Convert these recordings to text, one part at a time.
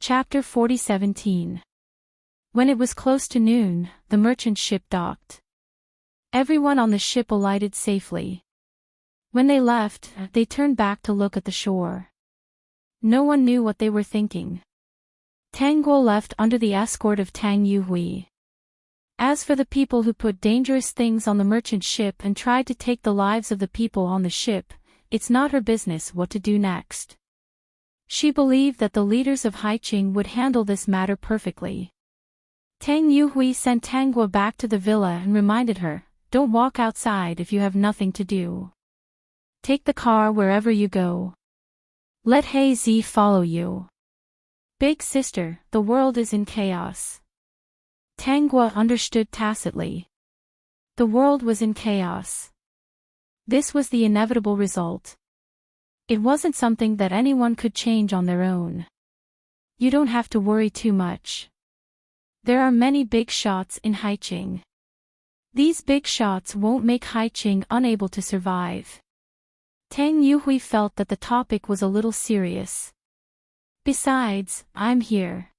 Chapter 40:17. When it was close to noon, the merchant ship docked. Everyone on the ship alighted safely. When they left, they turned back to look at the shore. No one knew what they were thinking. Tang Guo left under the escort of Tang Yuhui. As for the people who put dangerous things on the merchant ship and tried to take the lives of the people on the ship, it's not her business what to do next. She believed that the leaders of Haiqing would handle this matter perfectly. Tang Yuhui sent Tang Guo back to the villa and reminded her, "Don't walk outside if you have nothing to do. Take the car wherever you go. Let He Zi follow you. Big sister, the world is in chaos." Tang Guo understood tacitly. The world was in chaos. This was the inevitable result. It wasn't something that anyone could change on their own. You don't have to worry too much. There are many big shots in Haiqing. These big shots won't make Haiqing unable to survive. Tang Yuhui felt that the topic was a little serious. Besides, I'm here.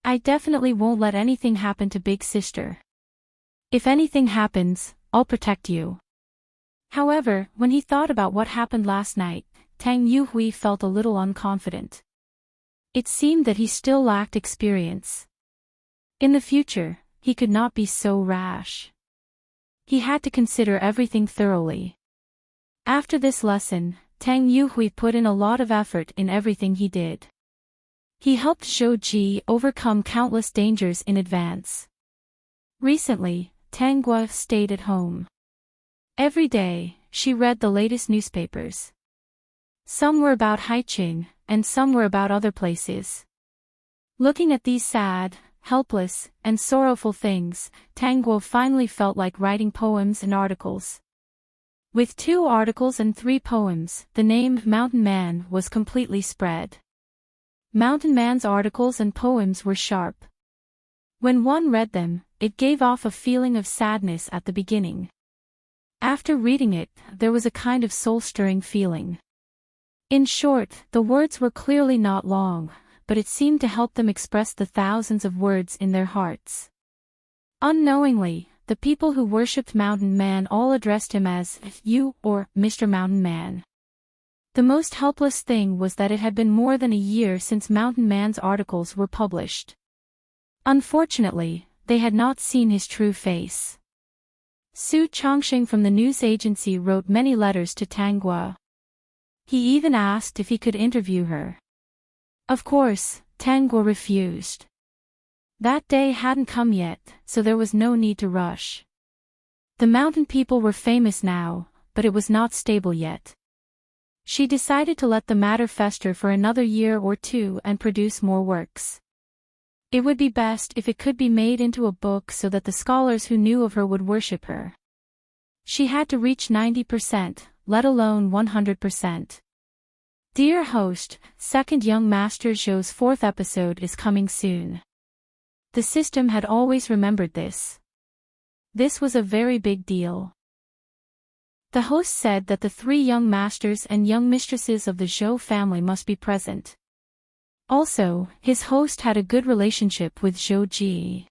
I definitely won't let anything happen to Big Sister. If anything happens, I'll protect you. However, when he thought about what happened last night, Tang Yuhui felt a little unconfident. It seemed that he still lacked experience. In the future, he could not be so rash. He had to consider everything thoroughly. After this lesson, Tang Yuhui put in a lot of effort in everything he did. He helped Zhou Ji overcome countless dangers in advance. Recently, Tang Guo stayed at home. Every day, she read the latest newspapers. Some were about Haiqing, and some were about other places. Looking at these sad, helpless, and sorrowful things, Tang Guo finally felt like writing poems and articles. With 2 articles and 3 poems, the name Mountain Man was completely spread. Mountain Man's articles and poems were sharp. When one read them, it gave off a feeling of sadness at the beginning. After reading it, there was a kind of soul-stirring feeling. In short, the words were clearly not long, but it seemed to help them express the thousands of words in their hearts. Unknowingly, the people who worshipped Mountain Man all addressed him as "you" or "Mr. Mountain Man." The most helpless thing was that it had been more than a year since Mountain Man's articles were published. Unfortunately, they had not seen his true face. Su Chongxing from the news agency wrote many letters to Tang Guo. He even asked if he could interview her. Of course, Tang Guo refused. That day hadn't come yet, so there was no need to rush. The mountain people were famous now, but it was not stable yet. She decided to let the matter fester for another year or 2 and produce more works. It would be best if it could be made into a book so that the scholars who knew of her would worship her. She had to reach 90%, let alone 100%. Dear host, second Young Master Zhou's 4th episode is coming soon. The system had always remembered this. This was a very big deal. The host said that the 3 young masters and young mistresses of the Zhou family must be present. Also, his host had a good relationship with Zhou Ji.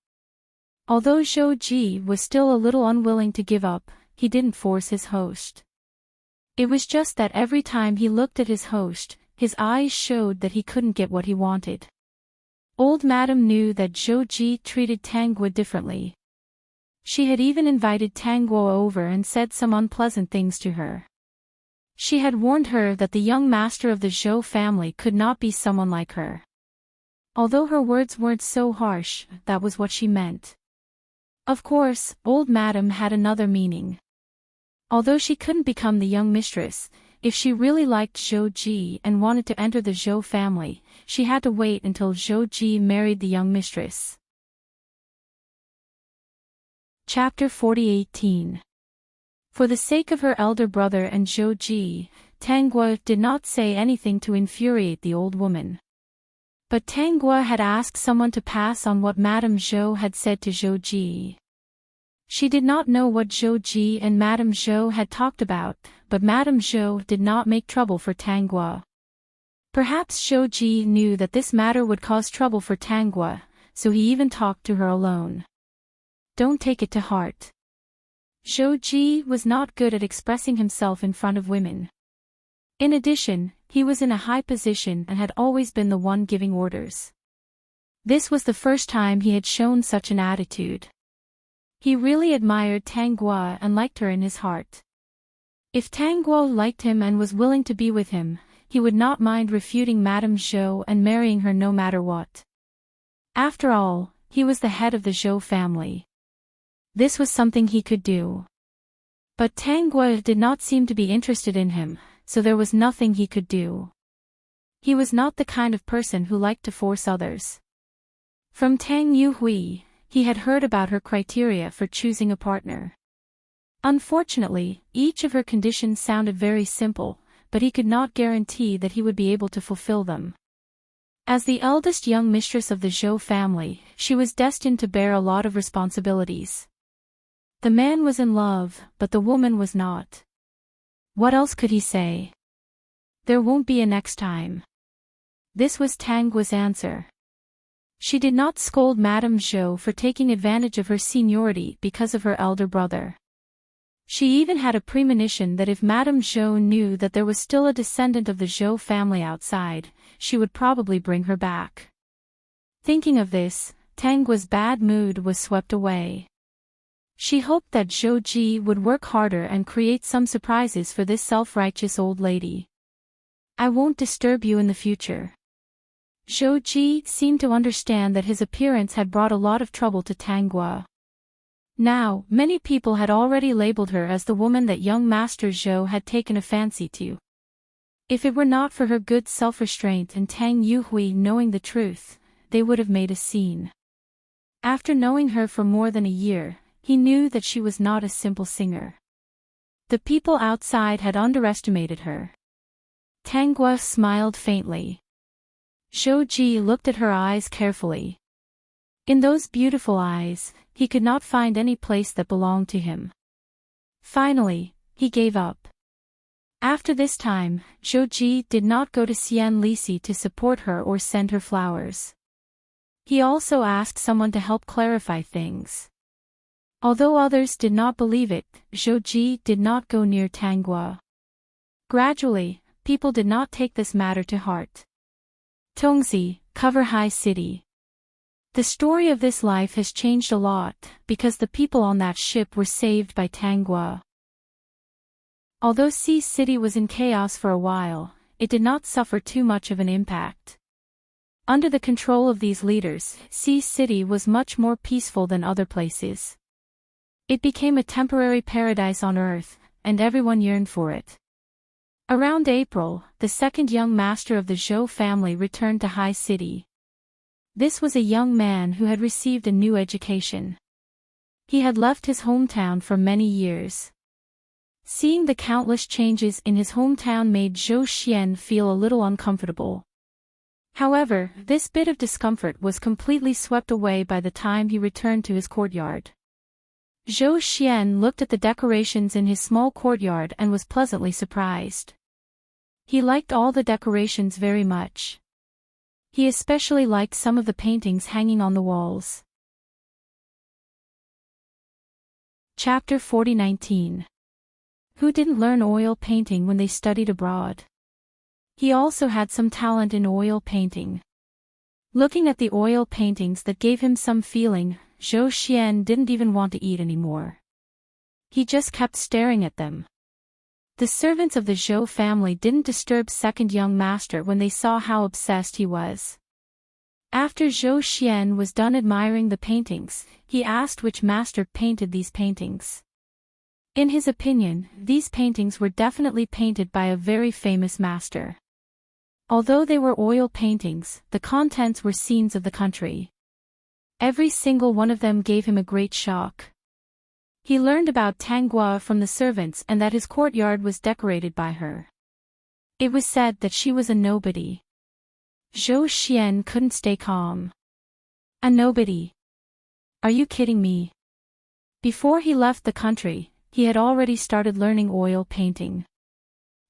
Although Zhou Ji was still a little unwilling to give up, he didn't force his host. It was just that every time he looked at his host, his eyes showed that he couldn't get what he wanted. Old Madam knew that Zhou Ji treated Tang Guo differently. She had even invited Tang Guo over and said some unpleasant things to her. She had warned her that the young master of the Zhou family could not be someone like her. Although her words weren't so harsh, that was what she meant. Of course, Old Madam had another meaning. Although she couldn't become the young mistress, if she really liked Zhou Ji and wanted to enter the Zhou family, she had to wait until Zhou Ji married the young mistress. Chapter 40:18. For the sake of her elder brother and Zhou Ji, Tang Guo did not say anything to infuriate the old woman. But Tang Guo had asked someone to pass on what Madame Zhou had said to Zhou Ji. She did not know what Zhou Ji and Madame Zhou had talked about, but Madame Zhou did not make trouble for Tang Guo. Perhaps Shoji knew that this matter would cause trouble for Tanghua, so he even talked to her alone. Don't take it to heart. Shoji was not good at expressing himself in front of women. In addition, he was in a high position and had always been the one giving orders. This was the first time he had shown such an attitude. He really admired Tanghua and liked her in his heart. If Tanghua liked him and was willing to be with him, he would not mind refuting Madame Zhou and marrying her no matter what. After all, he was the head of the Zhou family. This was something he could do. But Tanghua did not seem to be interested in him, so there was nothing he could do. He was not the kind of person who liked to force others. From Tang Yuhui, he had heard about her criteria for choosing a partner. Unfortunately, each of her conditions sounded very simple, but he could not guarantee that he would be able to fulfill them. As the eldest young mistress of the Zhou family, she was destined to bear a lot of responsibilities. The man was in love, but the woman was not. What else could he say? There won't be a next time. This was Tanghua's answer. She did not scold Madame Zhou for taking advantage of her seniority because of her elder brother. She even had a premonition that if Madame Zhou knew that there was still a descendant of the Zhou family outside, she would probably bring her back. Thinking of this, Tanghua's bad mood was swept away. She hoped that Zhouji would work harder and create some surprises for this self-righteous old lady. I won't disturb you in the future. Zhouji seemed to understand that his appearance had brought a lot of trouble to Tanghua. Now, many people had already labeled her as the woman that young Master Zhou had taken a fancy to. If it were not for her good self-restraint and Tang Yuhui knowing the truth, they would have made a scene. After knowing her for more than a year, he knew that she was not a simple singer. The people outside had underestimated her. Tanghua smiled faintly. Zhouji looked at her eyes carefully. In those beautiful eyes, he could not find any place that belonged to him. Finally, he gave up. After this time, Zhouji did not go to Xian Lisi to support her or send her flowers. He also asked someone to help clarify things. Although others did not believe it, Zhouji did not go near Tanghua. Gradually, people did not take this matter to heart. Tongzi, Cover High City. The story of this life has changed a lot, because the people on that ship were saved by Tanghua. Although Sea City was in chaos for a while, it did not suffer too much of an impact. Under the control of these leaders, Sea City was much more peaceful than other places. It became a temporary paradise on Earth, and everyone yearned for it. Around April, the second young master of the Zhou family returned to High City. This was a young man who had received a new education. He had left his hometown for many years. Seeing the countless changes in his hometown made Zhou Xian feel a little uncomfortable. However, this bit of discomfort was completely swept away by the time he returned to his courtyard. Zhou Xian looked at the decorations in his small courtyard and was pleasantly surprised. He liked all the decorations very much. He especially liked some of the paintings hanging on the walls. Chapter 40:19. Who didn't learn oil painting when they studied abroad? He also had some talent in oil painting. Looking at the oil paintings that gave him some feeling, Zhou Xian didn't even want to eat anymore. He just kept staring at them. The servants of the Zhou family didn't disturb second young master when they saw how obsessed he was. After Zhou Xian was done admiring the paintings, he asked which master painted these paintings. In his opinion, these paintings were definitely painted by a very famous master. Although they were oil paintings, the contents were scenes of the country. Every single one of them gave him a great shock. He learned about Tanghua from the servants and that his courtyard was decorated by her. It was said that she was a nobody. Zhou Xian couldn't stay calm. A nobody? Are you kidding me? Before he left the country, he had already started learning oil painting.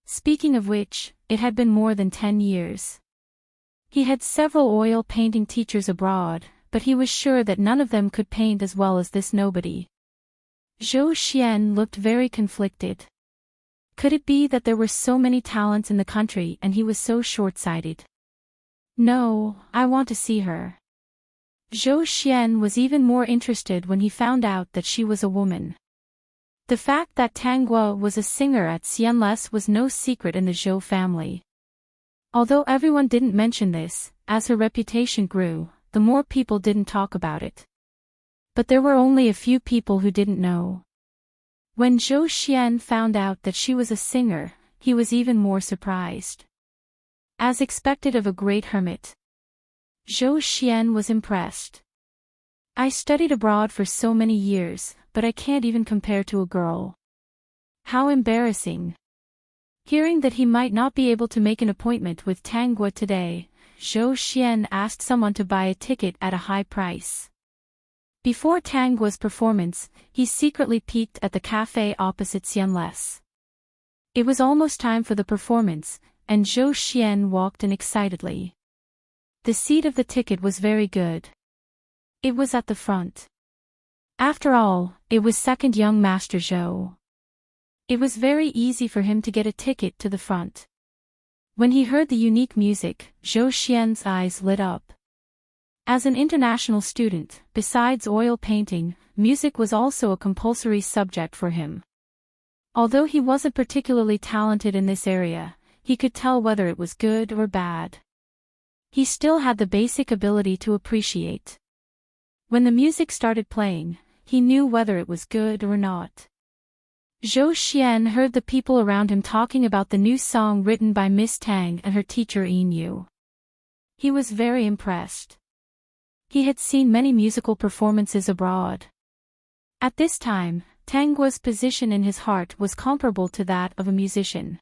Speaking of which, it had been more than 10 years. He had several oil painting teachers abroad, but he was sure that none of them could paint as well as this nobody. Zhou Xian looked very conflicted. Could it be that there were so many talents in the country and he was so short-sighted? No, I want to see her. Zhou Xian was even more interested when he found out that she was a woman. The fact that Tang Guo was a singer at Xianles was no secret in the Zhou family. Although everyone didn't mention this, as her reputation grew, the more people didn't talk about it. But there were only a few people who didn't know. When Zhou Xian found out that she was a singer, he was even more surprised. As expected of a great hermit, Zhou Xian was impressed. I studied abroad for so many years, but I can't even compare to a girl. How embarrassing. Hearing that he might not be able to make an appointment with Tang Guo today, Zhou Xian asked someone to buy a ticket at a high price. Before Tang Guo's performance, he secretly peeked at the cafe opposite Xianles. It was almost time for the performance, and Zhou Xian walked in excitedly. The seat of the ticket was very good. It was at the front. After all, it was second young Master Zhou. It was very easy for him to get a ticket to the front. When he heard the unique music, Zhou Xian's eyes lit up. As an international student, besides oil painting, music was also a compulsory subject for him. Although he wasn't particularly talented in this area, he could tell whether it was good or bad. He still had the basic ability to appreciate. When the music started playing, he knew whether it was good or not. Zhou Xian heard the people around him talking about the new song written by Miss Tang and her teacher Yin Yu. He was very impressed. He had seen many musical performances abroad. At this time, Tang Guo's position in his heart was comparable to that of a musician.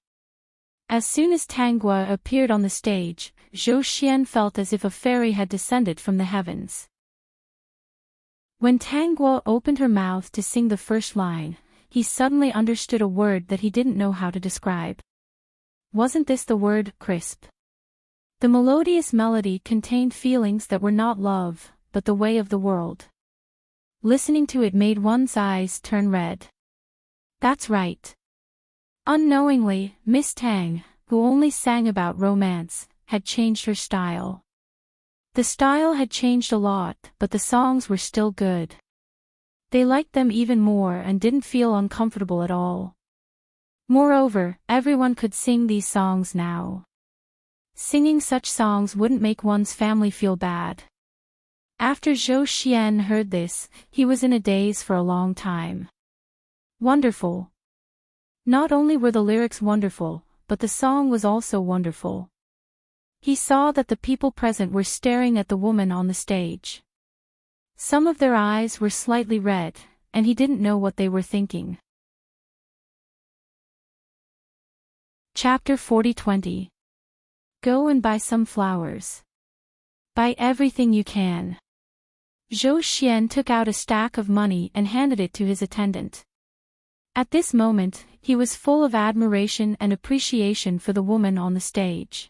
As soon as Tang Guo appeared on the stage, Zhou Xian felt as if a fairy had descended from the heavens. When Tang Guo opened her mouth to sing the first line, he suddenly understood a word that he didn't know how to describe. Wasn't this the word crisp? The melodious melody contained feelings that were not love, but the way of the world. Listening to it made one's eyes turn red. That's right. Unknowingly, Miss Tang, who only sang about romance, had changed her style. The style had changed a lot, but the songs were still good. They liked them even more and didn't feel uncomfortable at all. Moreover, everyone could sing these songs now. Singing such songs wouldn't make one's family feel bad. After Zhou Xian heard this, he was in a daze for a long time. Wonderful. Not only were the lyrics wonderful, but the song was also wonderful. He saw that the people present were staring at the woman on the stage. Some of their eyes were slightly red, and he didn't know what they were thinking. Chapter 40-20. Go and buy some flowers. Buy everything you can. Zhou Xian took out a stack of money and handed it to his attendant. At this moment, he was full of admiration and appreciation for the woman on the stage.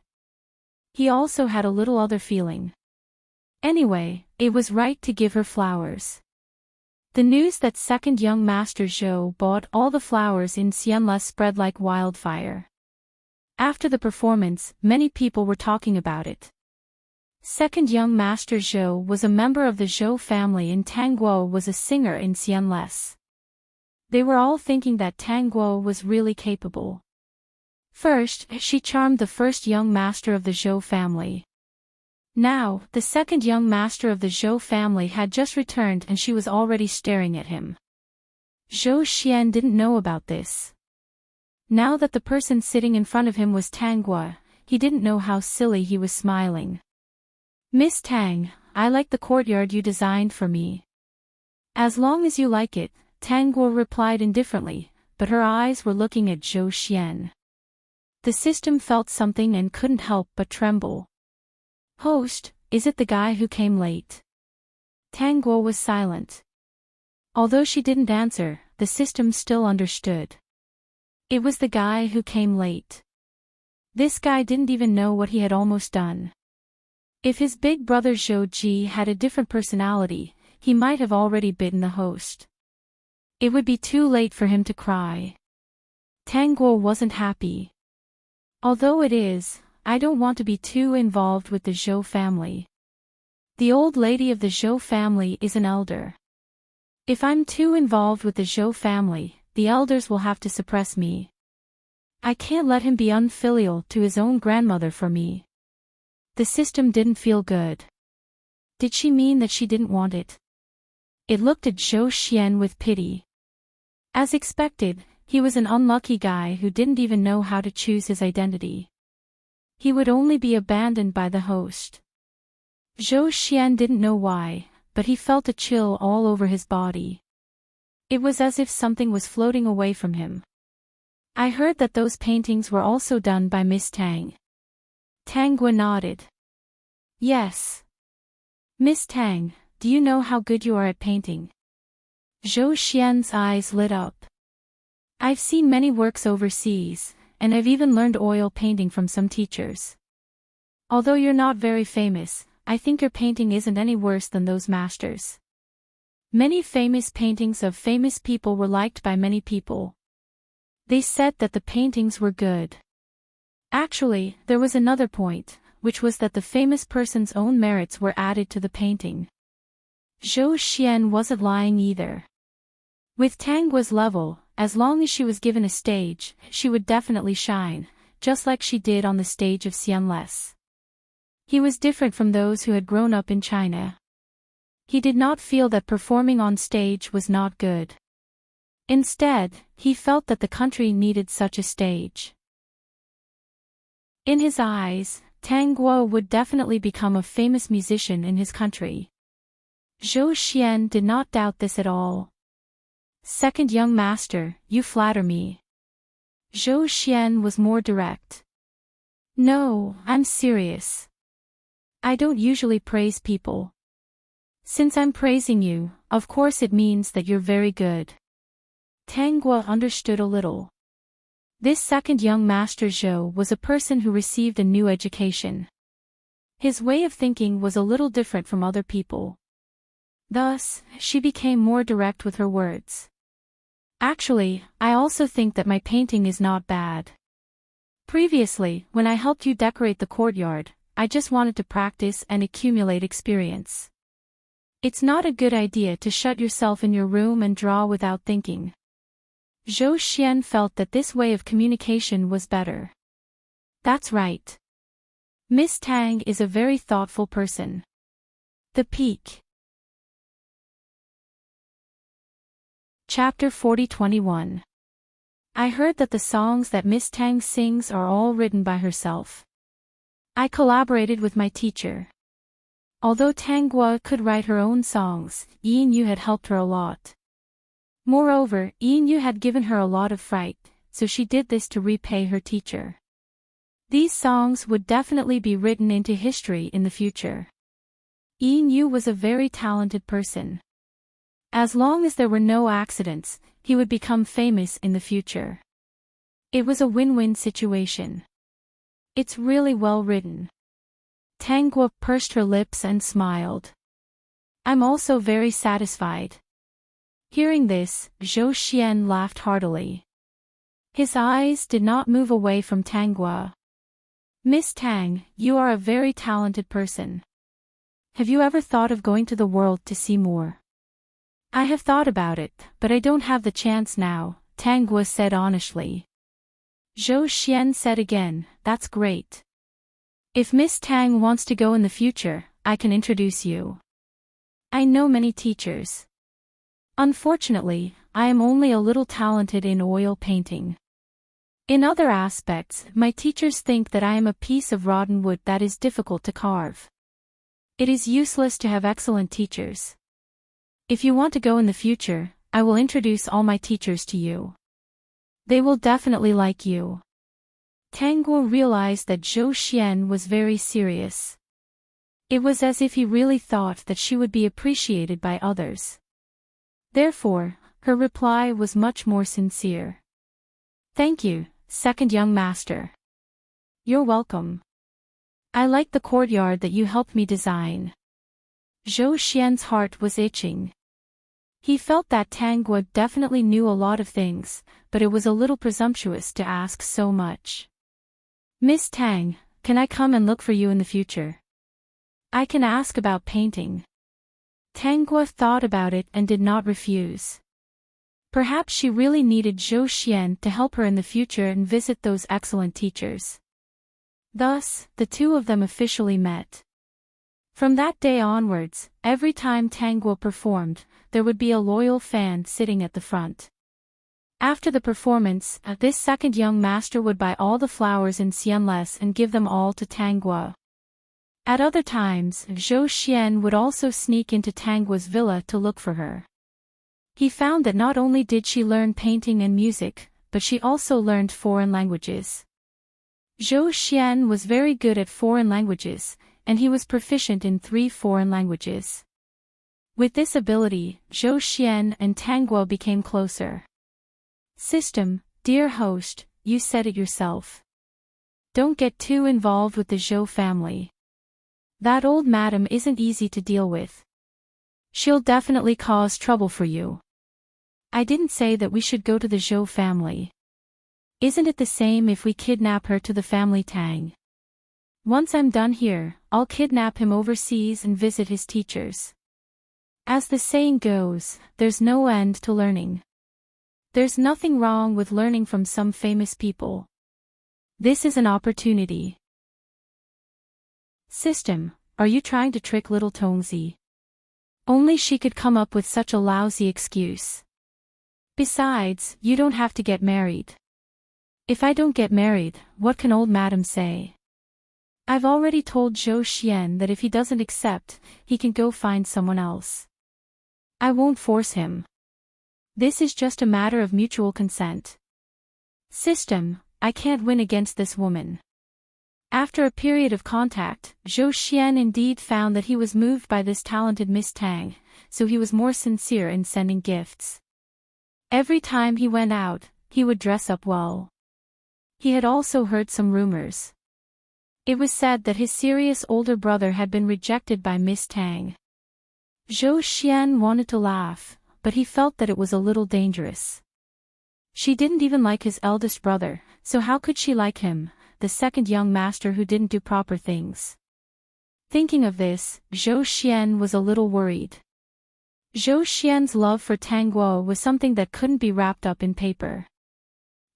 He also had a little other feeling. Anyway, it was right to give her flowers. The news that second young Master Zhou bought all the flowers in Xianles spread like wildfire. After the performance, many people were talking about it. Second young Master Zhou was a member of the Zhou family and Tang Guo was a singer in Xianles. They were all thinking that Tang Guo was really capable. First, she charmed the first young master of the Zhou family. Now, the second young master of the Zhou family had just returned and she was already staring at him. Zhou Xian didn't know about this. Now that the person sitting in front of him was Tang Guo, he didn't know how silly he was smiling. Miss Tang, I like the courtyard you designed for me. As long as you like it, Tang Guo replied indifferently, but her eyes were looking at Zhou Xian. The system felt something and couldn't help but tremble. Host, is it the guy who came late? Tang Guo was silent. Although she didn't answer, the system still understood. It was the guy who came late. This guy didn't even know what he had almost done. If his big brother Zhou Ji had a different personality, he might have already bitten the host. It would be too late for him to cry. Tang Guo wasn't happy. Although it is, I don't want to be too involved with the Zhou family. The old lady of the Zhou family is an elder. If I'm too involved with the Zhou family, the elders will have to suppress me. I can't let him be unfilial to his own grandmother for me. The system didn't feel good. Did she mean that she didn't want it? It looked at Zhou Xian with pity. As expected, he was an unlucky guy who didn't even know how to choose his identity. He would only be abandoned by the host. Zhou Xian didn't know why, but he felt a chill all over his body. It was as if something was floating away from him. I heard that those paintings were also done by Miss Tang. Tang Guo nodded. Yes. Miss Tang, do you know how good you are at painting? Zhou Xian's eyes lit up. I've seen many works overseas, and I've even learned oil painting from some teachers. Although you're not very famous, I think your painting isn't any worse than those masters. Many famous paintings of famous people were liked by many people. They said that the paintings were good. Actually, there was another point, which was that the famous person's own merits were added to the painting. Zhou Xian wasn't lying either. With Tang Guo's level, as long as she was given a stage, she would definitely shine, just like she did on the stage of Xianles. He was different from those who had grown up in China. He did not feel that performing on stage was not good. Instead, he felt that the country needed such a stage. In his eyes, Tang Guo would definitely become a famous musician in his country. Zhou Xian did not doubt this at all. Second young master, you flatter me. Zhou Xian was more direct. No, I'm serious. I don't usually praise people. Since I'm praising you, of course it means that you're very good. Tang Guo understood a little. This second young master Zhou was a person who received a new education. His way of thinking was a little different from other people. Thus, she became more direct with her words. Actually, I also think that my painting is not bad. Previously, when I helped you decorate the courtyard, I just wanted to practice and accumulate experience. It's not a good idea to shut yourself in your room and draw without thinking. Zhou Xian felt that this way of communication was better. That's right. Miss Tang is a very thoughtful person. The Peak. Chapter 40-21. I heard that the songs that Miss Tang sings are all written by herself. I collaborated with my teacher. Although Tang Guo could write her own songs, Yin Yu had helped her a lot. Moreover, Yin Yu had given her a lot of fright, so she did this to repay her teacher. These songs would definitely be written into history in the future. Yin Yu was a very talented person. As long as there were no accidents, he would become famous in the future. It was a win-win situation. It's really well written. Tang Guo pursed her lips and smiled. I'm also very satisfied. Hearing this, Zhou Xian laughed heartily. His eyes did not move away from Tang Guo. Miss Tang, you are a very talented person. Have you ever thought of going to the world to see more? I have thought about it, but I don't have the chance now, Tang Guo said honestly. Zhou Xian said again, that's great. If Miss Tang wants to go in the future, I can introduce you. I know many teachers. Unfortunately, I am only a little talented in oil painting. In other aspects, my teachers think that I am a piece of rotten wood that is difficult to carve. It is useless to have excellent teachers. If you want to go in the future, I will introduce all my teachers to you. They will definitely like you. Tang Guo realized that Zhou Xian was very serious. It was as if he really thought that she would be appreciated by others. Therefore, her reply was much more sincere. Thank you, second young master. You're welcome. I like the courtyard that you helped me design. Zhou Xian's heart was itching. He felt that Tang Guo definitely knew a lot of things, but it was a little presumptuous to ask so much. Miss Tang, can I come and look for you in the future? I can ask about painting. Tang Guo thought about it and did not refuse. Perhaps she really needed Zhou Xian to help her in the future and visit those excellent teachers. Thus, the two of them officially met. From that day onwards, every time Tang Guo performed, there would be a loyal fan sitting at the front. After the performance, this second young master would buy all the flowers in Xianles and give them all to Tang Guo. At other times, Zhou Xian would also sneak into Tang Guo's villa to look for her. He found that not only did she learn painting and music, but she also learned foreign languages. Zhou Xian was very good at foreign languages, and he was proficient in 3 foreign languages. With this ability, Zhou Xian and Tang Guo became closer. System, dear host, you said it yourself. Don't get too involved with the Zhou family. That old madam isn't easy to deal with. She'll definitely cause trouble for you. I didn't say that we should go to the Zhou family. Isn't it the same if we kidnap her to the family Tang? Once I'm done here, I'll kidnap him overseas and visit his teachers. As the saying goes, there's no end to learning. There's nothing wrong with learning from some famous people. This is an opportunity. System, are you trying to trick little Tongzi? Only she could come up with such a lousy excuse. Besides, you don't have to get married. If I don't get married, what can old madam say? I've already told Zhou Xian that if he doesn't accept, he can go find someone else. I won't force him. This is just a matter of mutual consent. System, I can't win against this woman. After a period of contact, Zhou Xian indeed found that he was moved by this talented Miss Tang, so he was more sincere in sending gifts. Every time he went out, he would dress up well. He had also heard some rumors. It was said that his serious older brother had been rejected by Miss Tang. Zhou Xian wanted to laugh, but he felt that it was a little dangerous. She didn't even like his eldest brother, so how could she like him, the second young master who didn't do proper things? Thinking of this, Zhou Xian was a little worried. Zhou Xian's love for Tang Guo was something that couldn't be wrapped up in paper.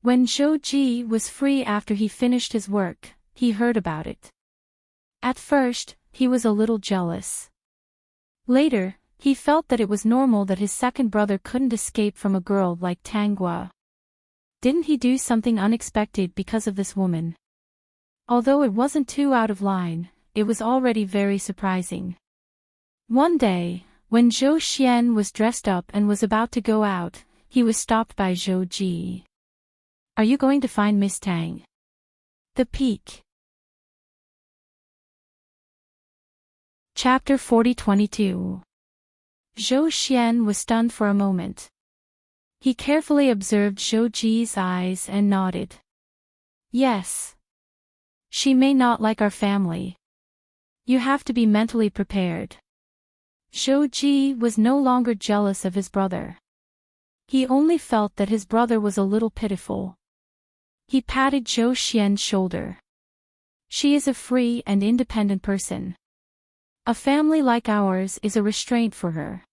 When Zhou Ji was free after he finished his work, he heard about it. At first, he was a little jealous. Later, he felt that it was normal that his second brother couldn't escape from a girl like Tang Guo. Didn't he do something unexpected because of this woman? Although it wasn't too out of line, it was already very surprising. One day, when Zhou Xian was dressed up and was about to go out, he was stopped by Zhou Ji. Are you going to find Miss Tang? The Peak. Chapter 40-22. Zhou Xian was stunned for a moment. He carefully observed Zhou Ji's eyes and nodded. Yes. She may not like our family. You have to be mentally prepared. Zhou Ji was no longer jealous of his brother. He only felt that his brother was a little pitiful. He patted Zhou Xian's shoulder. She is a free and independent person. A family like ours is a restraint for her.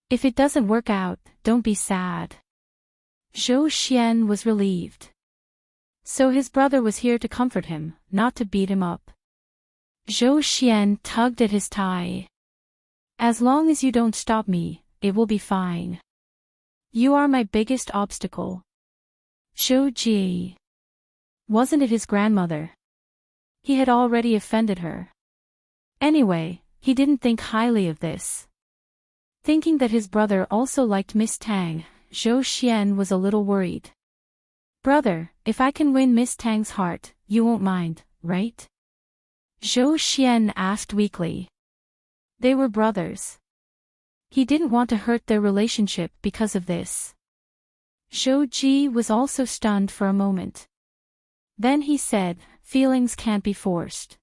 If it doesn't work out, don't be sad. Zhou Xian was relieved. So his brother was here to comfort him, not to beat him up. Zhou Xian tugged at his tie. As long as you don't stop me, it will be fine. You are my biggest obstacle. Zhou Ji. Wasn't it his grandmother? He had already offended her. Anyway, he didn't think highly of this. Thinking that his brother also liked Miss Tang, Zhou Xian was a little worried. Brother, if I can win Miss Tang's heart, you won't mind, right? Zhou Xian asked weakly. They were brothers. He didn't want to hurt their relationship because of this. Zhou Ji was also stunned for a moment. Then he said, feelings can't be forced.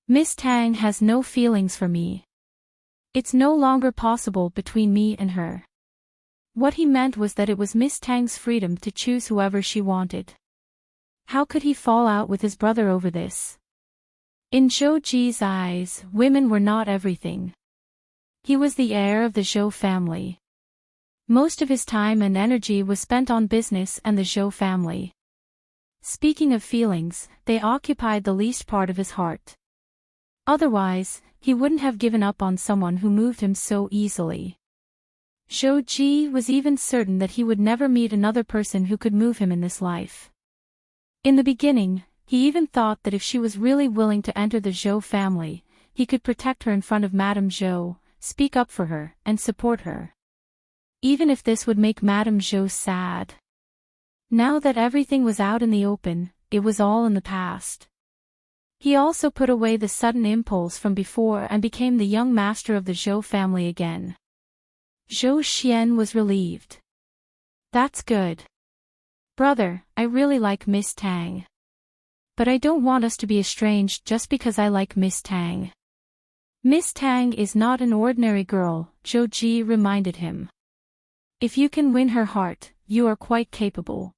Miss Tang has no feelings for me. It's no longer possible between me and her. What he meant was that it was Miss Tang's freedom to choose whoever she wanted. How could he fall out with his brother over this? In Zhou Ji's eyes, women were not everything. He was the heir of the Zhou family. Most of his time and energy was spent on business and the Zhou family. Speaking of feelings, they occupied the least part of his heart. Otherwise, he wouldn't have given up on someone who moved him so easily. Zhou Ji was even certain that he would never meet another person who could move him in this life. In the beginning, he even thought that if she was really willing to enter the Zhou family, he could protect her in front of Madame Zhou, speak up for her, and support her. Even if this would make Madame Zhou sad. Now that everything was out in the open, it was all in the past. He also put away the sudden impulse from before and became the young master of the Zhou family again. Zhou Xian was relieved. That's good. Brother, I really like Miss Tang. But I don't want us to be estranged just because I like Miss Tang. Miss Tang is not an ordinary girl, Zhou Ji reminded him. If you can win her heart, you are quite capable.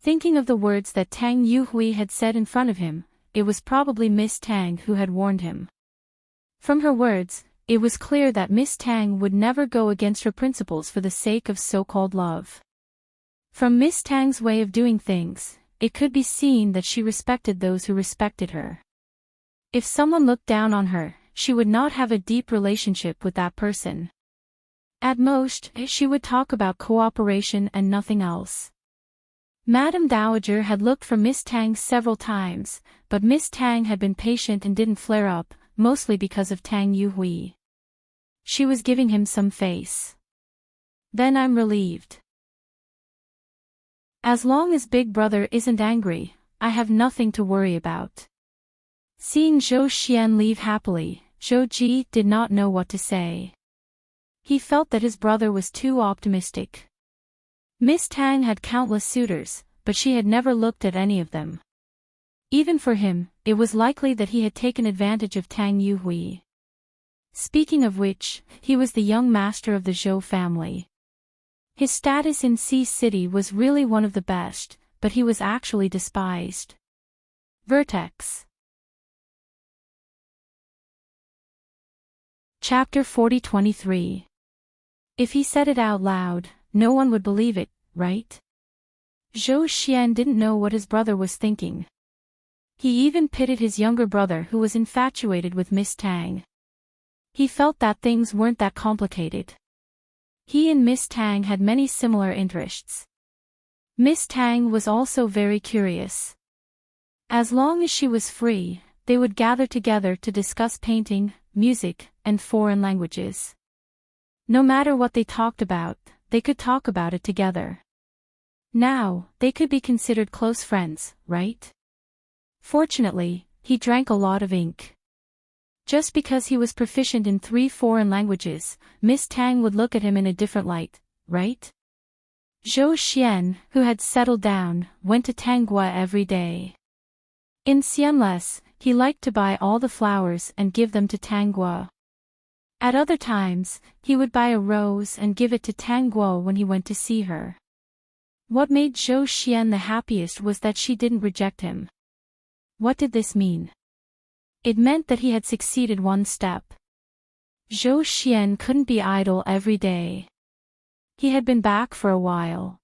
Thinking of the words that Tang Yuhui had said in front of him, it was probably Miss Tang who had warned him. From her words, it was clear that Miss Tang would never go against her principles for the sake of so-called love. From Miss Tang's way of doing things, it could be seen that she respected those who respected her. If someone looked down on her, she would not have a deep relationship with that person. At most, she would talk about cooperation and nothing else. Madame Dowager had looked for Miss Tang several times, but Miss Tang had been patient and didn't flare up, mostly because of Tang Yuhui. She was giving him some face. Then I'm relieved. As long as Big Brother isn't angry, I have nothing to worry about. Seeing Zhou Xian leave happily, Zhou Ji did not know what to say. He felt that his brother was too optimistic. Miss Tang had countless suitors, but she had never looked at any of them. Even for him, it was likely that he had taken advantage of Tang Yuhui. Speaking of which, he was the young master of the Zhou family. His status in Sea City was really one of the best, but he was actually despised. Vertex. Chapter 40-23. If he said it out loud, no one would believe it, right? Zhou Xian didn't know what his brother was thinking. He even pitied his younger brother who was infatuated with Miss Tang. He felt that things weren't that complicated. He and Miss Tang had many similar interests. Miss Tang was also very curious. As long as she was free, they would gather together to discuss painting, music, and foreign languages. No matter what they talked about, they could talk about it together. Now, they could be considered close friends, right? Fortunately, he drank a lot of ink. Just because he was proficient in 3 foreign languages, Miss Tang would look at him in a different light, right? Zhou Xian, who had settled down, went to Tanggua every day. In Xianles, he liked to buy all the flowers and give them to Tanggua. At other times, he would buy a rose and give it to Tanggua when he went to see her. What made Zhou Xian the happiest was that she didn't reject him. What did this mean? It meant that he had succeeded one step. Zhou Xian couldn't be idle every day. He had been back for a while.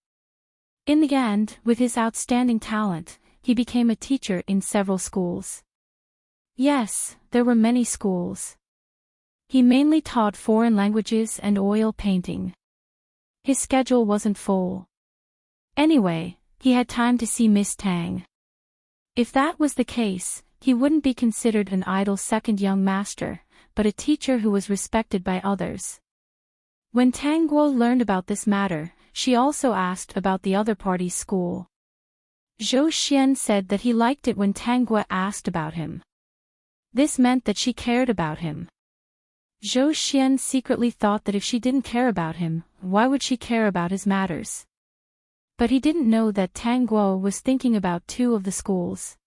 In the end, with his outstanding talent, he became a teacher in several schools. Yes, there were many schools. He mainly taught foreign languages and oil painting. His schedule wasn't full. Anyway, he had time to see Miss Tang. If that was the case, he wouldn't be considered an idle second young master, but a teacher who was respected by others. When Tang Guo learned about this matter, she also asked about the other party's school. Zhou Xian said that he liked it when Tang Guo asked about him. This meant that she cared about him. Zhou Xian secretly thought that if she didn't care about him, why would she care about his matters? But he didn't know that Tang Guo was thinking about 2 of the schools.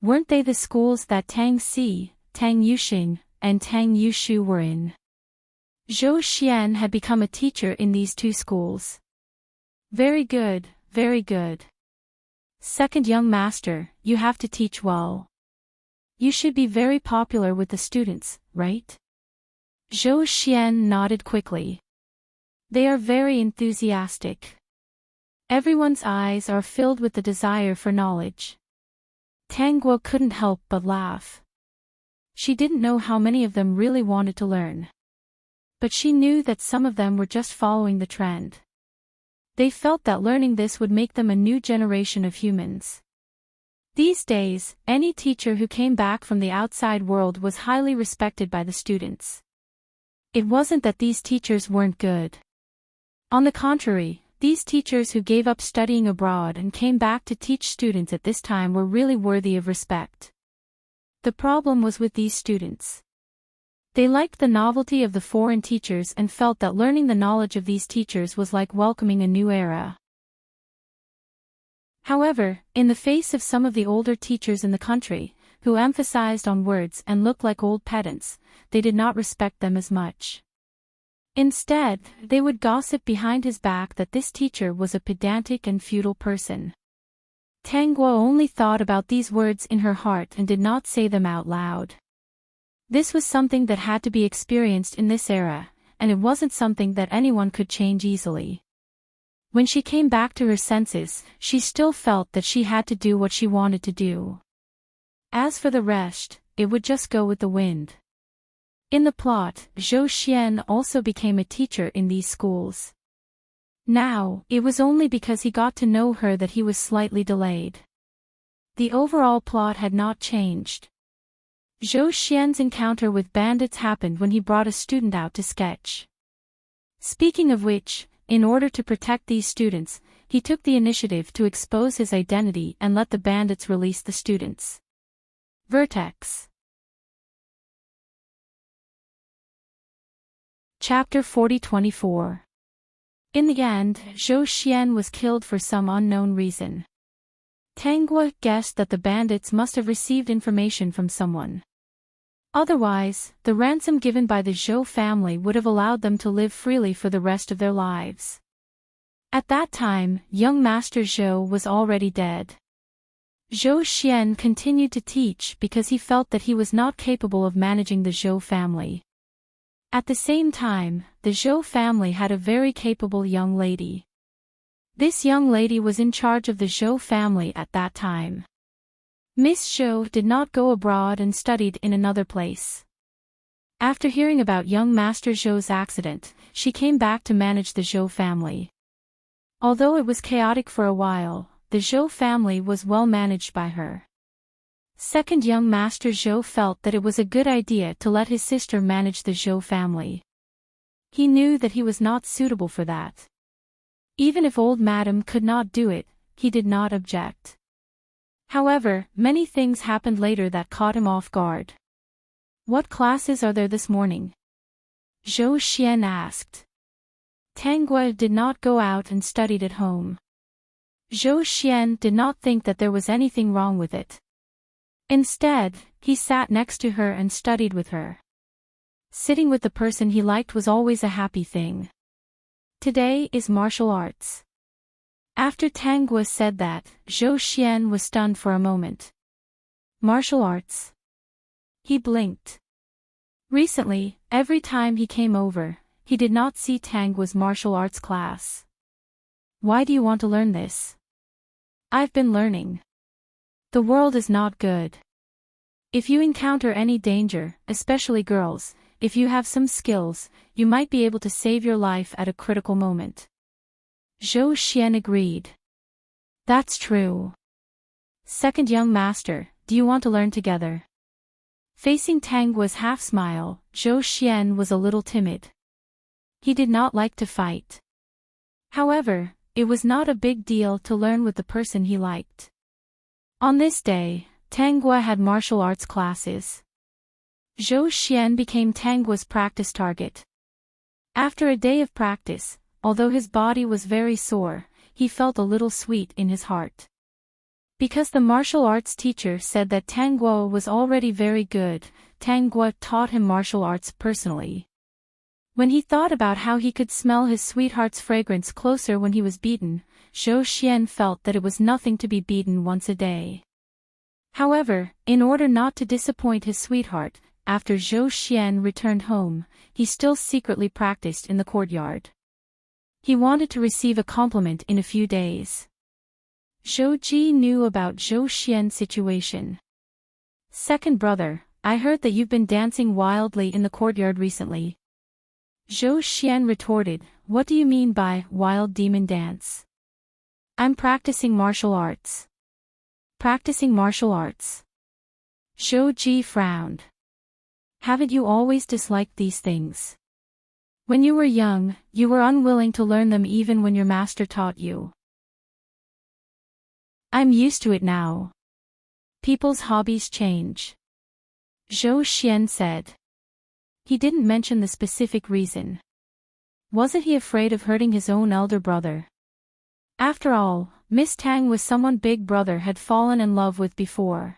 Weren't they the schools that Tang Si, Tang Yuxing, and Tang Yushu were in? Zhou Xian had become a teacher in these two schools. Very good, very good. Second young master, you have to teach well. You should be very popular with the students, right? Zhou Xian nodded quickly. They are very enthusiastic. Everyone's eyes are filled with the desire for knowledge. Tang Guo couldn't help but laugh. She didn't know how many of them really wanted to learn. But she knew that some of them were just following the trend. They felt that learning this would make them a new generation of humans. These days, any teacher who came back from the outside world was highly respected by the students. It wasn't that these teachers weren't good. On the contrary, these teachers who gave up studying abroad and came back to teach students at this time were really worthy of respect. The problem was with these students. They liked the novelty of the foreign teachers and felt that learning the knowledge of these teachers was like welcoming a new era. However, in the face of some of the older teachers in the country, who emphasized on words and looked like old pedants, they did not respect them as much. Instead, they would gossip behind his back that this teacher was a pedantic and feudal person. Tang Guo only thought about these words in her heart and did not say them out loud. This was something that had to be experienced in this era, and it wasn't something that anyone could change easily. When she came back to her senses, she still felt that she had to do what she wanted to do. As for the rest, it would just go with the wind. In the plot, Zhou Xian also became a teacher in these schools. Now, it was only because he got to know her that he was slightly delayed. The overall plot had not changed. Zhou Xian's encounter with bandits happened when he brought a student out to sketch. Speaking of which, in order to protect these students, he took the initiative to expose his identity and let the bandits release the students. Vertex. Chapter 40-24. In the end, Zhou Xian was killed for some unknown reason. Tang Guo guessed that the bandits must have received information from someone. Otherwise, the ransom given by the Zhou family would have allowed them to live freely for the rest of their lives. At that time, young Master Zhou was already dead. Zhou Xian continued to teach because he felt that he was not capable of managing the Zhou family. At the same time, the Zhou family had a very capable young lady. This young lady was in charge of the Zhou family at that time. Miss Zhou did not go abroad and studied in another place. After hearing about young Master Zhou's accident, she came back to manage the Zhou family. Although it was chaotic for a while, the Zhou family was well managed by her. Second young Master Zhou felt that it was a good idea to let his sister manage the Zhou family. He knew that he was not suitable for that. Even if old Madam could not do it, he did not object. However, many things happened later that caught him off guard. What classes are there this morning? Zhou Xian asked. Tang Guo did not go out and studied at home. Zhou Xian did not think that there was anything wrong with it. Instead, he sat next to her and studied with her. Sitting with the person he liked was always a happy thing. Today is martial arts. After Tang Guo said that, Zhou Xian was stunned for a moment. Martial arts? He blinked. Recently, every time he came over, he did not see Tang Guo's martial arts class. Why do you want to learn this? I've been learning. The world is not good. If you encounter any danger, especially girls, if you have some skills, you might be able to save your life at a critical moment. Zhou Xian agreed. That's true. Second young master, do you want to learn together? Facing Tang Guo's half-smile, Zhou Xian was a little timid. He did not like to fight. However, it was not a big deal to learn with the person he liked. On this day, Tang Guo had martial arts classes. Zhou Xian became Tang Guo's practice target. After a day of practice, although his body was very sore, he felt a little sweet in his heart. Because the martial arts teacher said that Tang Guo was already very good, Tang Guo taught him martial arts personally. When he thought about how he could smell his sweetheart's fragrance closer when he was beaten, Zhou Xian felt that it was nothing to be beaten once a day. However, in order not to disappoint his sweetheart, after Zhou Xian returned home, he still secretly practiced in the courtyard. He wanted to receive a compliment in a few days. Zhou Ji knew about Zhou Xian's situation. Second brother, I heard that you've been dancing wildly in the courtyard recently. Zhou Xian retorted, what do you mean by wild demon dance? I'm practicing martial arts. Practicing martial arts. Zhou Ji frowned. Haven't you always disliked these things? When you were young, you were unwilling to learn them even when your master taught you. I'm used to it now. People's hobbies change. Zhou Xian said. He didn't mention the specific reason. Wasn't he afraid of hurting his own elder brother? After all, Miss Tang was someone Big Brother had fallen in love with before.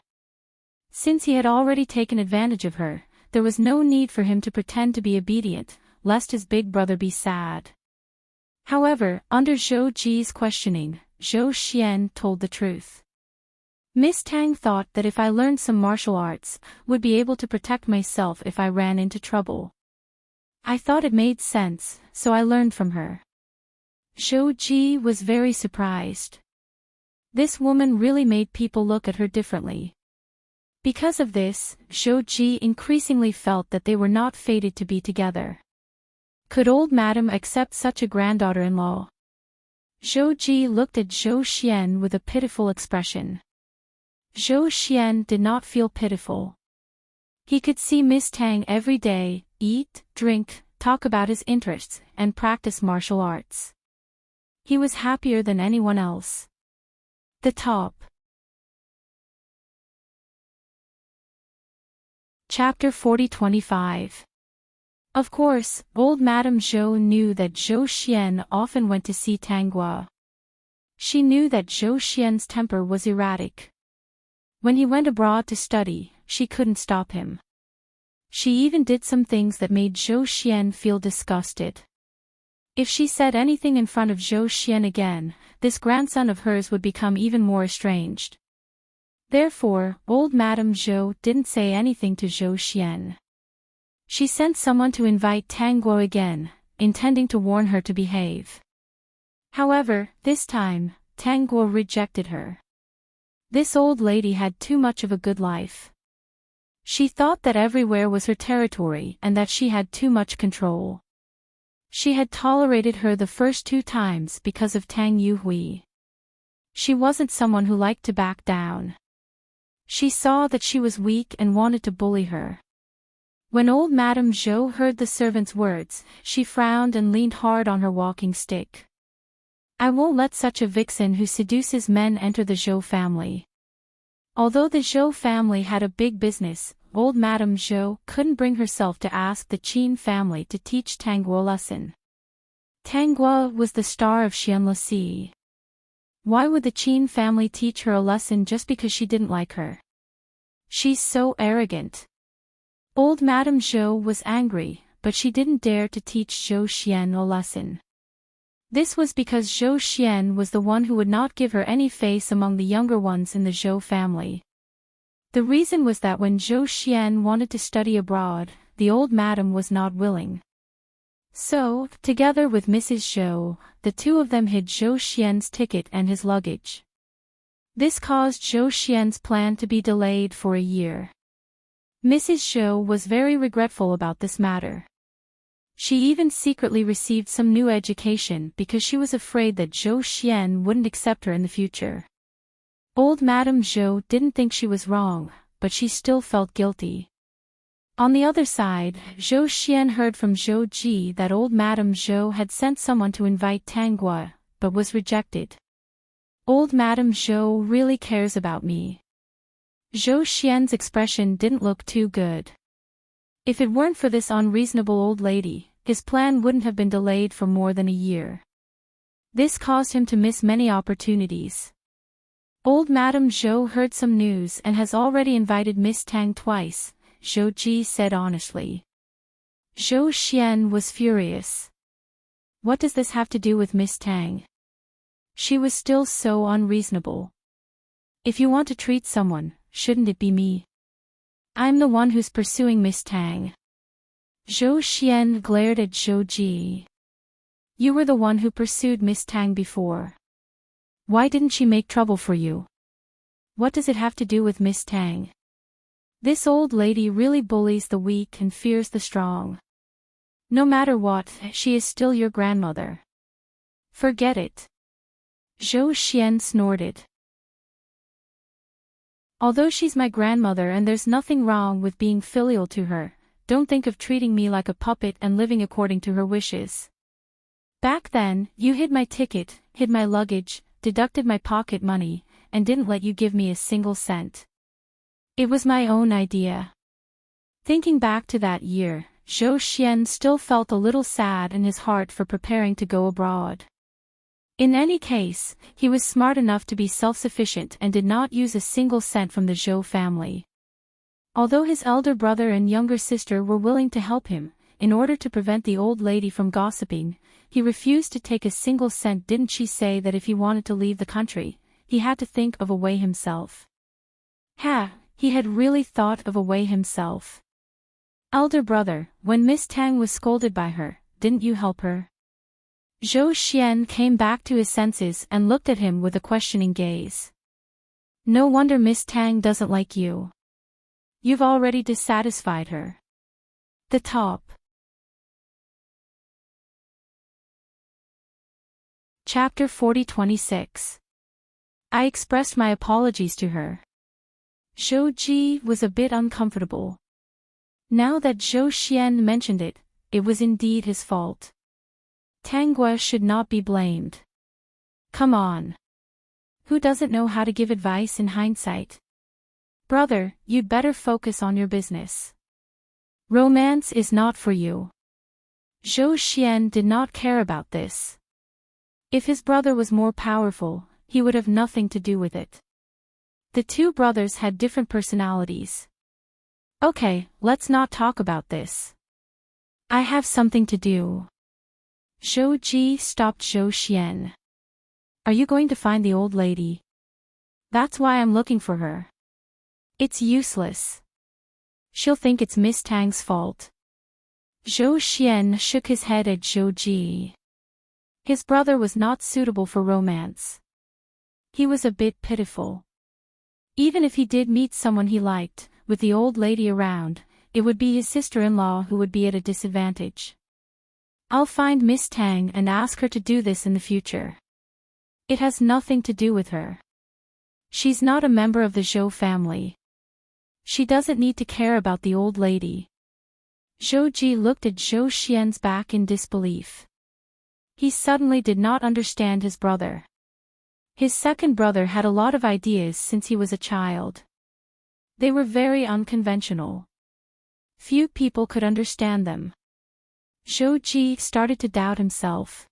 Since he had already taken advantage of her, there was no need for him to pretend to be obedient, lest his big brother be sad. However, under Zhou Ji's questioning, Zhou Xian told the truth. Miss Tang thought that if I learned some martial arts, would be able to protect myself if I ran into trouble. I thought it made sense, so I learned from her. Zhou Ji was very surprised. This woman really made people look at her differently. Because of this, Zhou Ji increasingly felt that they were not fated to be together. Could old madam accept such a granddaughter-in-law? Zhou Ji looked at Zhou Xian with a pitiful expression. Zhou Xian did not feel pitiful. He could see Miss Tang every day, eat, drink, talk about his interests, and practice martial arts. He was happier than anyone else. The top. Chapter 40-25. Of course, old Madame Zhou knew that Zhou Xian often went to see Tang Guo. She knew that Zhou Xian's temper was erratic. When he went abroad to study, she couldn't stop him. She even did some things that made Zhou Xian feel disgusted. If she said anything in front of Zhou Xian again, this grandson of hers would become even more estranged. Therefore, old Madame Zhou didn't say anything to Zhou Xian. She sent someone to invite Tang Guo again, intending to warn her to behave. However, this time, Tang Guo rejected her. This old lady had too much of a good life. She thought that everywhere was her territory and that she had too much control. She had tolerated her the first 2 times because of Tang Yuhui. She wasn't someone who liked to back down. She saw that she was weak and wanted to bully her. When old Madame Zhou heard the servant's words, she frowned and leaned hard on her walking stick. I won't let such a vixen who seduces men enter the Zhou family. Although the Zhou family had a big business, old Madame Zhou couldn't bring herself to ask the Qin family to teach Tang Guo a lesson. Tang Guo was the star of Xianlusi. Why would the Qin family teach her a lesson just because she didn't like her? She's so arrogant. Old Madame Zhou was angry, but she didn't dare to teach Zhou Xian a lesson. This was because Zhou Xian was the one who would not give her any face among the younger ones in the Zhou family. The reason was that when Zhou Xian wanted to study abroad, the old madam was not willing. So, together with Mrs. Zhou, the two of them hid Zhou Xian's ticket and his luggage. This caused Zhou Xian's plan to be delayed for a year. Mrs. Zhou was very regretful about this matter. She even secretly received some new education because she was afraid that Zhou Xian wouldn't accept her in the future. Old Madame Zhou didn't think she was wrong, but she still felt guilty. On the other side, Zhou Xian heard from Zhou Ji that old Madame Zhou had sent someone to invite Tang Guo, but was rejected. Old Madame Zhou really cares about me. Zhou Xian's expression didn't look too good. If it weren't for this unreasonable old lady, his plan wouldn't have been delayed for more than a year. This caused him to miss many opportunities. Old Madame Zhou heard some news and has already invited Miss Tang twice, Zhou Ji said honestly. Zhou Xian was furious. What does this have to do with Miss Tang? She was still so unreasonable. If you want to treat someone, shouldn't it be me? I'm the one who's pursuing Miss Tang. Zhou Xian glared at Zhou Ji. You were the one who pursued Miss Tang before. Why didn't she make trouble for you? What does it have to do with Miss Tang? This old lady really bullies the weak and fears the strong. No matter what, she is still your grandmother. Forget it. Zhou Xian snorted. Although she's my grandmother and there's nothing wrong with being filial to her, don't think of treating me like a puppet and living according to her wishes. Back then, you hid my ticket, hid my luggage, deducted my pocket money, and didn't let you give me a single cent. It was my own idea. Thinking back to that year, Zhou Xian still felt a little sad in his heart for preparing to go abroad. In any case, he was smart enough to be self-sufficient and did not use a single cent from the Zhou family. Although his elder brother and younger sister were willing to help him, in order to prevent the old lady from gossiping, he refused to take a single cent. Didn't she say that if he wanted to leave the country, he had to think of a way himself? He had really thought of a way himself. Elder brother, when Miss Tang was scolded by her, didn't you help her? Zhou Xian came back to his senses and looked at him with a questioning gaze. No wonder Miss Tang doesn't like you. You've already dissatisfied her. The top. Chapter 40-26. I expressed my apologies to her. Zhou Ji was a bit uncomfortable. Now that Zhou Xian mentioned it, it was indeed his fault. Tangua should not be blamed. Come on. Who doesn't know how to give advice in hindsight? Brother, you'd better focus on your business. Romance is not for you. Zhou Xian did not care about this. If his brother was more powerful, he would have nothing to do with it. The two brothers had different personalities. Okay, let's not talk about this. I have something to do. Zhou Ji stopped Zhou Xian. Are you going to find the old lady? That's why I'm looking for her. It's useless. She'll think it's Miss Tang's fault. Zhou Xian shook his head at Zhou Ji. His brother was not suitable for romance. He was a bit pitiful. Even if he did meet someone he liked, with the old lady around, it would be his sister-in-law who would be at a disadvantage. I'll find Miss Tang and ask her to do this in the future. It has nothing to do with her. She's not a member of the Zhou family. She doesn't need to care about the old lady. Zhou Ji looked at Zhou Xian's back in disbelief. He suddenly did not understand his brother. His second brother had a lot of ideas since he was a child. They were very unconventional. Few people could understand them. Zhou Ji started to doubt himself.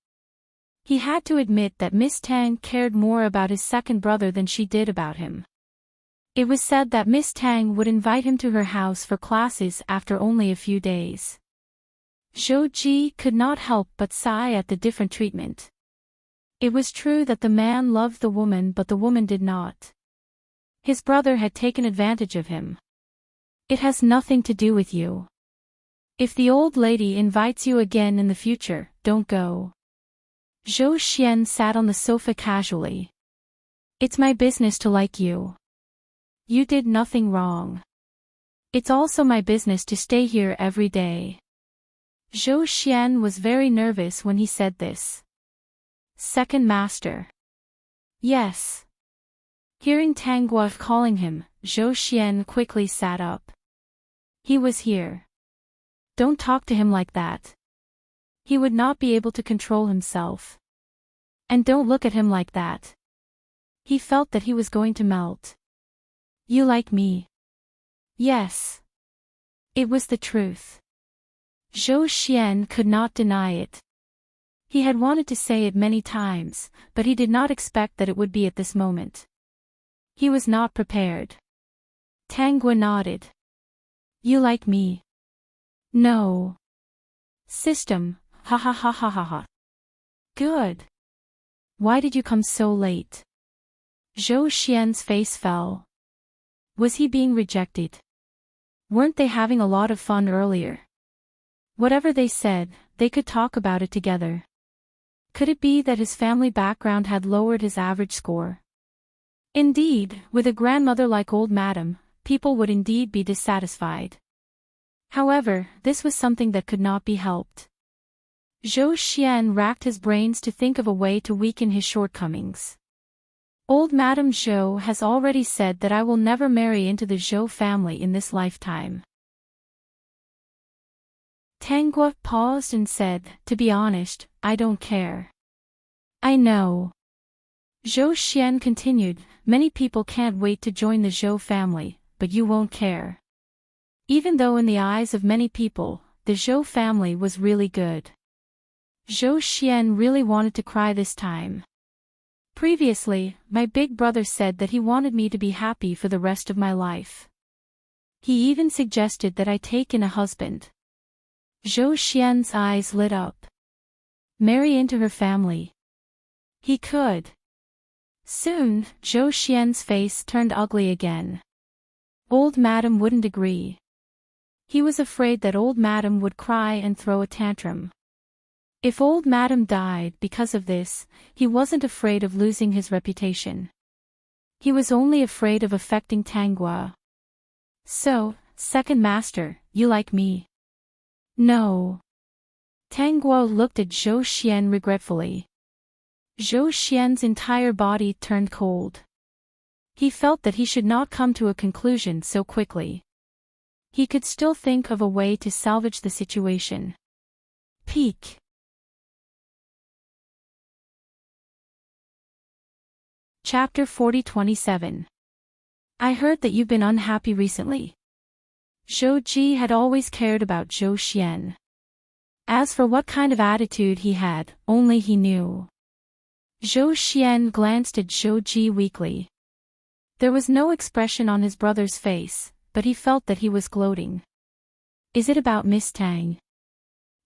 He had to admit that Miss Tang cared more about his second brother than she did about him. It was said that Miss Tang would invite him to her house for classes after only a few days. Zhou Ji could not help but sigh at the different treatment. It was true that the man loved the woman but the woman did not. His brother had taken advantage of him. It has nothing to do with you. If the old lady invites you again in the future, don't go. Zhou Xian sat on the sofa casually. It's my business to like you. You did nothing wrong. It's also my business to stay here every day. Zhou Xian was very nervous when he said this. Second master. Yes. Hearing Tangua calling him, Zhou Xian quickly sat up. He was here. Don't talk to him like that. He would not be able to control himself. And don't look at him like that. He felt that he was going to melt. You like me? Yes. It was the truth. Zhou Xian could not deny it. He had wanted to say it many times, but he did not expect that it would be at this moment. He was not prepared. Tanguy nodded. You like me? No. System, ha ha ha ha ha ha. Good. Why did you come so late? Zhou Xian's face fell. Was he being rejected? Weren't they having a lot of fun earlier? Whatever they said, they could talk about it together. Could it be that his family background had lowered his average score? Indeed, with a grandmother like old Madam, people would indeed be dissatisfied. However, this was something that could not be helped. Zhou Xian racked his brains to think of a way to weaken his shortcomings. Old Madame Zhou has already said that I will never marry into the Zhou family in this lifetime. Tanguy paused and said, to be honest, I don't care. I know. Zhou Xian continued, many people can't wait to join the Zhou family, but you won't care. Even though in the eyes of many people, the Zhou family was really good. Zhou Xian really wanted to cry this time. Previously, my big brother said that he wanted me to be happy for the rest of my life. He even suggested that I take in a husband. Zhou Xian's eyes lit up. Marry into her family. He could. Soon, Zhou Xian's face turned ugly again. Old Madam wouldn't agree. He was afraid that Old Madam would cry and throw a tantrum. If Old Madam died because of this, he wasn't afraid of losing his reputation. He was only afraid of affecting Tanguy. So, second master, you like me? No. Tanguy looked at Zhou Xian regretfully. Zhou Xian's entire body turned cold. He felt that he should not come to a conclusion so quickly. He could still think of a way to salvage the situation. Peak. Chapter 40-27. I heard that you've been unhappy recently. Zhou Ji had always cared about Zhou Xian. As for what kind of attitude he had, only he knew. Zhou Xian glanced at Zhou Ji weakly. There was no expression on his brother's face, but he felt that he was gloating. Is it about Miss Tang?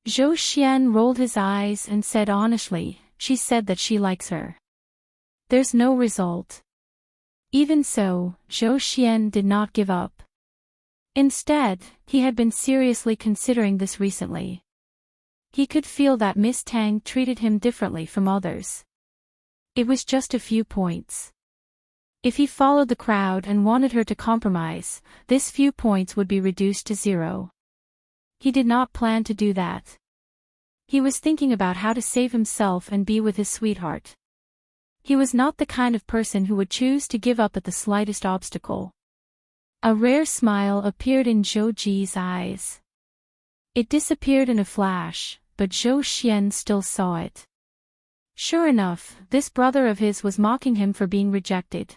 Zhou Xian rolled his eyes and said honestly, she said that she likes her. There's no result. Even so, Zhou Xian did not give up. Instead, he had been seriously considering this recently. He could feel that Miss Tang treated him differently from others. It was just a few points. If he followed the crowd and wanted her to compromise, this few points would be reduced to 0. He did not plan to do that. He was thinking about how to save himself and be with his sweetheart. He was not the kind of person who would choose to give up at the slightest obstacle. A rare smile appeared in Zhou Ji's eyes. It disappeared in a flash, but Zhou Xian still saw it. Sure enough, this brother of his was mocking him for being rejected.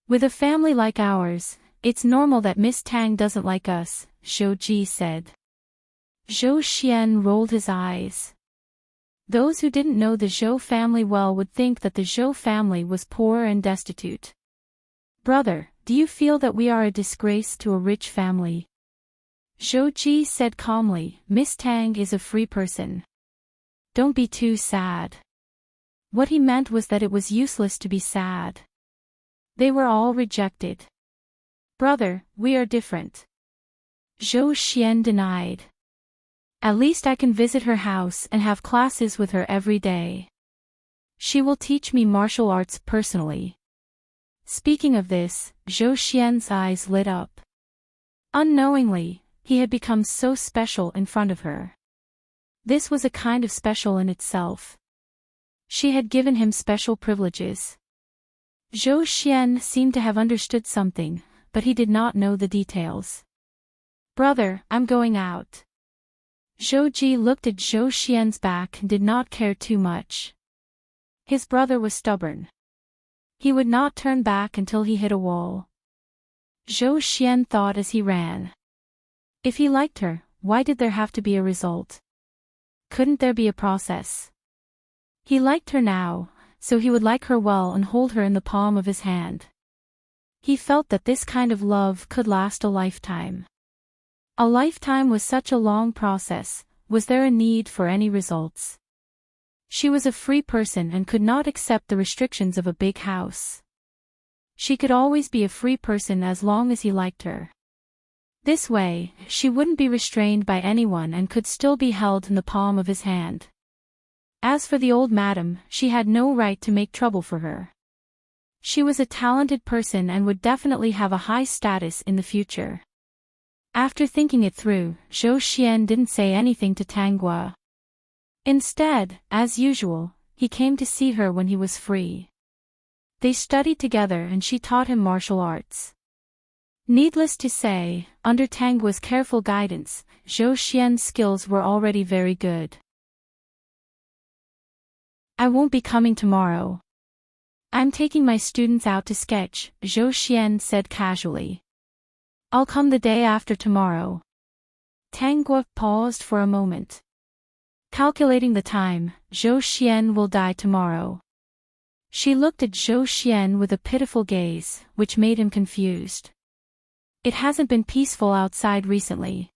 With a family like ours, it's normal that Miss Tang doesn't like us, Zhou Ji said. Zhou Xian rolled his eyes. Those who didn't know the Zhou family well would think that the Zhou family was poor and destitute. Brother, do you feel that we are a disgrace to a rich family? Zhou Ji said calmly, Miss Tang is a free person. Don't be too sad. What he meant was that it was useless to be sad. They were all rejected. Brother, we are different. Zhou Xian denied. At least I can visit her house and have classes with her every day. She will teach me martial arts personally. Speaking of this, Zhou Xian's eyes lit up. Unknowingly, he had become so special in front of her. This was a kind of special in itself. She had given him special privileges. Zhou Xian seemed to have understood something, but he did not know the details. Brother, I'm going out. Zhou Ji looked at Zhou Xian's back and did not care too much. His brother was stubborn. He would not turn back until he hit a wall. Zhou Xian thought as he ran. If he liked her, why did there have to be a result? Couldn't there be a process? He liked her now, so he would like her well and hold her in the palm of his hand. He felt that this kind of love could last a lifetime. A lifetime was such a long process. Was there a need for any results? She was a free person and could not accept the restrictions of a big house. She could always be a free person as long as he liked her. This way, she wouldn't be restrained by anyone and could still be held in the palm of his hand. As for the old madam, she had no right to make trouble for her. She was a talented person and would definitely have a high status in the future. After thinking it through, Zhou Xian didn't say anything to Tang Guo. Instead, as usual, he came to see her when he was free. They studied together and she taught him martial arts. Needless to say, under Tang Guo's careful guidance, Zhou Xian's skills were already very good. I won't be coming tomorrow. I'm taking my students out to sketch, Zhou Xian said casually. I'll come the day after tomorrow. Tang Guo paused for a moment. Calculating the time, Zhou Xian will die tomorrow. She looked at Zhou Xian with a pitiful gaze, which made him confused. It hasn't been peaceful outside recently.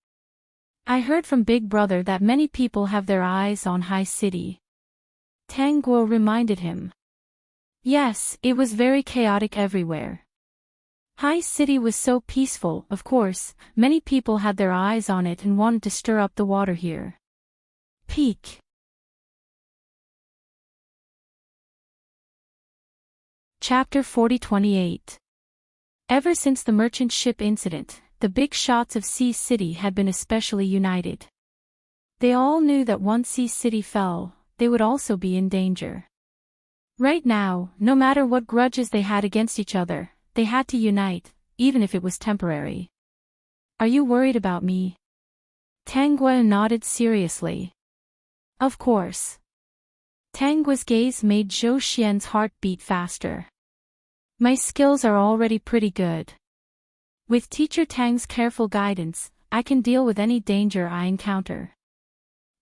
I heard from Big Brother that many people have their eyes on High City. Tang Guo reminded him. Yes, it was very chaotic everywhere. High City was so peaceful, of course, many people had their eyes on it and wanted to stir up the water here. Peak. Chapter 40-28. Ever since the merchant ship incident, the big shots of Sea City had been especially united. They all knew that once Sea City fell, they would also be in danger. Right now, no matter what grudges they had against each other, they had to unite, even if it was temporary. Are you worried about me? Tang Guo nodded seriously. Of course. Tang Guo's gaze made Zhou Xian's heart beat faster. My skills are already pretty good. With Teacher Tang's careful guidance, I can deal with any danger I encounter.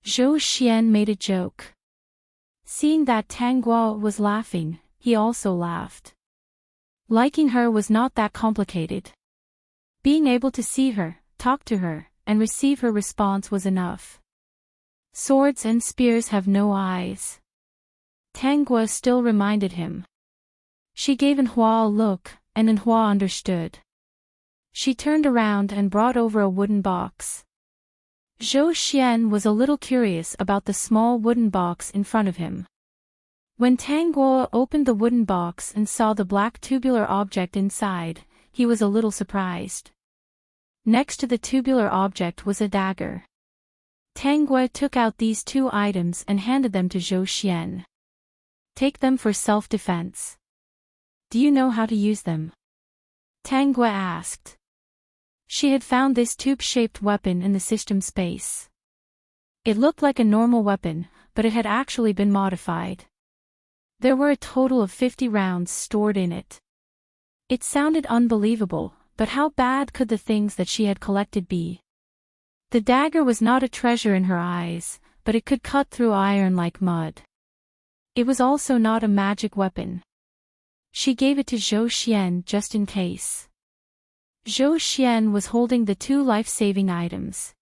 Zhou Xian made a joke. Seeing that Tang Guo was laughing, he also laughed. Liking her was not that complicated. Being able to see her, talk to her, and receive her response was enough. Swords and spears have no eyes. Tang Guo still reminded him. She gave Enhua a look, and Enhua understood. She turned around and brought over a wooden box. Zhou Xian was a little curious about the small wooden box in front of him. When Tang Guo opened the wooden box and saw the black tubular object inside, he was a little surprised. Next to the tubular object was a dagger. Tang Guo took out these two items and handed them to Zhou Xian. Take them for self-defense. Do you know how to use them? Tang Guo asked. She had found this tube-shaped weapon in the system space. It looked like a normal weapon, but it had actually been modified. There were a total of 50 rounds stored in it. It sounded unbelievable, but how bad could the things that she had collected be? The dagger was not a treasure in her eyes, but it could cut through iron like mud. It was also not a magic weapon. She gave it to Zhou Xian just in case. Zhou Xian was holding the two life-saving items.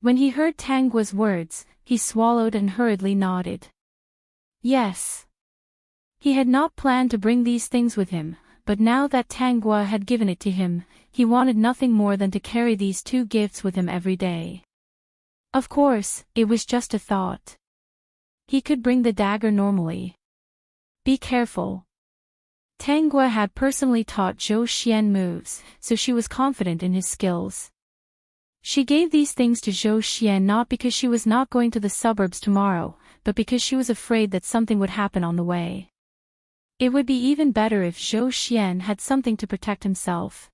When he heard Tang Guo's words, he swallowed and hurriedly nodded. Yes. He had not planned to bring these things with him, but now that Tang Guo had given it to him, he wanted nothing more than to carry these two gifts with him every day. Of course, it was just a thought. He could bring the dagger normally. Be careful. Tang Guo had personally taught Zhou Xian moves, so she was confident in his skills. She gave these things to Zhou Xian not because she was not going to the suburbs tomorrow, but because she was afraid that something would happen on the way. It would be even better if Zhou Xian had something to protect himself.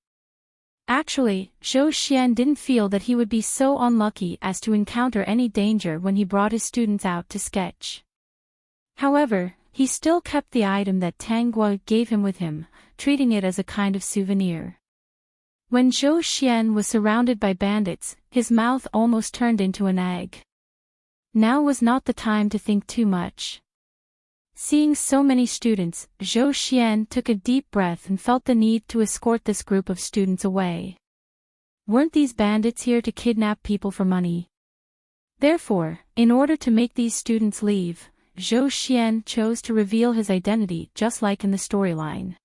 Actually, Zhou Xian didn't feel that he would be so unlucky as to encounter any danger when he brought his students out to sketch. However, he still kept the item that Tang Guo gave him with him, treating it as a kind of souvenir. When Zhou Xian was surrounded by bandits, his mouth almost turned into an egg. Now was not the time to think too much. Seeing so many students, Zhou Xian took a deep breath and felt the need to escort this group of students away. Weren't these bandits here to kidnap people for money? Therefore, in order to make these students leave, Zhou Xian chose to reveal his identity just like in the storyline.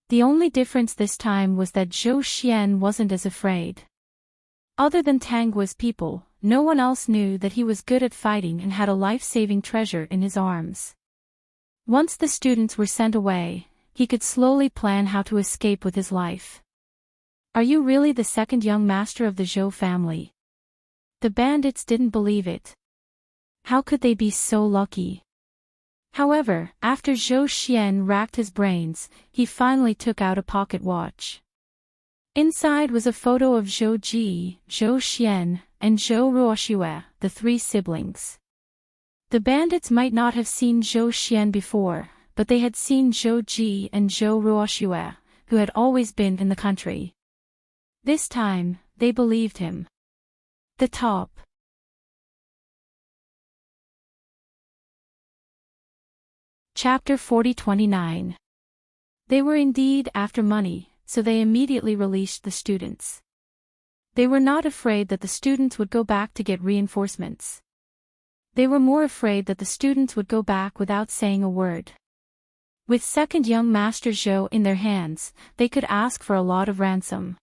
The only difference this time was that Zhou Xian wasn't as afraid. Other than Tangua's people, no one else knew that he was good at fighting and had a life-saving treasure in his arms. Once the students were sent away, he could slowly plan how to escape with his life. Are you really the second young master of the Zhou family? The bandits didn't believe it. How could they be so lucky? However, after Zhou Xian racked his brains, he finally took out a pocket watch. Inside was a photo of Zhou Ji, Zhou Xian, and Zhou Ruoxue, the three siblings. The bandits might not have seen Zhou Xian before, but they had seen Zhou Ji and Zhou Ruoxue, who had always been in the country. This time, they believed him. The top. Chapter 40-29. They were indeed after money, so they immediately released the students. They were not afraid that the students would go back to get reinforcements. They were more afraid that the students would go back without saying a word. With second young Master Zhou in their hands, they could ask for a lot of ransom.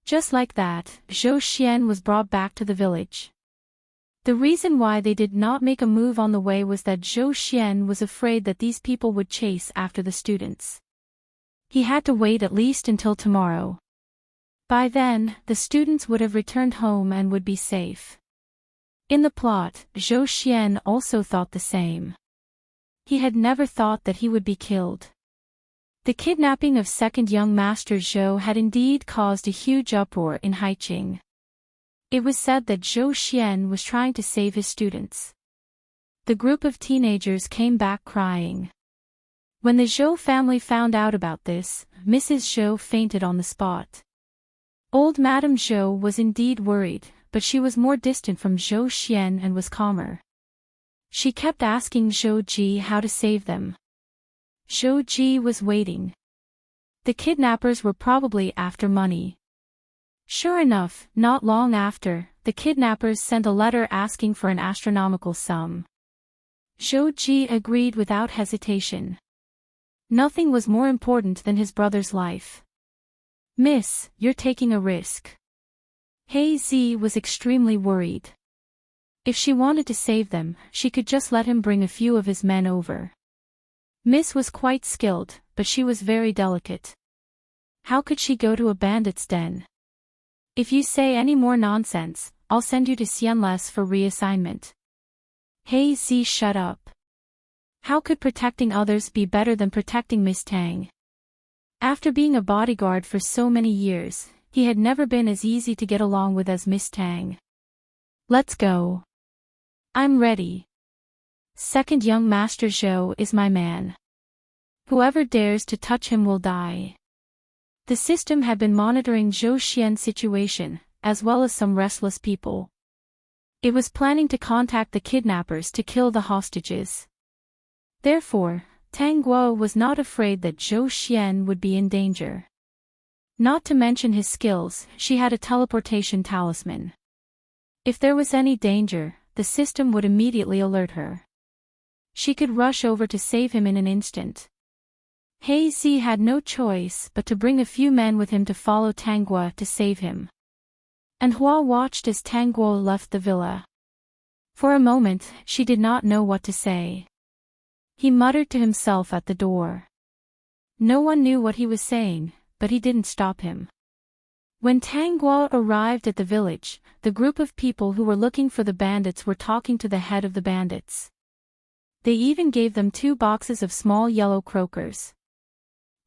Just like that, Zhou Xian was brought back to the village. The reason why they did not make a move on the way was that Zhou Xian was afraid that these people would chase after the students. He had to wait at least until tomorrow. By then, the students would have returned home and would be safe. In the plot, Zhou Xian also thought the same. He had never thought that he would be killed. The kidnapping of second young Master Zhou had indeed caused a huge uproar in Haiqing. It was said that Zhou Xian was trying to save his students. The group of teenagers came back crying. When the Zhou family found out about this, Mrs. Zhou fainted on the spot. Old Madame Zhou was indeed worried, but she was more distant from Zhou Xian and was calmer. She kept asking Zhou Ji how to save them. Zhou Ji was waiting. The kidnappers were probably after money. Sure enough, not long after, the kidnappers sent a letter asking for an astronomical sum. Zhou Ji agreed without hesitation. Nothing was more important than his brother's life. Miss, you're taking a risk. Hei Zi was extremely worried. If she wanted to save them, she could just let him bring a few of his men over. Miss was quite skilled, but she was very delicate. How could she go to a bandit's den? If you say any more nonsense, I'll send you to Xianles for reassignment. Hei Zi, shut up. How could protecting others be better than protecting Miss Tang? After being a bodyguard for so many years, he had never been as easy to get along with as Miss Tang. Let's go. I'm ready. Second young Master Zhou is my man. Whoever dares to touch him will die. The system had been monitoring Zhou Xian's situation, as well as some restless people. It was planning to contact the kidnappers to kill the hostages. Therefore, Tang Guo was not afraid that Zhou Xian would be in danger. Not to mention his skills, she had a teleportation talisman. If there was any danger, the system would immediately alert her. She could rush over to save him in an instant. Hei Zi had no choice but to bring a few men with him to follow Tang Guo to save him. And Hua watched as Tang Guo left the villa. For a moment, she did not know what to say. He muttered to himself at the door. No one knew what he was saying, but he didn't stop him. When Tang Guo arrived at the village, the group of people who were looking for the bandits were talking to the head of the bandits. They even gave them 2 boxes of small yellow croakers.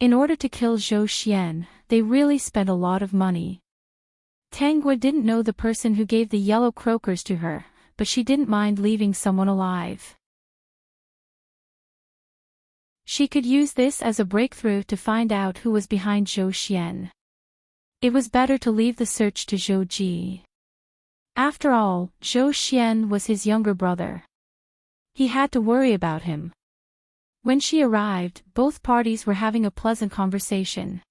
In order to kill Zhou Xian, they really spent a lot of money. Tang Guo didn't know the person who gave the yellow croakers to her, but she didn't mind leaving someone alive. She could use this as a breakthrough to find out who was behind Zhou Xian. It was better to leave the search to Zhou Ji. After all, Zhou Xian was his younger brother. He had to worry about him. When she arrived, both parties were having a pleasant conversation.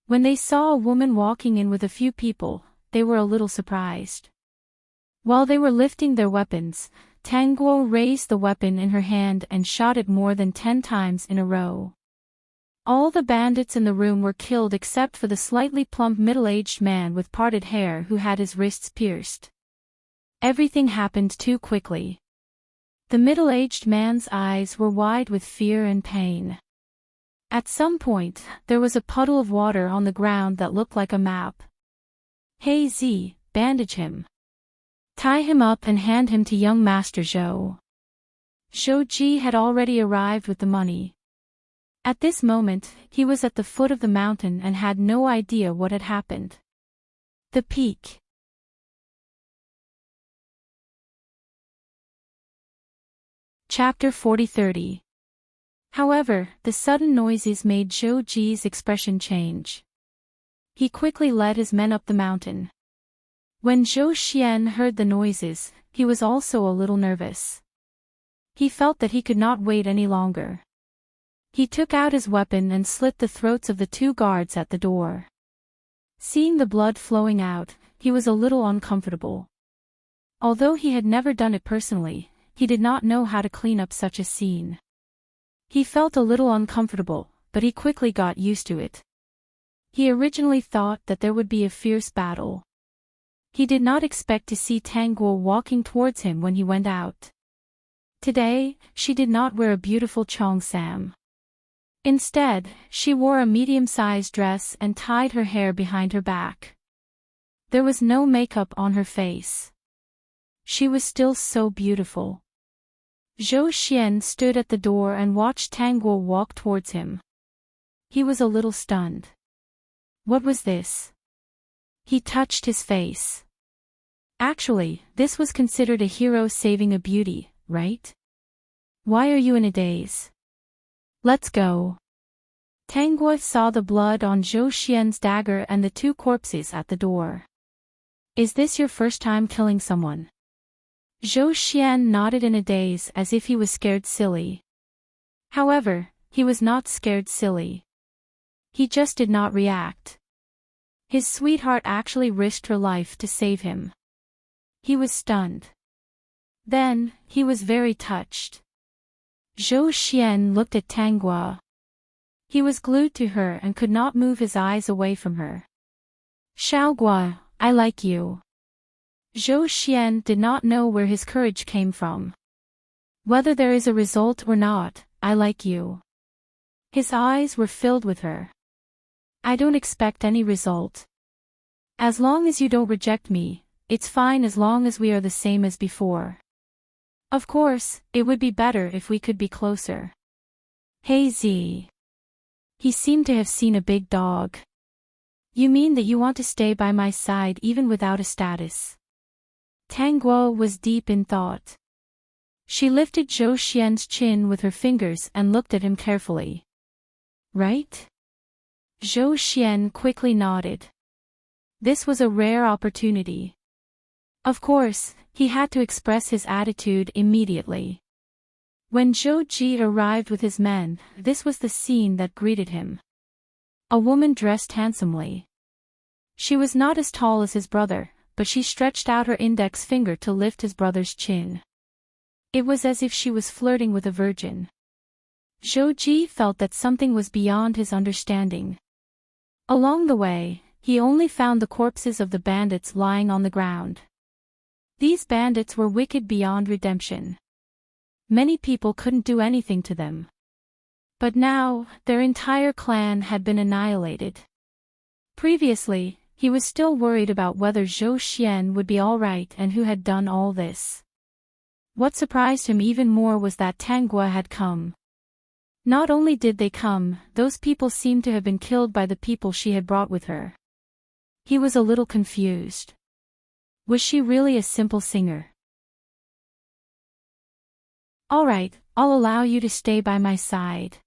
When they saw a woman walking in with a few people, they were a little surprised. While they were lifting their weapons, Tang Guo raised the weapon in her hand and shot it more than 10 times in a row. All the bandits in the room were killed except for the slightly plump middle-aged man with parted hair who had his wrists pierced. Everything happened too quickly. The middle-aged man's eyes were wide with fear and pain. At some point, there was a puddle of water on the ground that looked like a map. "Hey Z, bandage him. Tie him up and hand him to young Master Zhou." Zhou Ji had already arrived with the money. At this moment, he was at the foot of the mountain and had no idea what had happened. The peak. Chapter 40-30. However, the sudden noises made Zhou Ji's expression change. He quickly led his men up the mountain. When Zhou Xian heard the noises, he was also a little nervous. He felt that he could not wait any longer. He took out his weapon and slit the throats of the 2 guards at the door. Seeing the blood flowing out, he was a little uncomfortable. Although he had never done it personally, he did not know how to clean up such a scene. He felt a little uncomfortable, but he quickly got used to it. He originally thought that there would be a fierce battle. He did not expect to see Tang Guo walking towards him when he went out. Today, she did not wear a beautiful cheongsam. Instead, she wore a medium-sized dress and tied her hair behind her back. There was no makeup on her face. She was still so beautiful. Zhou Xian stood at the door and watched Tang Guo walk towards him. He was a little stunned. What was this? He touched his face. Actually, this was considered a hero saving a beauty, right? Why are you in a daze? Let's go. Tang Guo saw the blood on Zhou Xian's dagger and the 2 corpses at the door. Is this your first time killing someone? Zhou Xian nodded in a daze as if he was scared silly. However, he was not scared silly. He just did not react. His sweetheart actually risked her life to save him. He was stunned. Then, he was very touched. Zhou Xian looked at Tang Guo. He was glued to her and could not move his eyes away from her. Xiao Guo, I like you. Zhou Xian did not know where his courage came from. Whether there is a result or not, I like you. His eyes were filled with her. I don't expect any result. As long as you don't reject me, it's fine as long as we are the same as before. Of course, it would be better if we could be closer. Hey Z. He seemed to have seen a big dog. You mean that you want to stay by my side even without a status? Tang Guo was deep in thought. She lifted Zhou Xian's chin with her fingers and looked at him carefully. Right? Zhou Xian quickly nodded. This was a rare opportunity. Of course, he had to express his attitude immediately. When Zhou Ji arrived with his men, this was the scene that greeted him. A woman dressed handsomely. She was not as tall as his brother, but she stretched out her index finger to lift his brother's chin. It was as if she was flirting with a virgin. Zhou Ji felt that something was beyond his understanding. Along the way, he only found the corpses of the bandits lying on the ground. These bandits were wicked beyond redemption. Many people couldn't do anything to them. But now, their entire clan had been annihilated. Previously, he was still worried about whether Zhou Xian would be alright and who had done all this. What surprised him even more was that Tang Guo had come. Not only did they come, those people seemed to have been killed by the people she had brought with her. He was a little confused. Was she really a simple singer? Alright, I'll allow you to stay by my side.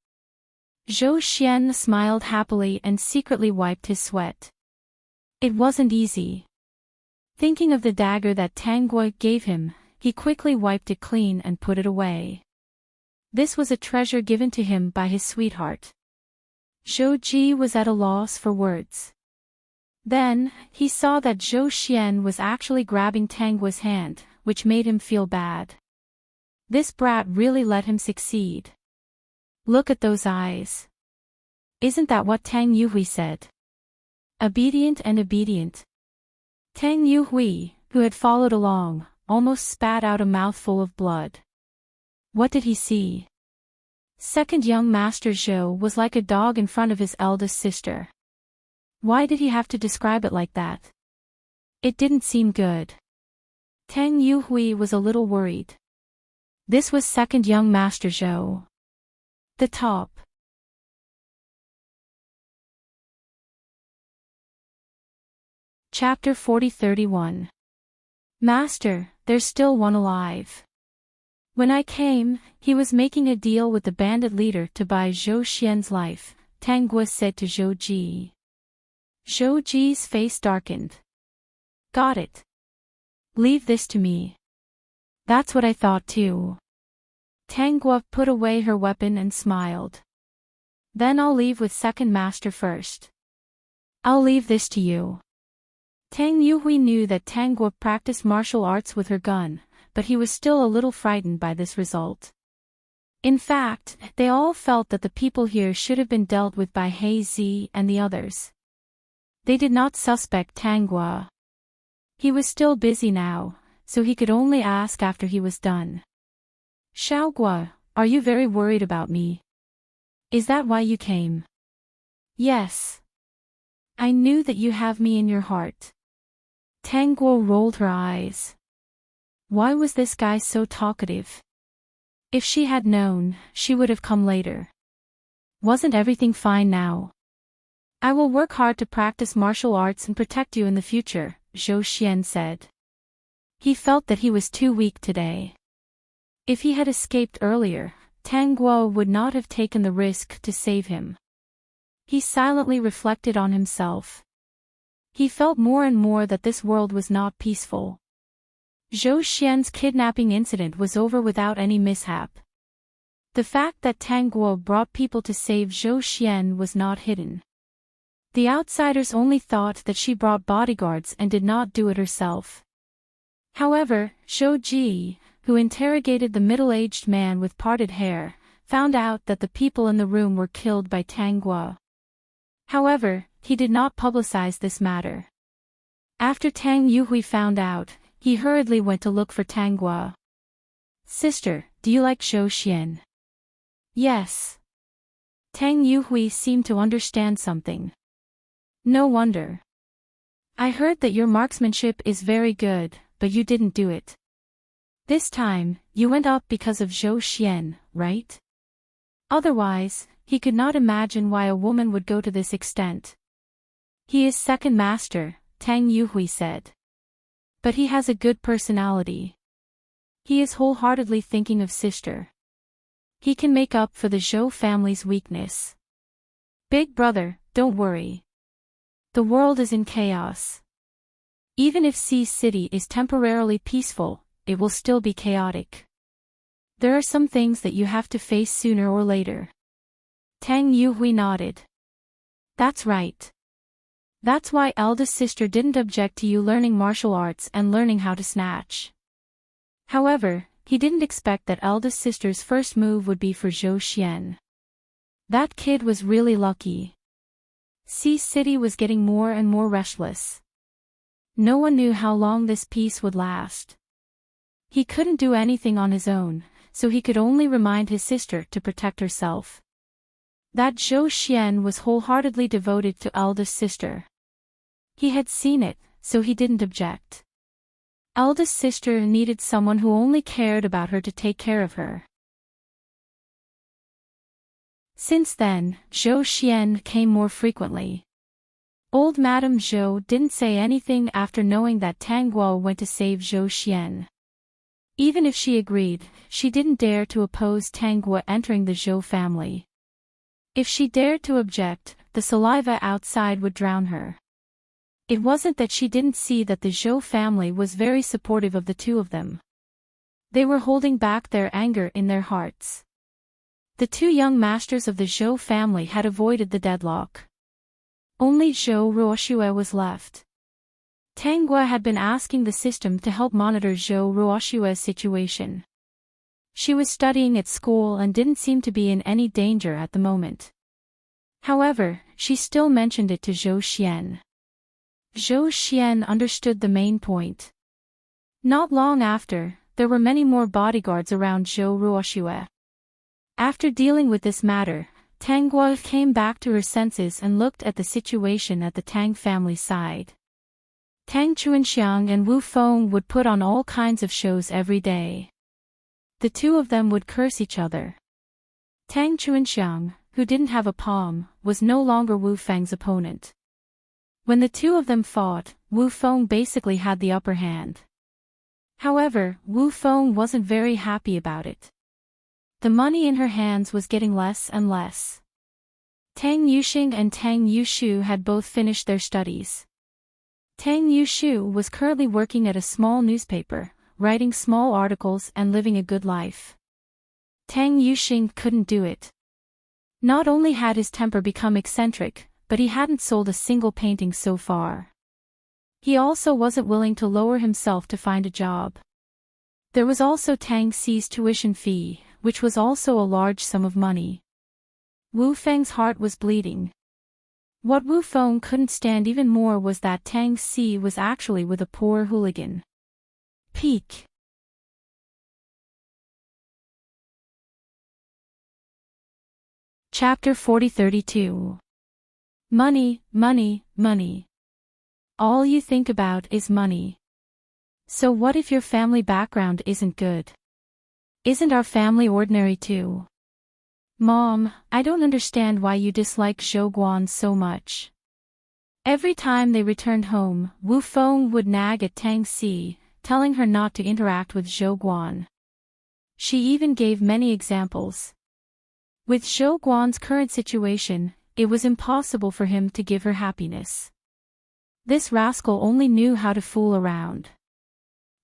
Zhou Xian smiled happily and secretly wiped his sweat. It wasn't easy. Thinking of the dagger that Tang Guo gave him, he quickly wiped it clean and put it away. This was a treasure given to him by his sweetheart. Zhou Ji was at a loss for words. Then, he saw that Zhou Xian was actually grabbing Tangua's hand, which made him feel bad. This brat really let him succeed. Look at those eyes. Isn't that what Tang Yuhui said? Obedient and obedient. Tang Yuhui, who had followed along, almost spat out a mouthful of blood. What did he see? Second young master Zhou was like a dog in front of his eldest sister. Why did he have to describe it like that? It didn't seem good. Tang Yuhui was a little worried. This was second young master Zhou. The top. Chapter 40-31. Master, there's still one alive. When I came, he was making a deal with the bandit leader to buy Zhou Xian's life, Tanggua said to Zhou Ji. Zhou Ji's face darkened. Got it. Leave this to me. That's what I thought too. Tanggua put away her weapon and smiled. Then I'll leave with second master first. I'll leave this to you. Tang Yuhui knew that Tanggua practiced martial arts with her gun, but he was still a little frightened by this result. In fact, they all felt that the people here should have been dealt with by He Zi and the others. They did not suspect Tanggua. He was still busy now, so he could only ask after he was done. Xiaogua, are you very worried about me? Is that why you came? Yes. I knew that you have me in your heart. Tanggua rolled her eyes. Why was this guy so talkative? If she had known, she would have come later. Wasn't everything fine now? I will work hard to practice martial arts and protect you in the future, Zhou Xian said. He felt that he was too weak today. If he had escaped earlier, Tanggua would not have taken the risk to save him. He silently reflected on himself. He felt more and more that this world was not peaceful. Zhou Xian's kidnapping incident was over without any mishap. The fact that Tanggua brought people to save Zhou Xian was not hidden. The outsiders only thought that she brought bodyguards and did not do it herself. However, Zhou Ji, who interrogated the middle-aged man with parted hair, found out that the people in the room were killed by Tanggua. However, he did not publicize this matter. After Tang Yuhui found out, he hurriedly went to look for Tanggua. Sister, do you like Zhou Xian? Yes. Tang Yuhui seemed to understand something. No wonder. I heard that your marksmanship is very good, but you didn't do it. This time, you went up because of Zhou Xian, right? Otherwise, he could not imagine why a woman would go to this extent. He is second master, Tang Yuhui said. But he has a good personality. He is wholeheartedly thinking of sister. He can make up for the Zhou family's weakness. Big brother, don't worry. The world is in chaos. Even if Sea City is temporarily peaceful, it will still be chaotic. There are some things that you have to face sooner or later. Tang Yuhui nodded. That's right. That's why eldest sister didn't object to you learning martial arts and learning how to snatch. However, he didn't expect that eldest sister's first move would be for Zhou Xian. That kid was really lucky. Sea City was getting more and more restless. No one knew how long this peace would last. He couldn't do anything on his own, so he could only remind his sister to protect herself. That Zhou Xian was wholeheartedly devoted to eldest sister. He had seen it, so he didn't object. Eldest sister needed someone who only cared about her to take care of her. Since then, Zhou Xian came more frequently. Old Madame Zhou didn't say anything after knowing that Tanggua went to save Zhou Xian. Even if she agreed, she didn't dare to oppose Tanggua entering the Zhou family. If she dared to object, the saliva outside would drown her. It wasn't that she didn't see that the Zhou family was very supportive of the two of them. They were holding back their anger in their hearts. The two young masters of the Zhou family had avoided the deadlock. Only Zhou Ruoxue was left. Tang Gua had been asking the system to help monitor Zhou Ruoxue's situation. She was studying at school and didn't seem to be in any danger at the moment. However, she still mentioned it to Zhou Xian. Zhou Xian understood the main point. Not long after, there were many more bodyguards around Zhou Ruoxue. After dealing with this matter, Tang Gua came back to her senses and looked at the situation at the Tang family's side. Tang Chuanxiang and Wu Feng would put on all kinds of shows every day. The two of them would curse each other. Tang Chuanxiang, who didn't have a palm, was no longer Wu Feng's opponent. When the two of them fought, Wu Feng basically had the upper hand. However, Wu Feng wasn't very happy about it. The money in her hands was getting less and less. Tang Yuxing and Tang Yushu had both finished their studies. Tang Yushu was currently working at a small newspaper, writing small articles and living a good life. Tang Yuxing couldn't do it. Not only had his temper become eccentric, but he hadn't sold a single painting so far. He also wasn't willing to lower himself to find a job. There was also Tang Xi's tuition fee, which was also a large sum of money. Wu Feng's heart was bleeding. What Wu Feng couldn't stand even more was that Tang Xi was actually with a poor hooligan. Peak. Chapter 40-32. Money, money, money. All you think about is money. So what if your family background isn't good? Isn't our family ordinary too? Mom, I don't understand why you dislike Zhou Guan so much. Every time they returned home, Wu Feng would nag at Tang Xi, telling her not to interact with Zhou Guan. She even gave many examples. With Zhou Guan's current situation, it was impossible for him to give her happiness. This rascal only knew how to fool around.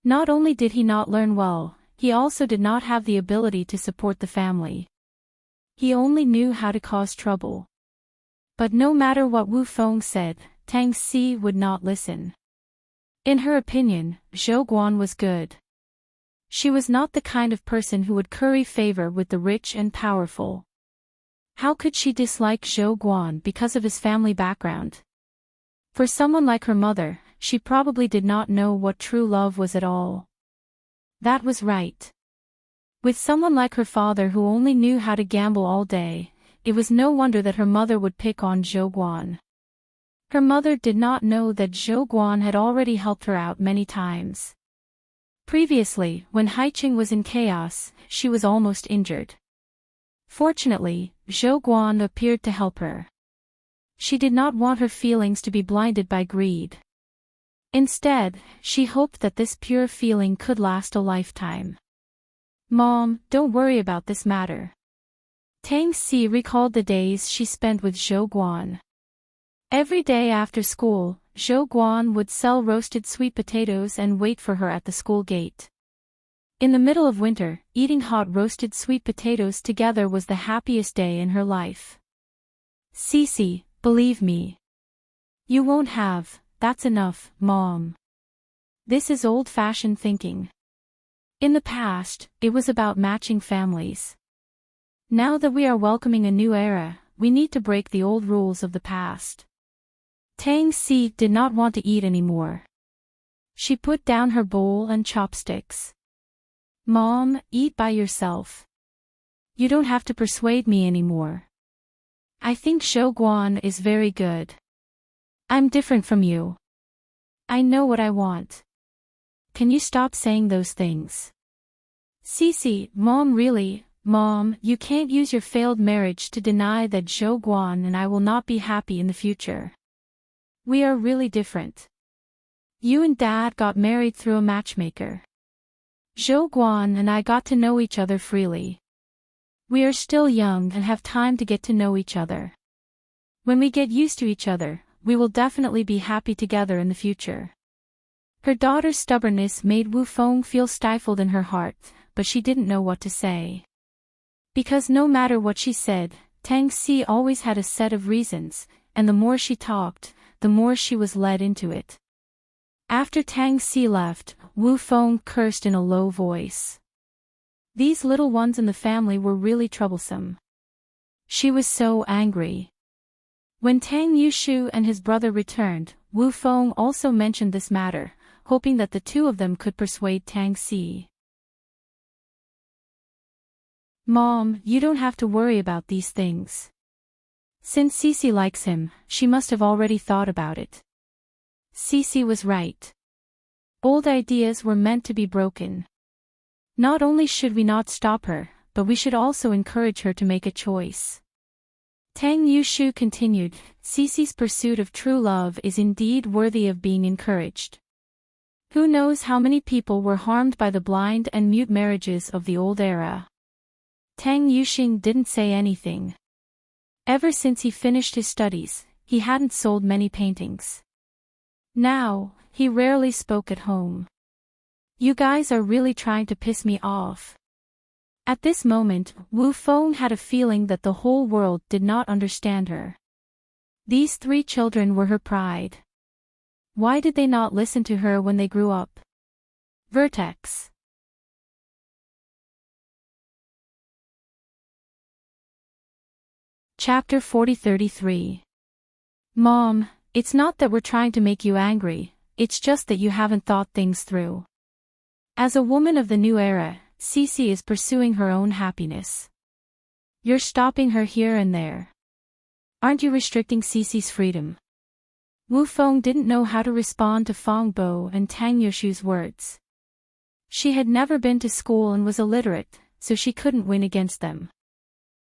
Not only did he not learn well, he also did not have the ability to support the family. He only knew how to cause trouble. But no matter what Wu Feng said, Tang Xi would not listen. In her opinion, Zhou Guan was good. She was not the kind of person who would curry favor with the rich and powerful. How could she dislike Zhou Guan because of his family background? For someone like her mother, she probably did not know what true love was at all. That was right. With someone like her father who only knew how to gamble all day, it was no wonder that her mother would pick on Zhou Guan. Her mother did not know that Zhou Guan had already helped her out many times. Previously, when Haiqing was in chaos, she was almost injured. Fortunately, Zhou Guan appeared to help her. She did not want her feelings to be blinded by greed. Instead, she hoped that this pure feeling could last a lifetime. Mom, don't worry about this matter. Tang Xi recalled the days she spent with Zhou Guan. Every day after school, Zhou Guan would sell roasted sweet potatoes and wait for her at the school gate. In the middle of winter, eating hot roasted sweet potatoes together was the happiest day in her life. Cece, believe me. You won't have, that's enough, Mom. This is old-fashioned thinking. In the past, it was about matching families. Now that we are welcoming a new era, we need to break the old rules of the past. Tang Xi did not want to eat anymore. She put down her bowl and chopsticks. Mom, eat by yourself. You don't have to persuade me anymore. I think Zhou Guan is very good. I'm different from you. I know what I want. Can you stop saying those things? Cece, Mom, really, Mom, you can't use your failed marriage to deny that Zhou Guan and I will not be happy in the future. We are really different. You and Dad got married through a matchmaker. Zhou Guan and I got to know each other freely. We are still young and have time to get to know each other. When we get used to each other, we will definitely be happy together in the future. Her daughter's stubbornness made Wu Feng feel stifled in her heart, but she didn't know what to say. Because no matter what she said, Tang Si always had a set of reasons, and the more she talked, the more she was led into it. After Tang Si left, Wu Feng cursed in a low voice. These little ones in the family were really troublesome. She was so angry. When Tang Yushu and his brother returned, Wu Feng also mentioned this matter, hoping that the two of them could persuade Tang Si. Mom, you don't have to worry about these things. Since Cece likes him, she must have already thought about it. Cece was right. Old ideas were meant to be broken. Not only should we not stop her, but we should also encourage her to make a choice. Tang Yushu continued, Cece's pursuit of true love is indeed worthy of being encouraged. Who knows how many people were harmed by the blind and mute marriages of the old era. Tang Yuxing didn't say anything. Ever since he finished his studies, he hadn't sold many paintings. Now, he rarely spoke at home. You guys are really trying to piss me off. At this moment, Wu Feng had a feeling that the whole world did not understand her. These three children were her pride. Why did they not listen to her when they grew up? Vertex. Chapter 40-33. Mom, it's not that we're trying to make you angry, it's just that you haven't thought things through. As a woman of the new era, Cece is pursuing her own happiness. You're stopping her here and there. Aren't you restricting Cece's freedom? Wu Feng didn't know how to respond to Feng Bo and Tang Yushu's words. She had never been to school and was illiterate, so she couldn't win against them.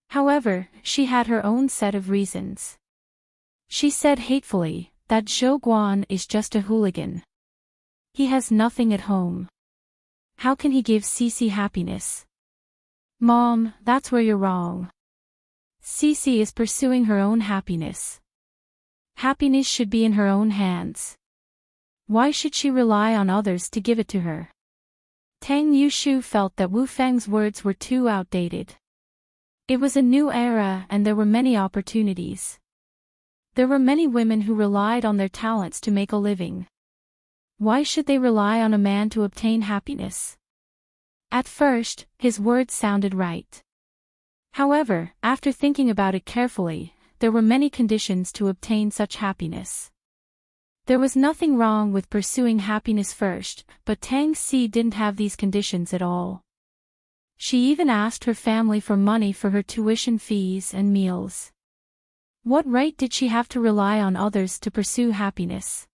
However, she had her own set of reasons. She said hatefully, that Zhou Guan is just a hooligan. He has nothing at home. How can he give Cece happiness? Mom, that's where you're wrong. Cece is pursuing her own happiness. Happiness should be in her own hands. Why should she rely on others to give it to her? Tang Yushu felt that Wu Feng's words were too outdated. It was a new era and there were many opportunities. There were many women who relied on their talents to make a living. Why should they rely on a man to obtain happiness? At first, his words sounded right. However, after thinking about it carefully, there were many conditions to obtain such happiness. There was nothing wrong with pursuing happiness first, but Tang Si didn't have these conditions at all. She even asked her family for money for her tuition fees and meals. What right did she have to rely on others to pursue happiness?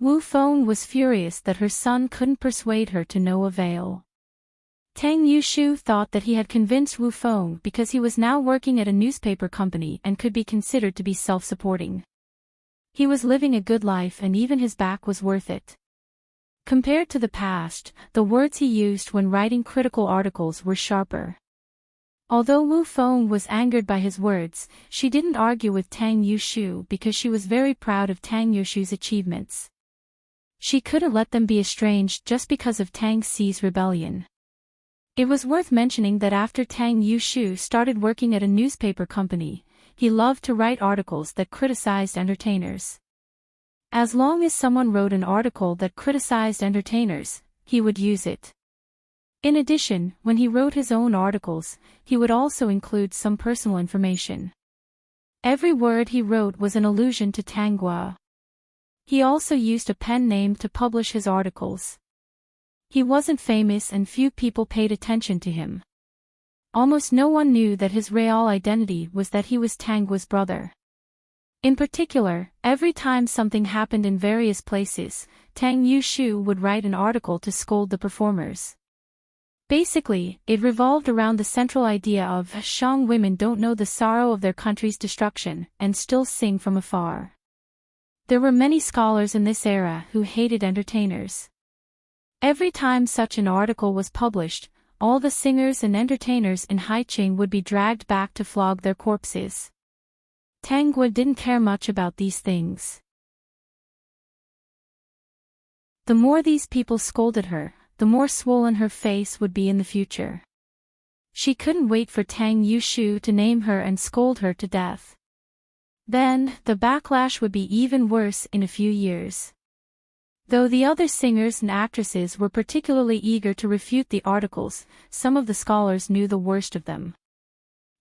Wu Feng was furious that her son couldn't persuade her to no avail. Tang Yushu thought that he had convinced Wu Feng because he was now working at a newspaper company and could be considered to be self-supporting. He was living a good life and even his back was worth it. Compared to the past, the words he used when writing critical articles were sharper. Although Wu Feng was angered by his words, she didn't argue with Tang Yushu because she was very proud of Tang Yushu's achievements. She couldn't let them be estranged just because of Tang Si's rebellion. It was worth mentioning that after Tang Yushu started working at a newspaper company, he loved to write articles that criticized entertainers. As long as someone wrote an article that criticized entertainers, he would use it. In addition, when he wrote his own articles, he would also include some personal information. Every word he wrote was an allusion to Tanghua. He also used a pen name to publish his articles. He wasn't famous and few people paid attention to him. Almost no one knew that his real identity was that he was Tanghua's brother. In particular, every time something happened in various places, Tang Yushu would write an article to scold the performers. Basically, it revolved around the central idea of Shang women don't know the sorrow of their country's destruction and still sing from afar. There were many scholars in this era who hated entertainers. Every time such an article was published, all the singers and entertainers in Haiqing would be dragged back to flog their corpses. Tanghua didn't care much about these things. The more these people scolded her, the more swollen her face would be in the future. She couldn't wait for Tang Yushu to name her and scold her to death. Then, the backlash would be even worse in a few years. Though the other singers and actresses were particularly eager to refute the articles, some of the scholars knew the worst of them.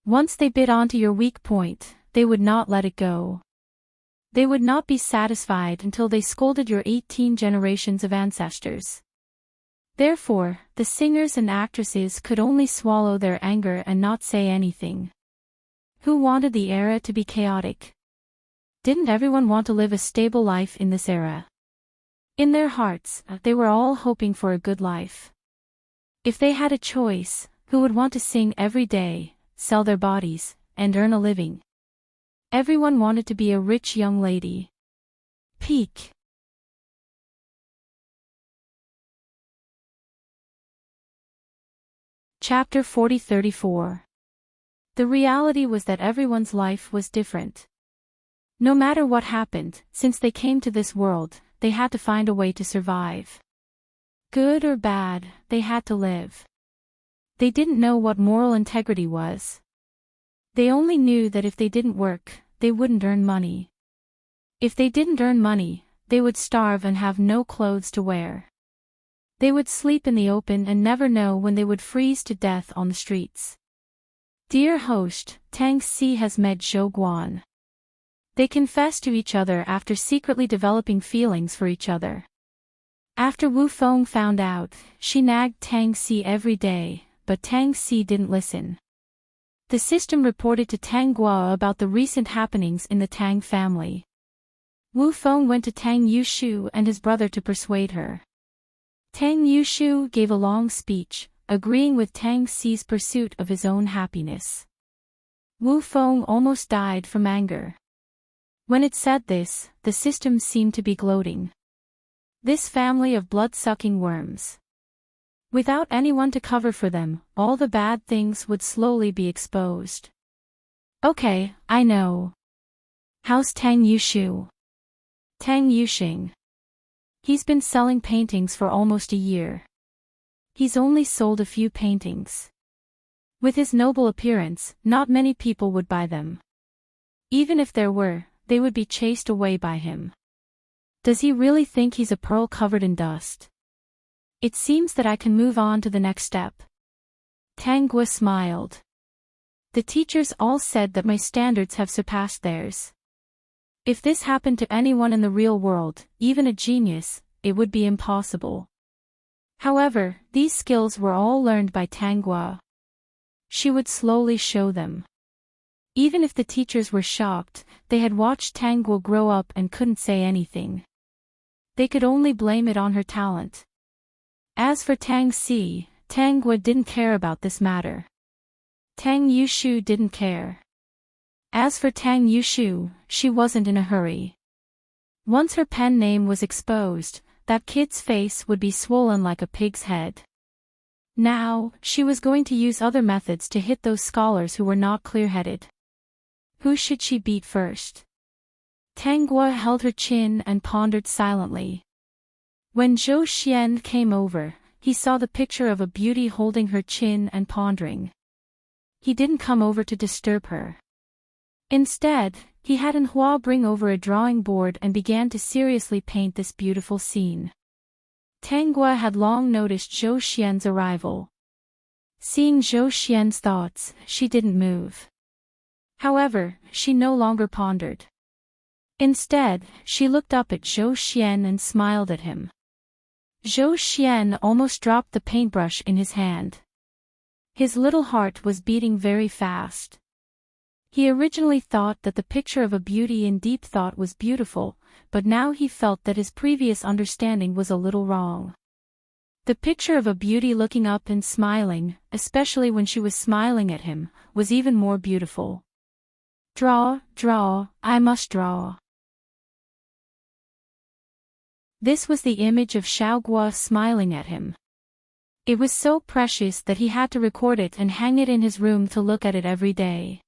Once they bit onto your weak point, they would not let it go. They would not be satisfied until they scolded your 18 generations of ancestors. Therefore, the singers and actresses could only swallow their anger and not say anything. Who wanted the era to be chaotic? Didn't everyone want to live a stable life in this era? In their hearts, they were all hoping for a good life. If they had a choice, who would want to sing every day, sell their bodies, and earn a living? Everyone wanted to be a rich young lady. Peak. Chapter 40-34. The reality was that everyone's life was different. No matter what happened, since they came to this world, they had to find a way to survive. Good or bad, they had to live. They didn't know what moral integrity was. They only knew that if they didn't work, they wouldn't earn money. If they didn't earn money, they would starve and have no clothes to wear. They would sleep in the open and never know when they would freeze to death on the streets. Dear host, Tang Si has met Zhou Guan. They confessed to each other after secretly developing feelings for each other. After Wu Feng found out, she nagged Tang Si every day, but Tang Si didn't listen. The system reported to Tang Guo about the recent happenings in the Tang family. Wu Feng went to Tang Yushu and his brother to persuade her. Tang Yushu gave a long speech, agreeing with Tang Si's pursuit of his own happiness. Wu Feng almost died from anger. When it said this, the system seemed to be gloating. This family of blood-sucking worms. Without anyone to cover for them, all the bad things would slowly be exposed. Okay, I know. How's Tang Yushu? Tang Yuxing. He's been selling paintings for almost a year. He's only sold a few paintings. With his noble appearance, not many people would buy them. Even if there were, they would be chased away by him. Does he really think he's a pearl covered in dust? It seems that I can move on to the next step. Tang Guo smiled. The teachers all said that my standards have surpassed theirs. If this happened to anyone in the real world, even a genius, it would be impossible. However, these skills were all learned by Tang Guo. She would slowly show them. Even if the teachers were shocked, they had watched Tang Guo grow up and couldn't say anything. They could only blame it on her talent. As for Tang Si, Tang Guo didn't care about this matter. Tang Yushu didn't care. As for Tang Yushu, she wasn't in a hurry. Once her pen name was exposed, that kid's face would be swollen like a pig's head. Now, she was going to use other methods to hit those scholars who were not clear-headed. Who should she beat first? Tang Guo held her chin and pondered silently. When Zhou Xian came over, he saw the picture of a beauty holding her chin and pondering. He didn't come over to disturb her. Instead, he had Hua bring over a drawing board and began to seriously paint this beautiful scene. Tang Guo had long noticed Zhou Xian's arrival. Seeing Zhou Xian's thoughts, she didn't move. However, she no longer pondered. Instead, she looked up at Zhou Xian and smiled at him. Zhou Xian almost dropped the paintbrush in his hand. His little heart was beating very fast. He originally thought that the picture of a beauty in deep thought was beautiful, but now he felt that his previous understanding was a little wrong. The picture of a beauty looking up and smiling, especially when she was smiling at him, was even more beautiful. Draw, I must draw. This was the image of Xiao Guo smiling at him. It was so precious that he had to record it and hang it in his room to look at it every day.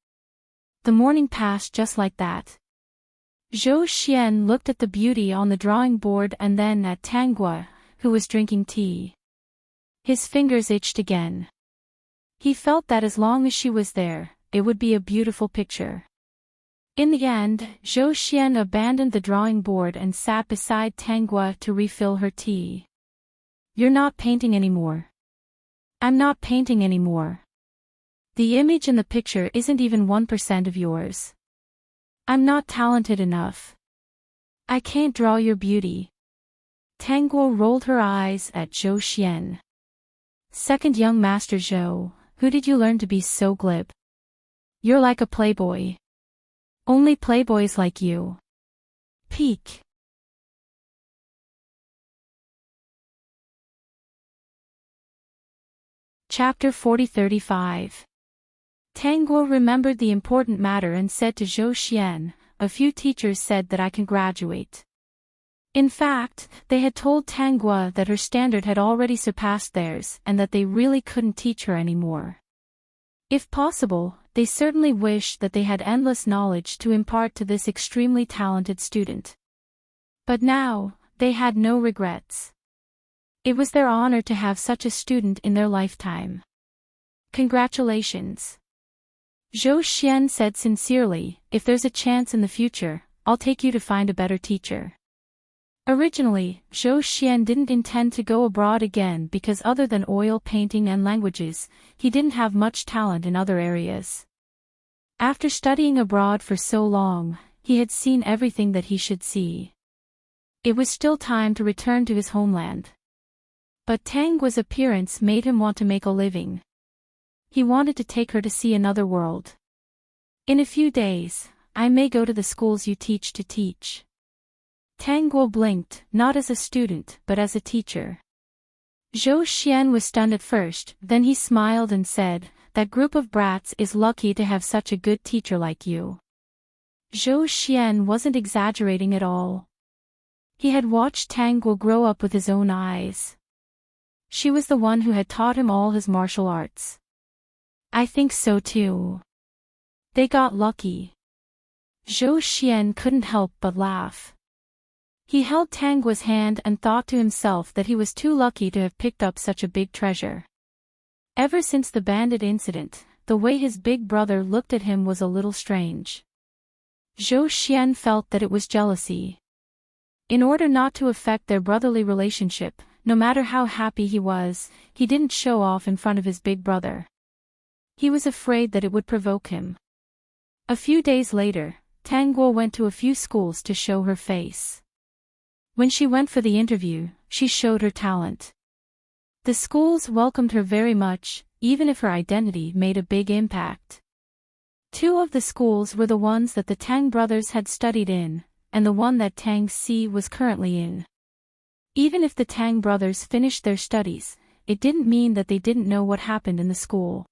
The morning passed just like that. Zhou Xian looked at the beauty on the drawing board and then at Tanguo, who was drinking tea. His fingers itched again. He felt that as long as she was there, it would be a beautiful picture. In the end, Zhou Xian abandoned the drawing board and sat beside Tanguo to refill her tea. "You're not painting anymore." "I'm not painting anymore. The image in the picture isn't even 1% of yours. I'm not talented enough. I can't draw your beauty." Tanguo rolled her eyes at Zhou Xian. "Second young master Zhou, who did you learn to be so glib? You're like a playboy. Only playboys like you. Peek." Chapter 40-35. Tanguo remembered the important matter and said to Zhou Xian, "A few teachers said that I can graduate." In fact, they had told Tanguo that her standard had already surpassed theirs and that they really couldn't teach her anymore. If possible, they certainly wished that they had endless knowledge to impart to this extremely talented student. But now, they had no regrets. It was their honor to have such a student in their lifetime. "Congratulations." Zhou Xian said sincerely, "If there's a chance in the future, I'll take you to find a better teacher." Originally, Zhou Xian didn't intend to go abroad again because other than oil painting and languages, he didn't have much talent in other areas. After studying abroad for so long, he had seen everything that he should see. It was still time to return to his homeland. But Tanguo's appearance made him want to make a living. He wanted to take her to see another world. "In a few days, I may go to the schools you teach to teach." Tanguo blinked, not as a student, but as a teacher. Zhou Xian was stunned at first, then he smiled and said, "That group of brats is lucky to have such a good teacher like you." Zhou Xian wasn't exaggerating at all. He had watched Tanguo grow up with his own eyes. She was the one who had taught him all his martial arts. "I think so too. They got lucky." Zhou Xian couldn't help but laugh. He held Tanguo's hand and thought to himself that he was too lucky to have picked up such a big treasure. Ever since the bandit incident, the way his big brother looked at him was a little strange. Zhou Xian felt that it was jealousy. In order not to affect their brotherly relationship, no matter how happy he was, he didn't show off in front of his big brother. He was afraid that it would provoke him. A few days later, Tanguo went to a few schools to show her face. When she went for the interview, she showed her talent. The schools welcomed her very much, even if her identity made a big impact. Two of the schools were the ones that the Tang brothers had studied in, and the one that Tang Si was currently in. Even if the Tang brothers finished their studies, it didn't mean that they didn't know what happened in the school.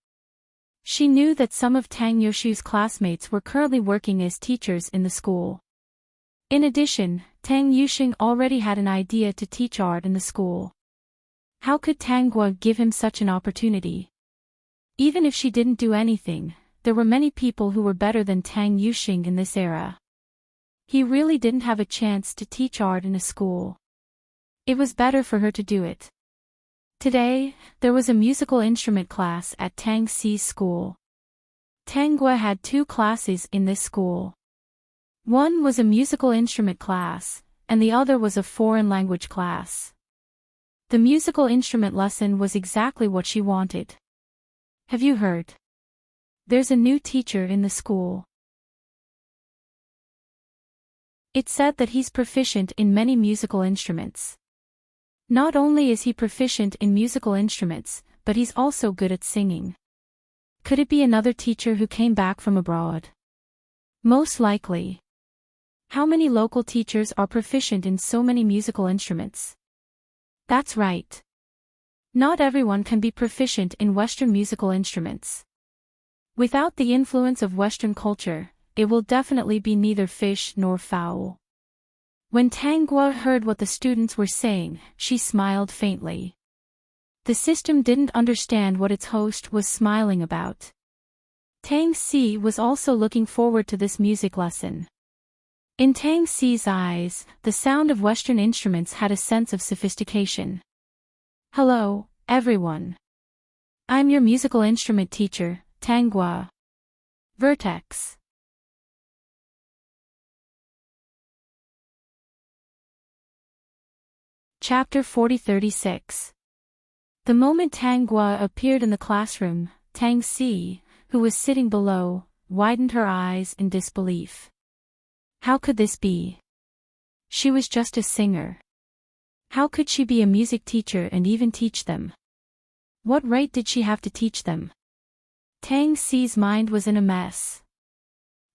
She knew that some of Tang Yoshu's classmates were currently working as teachers in the school. In addition, Tang Yuxing already had an idea to teach art in the school. How could Tanguo give him such an opportunity? Even if she didn't do anything, there were many people who were better than Tang Yuxing in this era. He really didn't have a chance to teach art in a school. It was better for her to do it. Today, there was a musical instrument class at Tang Si's school. Tanguo had two classes in this school. One was a musical instrument class, and the other was a foreign language class. The musical instrument lesson was exactly what she wanted. "Have you heard? There's a new teacher in the school. It said that he's proficient in many musical instruments. Not only is he proficient in musical instruments, but he's also good at singing. Could it be another teacher who came back from abroad? Most likely. How many local teachers are proficient in so many musical instruments? That's right. Not everyone can be proficient in Western musical instruments. Without the influence of Western culture, it will definitely be neither fish nor fowl." When Tanguo heard what the students were saying, she smiled faintly. The system didn't understand what its host was smiling about. Tang Si was also looking forward to this music lesson. In Tang Xi's eyes, the sound of Western instruments had a sense of sophistication. Hello, everyone. I'm your musical instrument teacher, Tanghua. Vertex. Chapter 40-36. The moment Tanghua appeared in the classroom, Tang Xi, who was sitting below, widened her eyes in disbelief. How could this be? She was just a singer. How could she be a music teacher and even teach them? What right did she have to teach them? Tang Xi's mind was in a mess.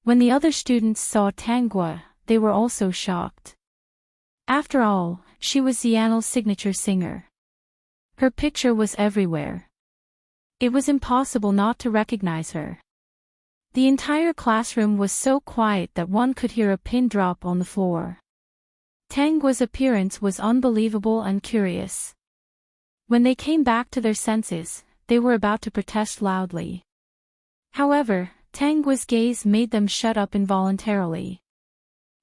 When the other students saw Tanghua, they were also shocked. After all, she was Xian'el's signature singer. Her picture was everywhere. It was impossible not to recognize her. The entire classroom was so quiet that one could hear a pin drop on the floor. Tanghua's appearance was unbelievable and curious. When they came back to their senses, they were about to protest loudly. However, Tanghua's gaze made them shut up involuntarily.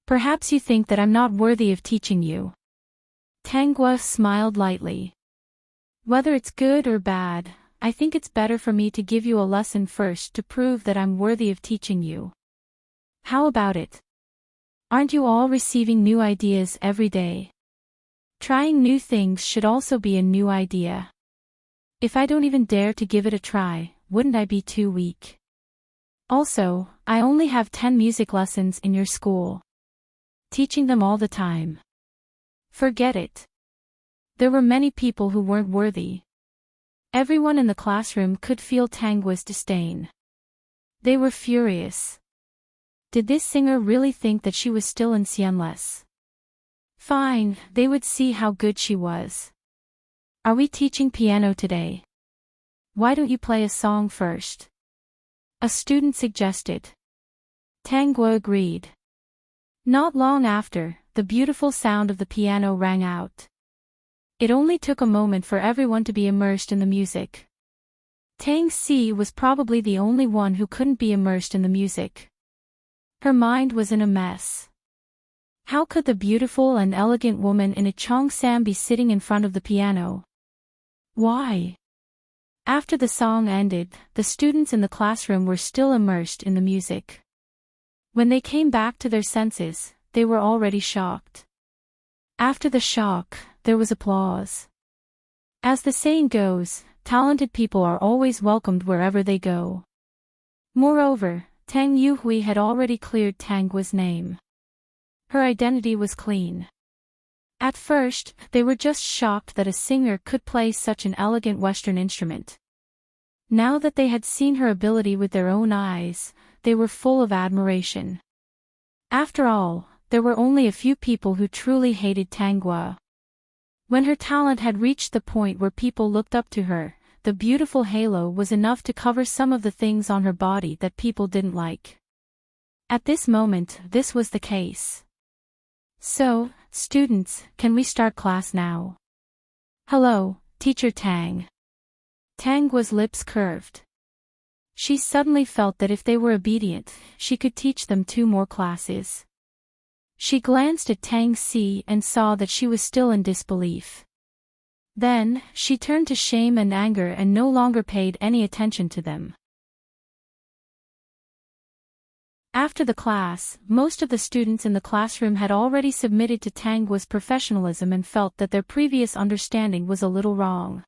Perhaps you think that I'm not worthy of teaching you. Tanghua smiled lightly. Whether it's good or bad, I think it's better for me to give you a lesson first to prove that I'm worthy of teaching you. How about it? Aren't you all receiving new ideas every day? Trying new things should also be a new idea. If I don't even dare to give it a try, wouldn't I be too weak? Also, I only have 10 music lessons in your school. Teaching them all the time. Forget it. There were many people who weren't worthy. Everyone in the classroom could feel Tanghua's disdain. They were furious. Did this singer really think that she was still in Xianles? Fine, they would see how good she was. Are we teaching piano today? Why don't you play a song first? A student suggested. Tanghua agreed. Not long after, the beautiful sound of the piano rang out. It only took a moment for everyone to be immersed in the music. Tang Xi was probably the only one who couldn't be immersed in the music. Her mind was in a mess. How could the beautiful and elegant woman in a cheongsam be sitting in front of the piano? Why? After the song ended, the students in the classroom were still immersed in the music. When they came back to their senses, they were already shocked. After the shock, there was applause. As the saying goes, talented people are always welcomed wherever they go. Moreover, Tang Yuhui had already cleared Tanghua's name. Her identity was clean. At first, they were just shocked that a singer could play such an elegant Western instrument. Now that they had seen her ability with their own eyes, they were full of admiration. After all, there were only a few people who truly hated Tanghua. When her talent had reached the point where people looked up to her, the beautiful halo was enough to cover some of the things on her body that people didn't like. At this moment, this was the case. So, students, can we start class now? Hello, Teacher Tang. Tanghua's lips curved. She suddenly felt that if they were obedient, she could teach them 2 more classes. She glanced at Tang Xi and saw that she was still in disbelief. Then, she turned to shame and anger and no longer paid any attention to them. After the class, most of the students in the classroom had already submitted to Tanghua's professionalism and felt that their previous understanding was a little wrong.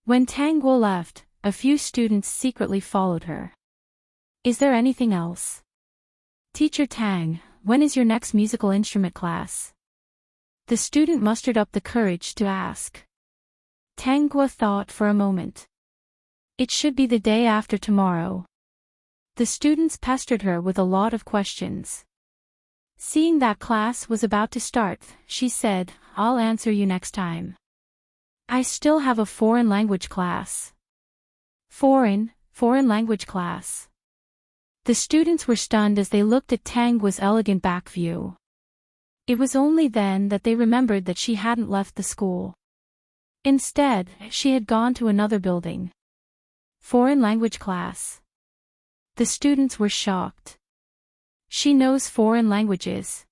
When Tanghua left, a few students secretly followed her. Is there anything else? Teacher Tang, when is your next musical instrument class? The student mustered up the courage to ask. Tanghua thought for a moment. It should be the day after tomorrow. The students pestered her with a lot of questions. Seeing that class was about to start, she said, I'll answer you next time. I still have a foreign language class. Foreign language class. The students were stunned as they looked at Tanghua's elegant back view. It was only then that they remembered that she hadn't left the school. Instead, she had gone to another building. Foreign language class. The students were shocked. She knows foreign languages.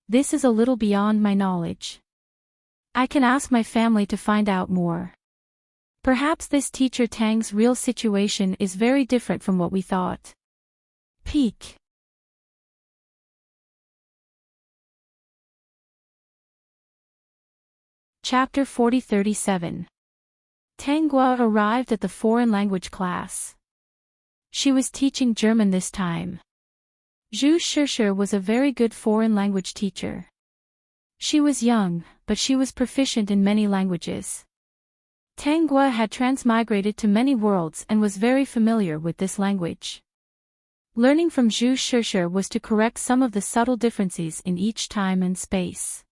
This is a little beyond my knowledge. I can ask my family to find out more. Perhaps this teacher Tang's real situation is very different from what we thought. Peak. Chapter 40-37. Tanghua arrived at the foreign language class. She was teaching German this time. Zhu Shishir was a very good foreign language teacher. She was young, but she was proficient in many languages. Tanghua had transmigrated to many worlds and was very familiar with this language. Learning from Zhu Shishir was to correct some of the subtle differences in each time and space.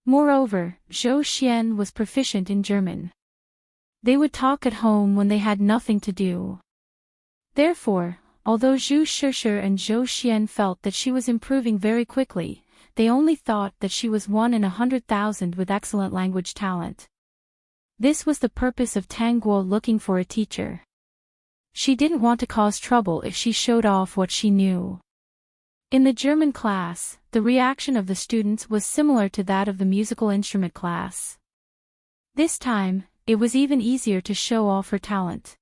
Moreover, Zhou Xian was proficient in German. They would talk at home when they had nothing to do. Therefore, although Zhu Shishir and Zhou Xian felt that she was improving very quickly, they only thought that she was 1 in 100,000 with excellent language talent. This was the purpose of Tanghua looking for a teacher. She didn't want to cause trouble if she showed off what she knew. In the German class, the reaction of the students was similar to that of the musical instrument class. This time, it was even easier to show off her talent.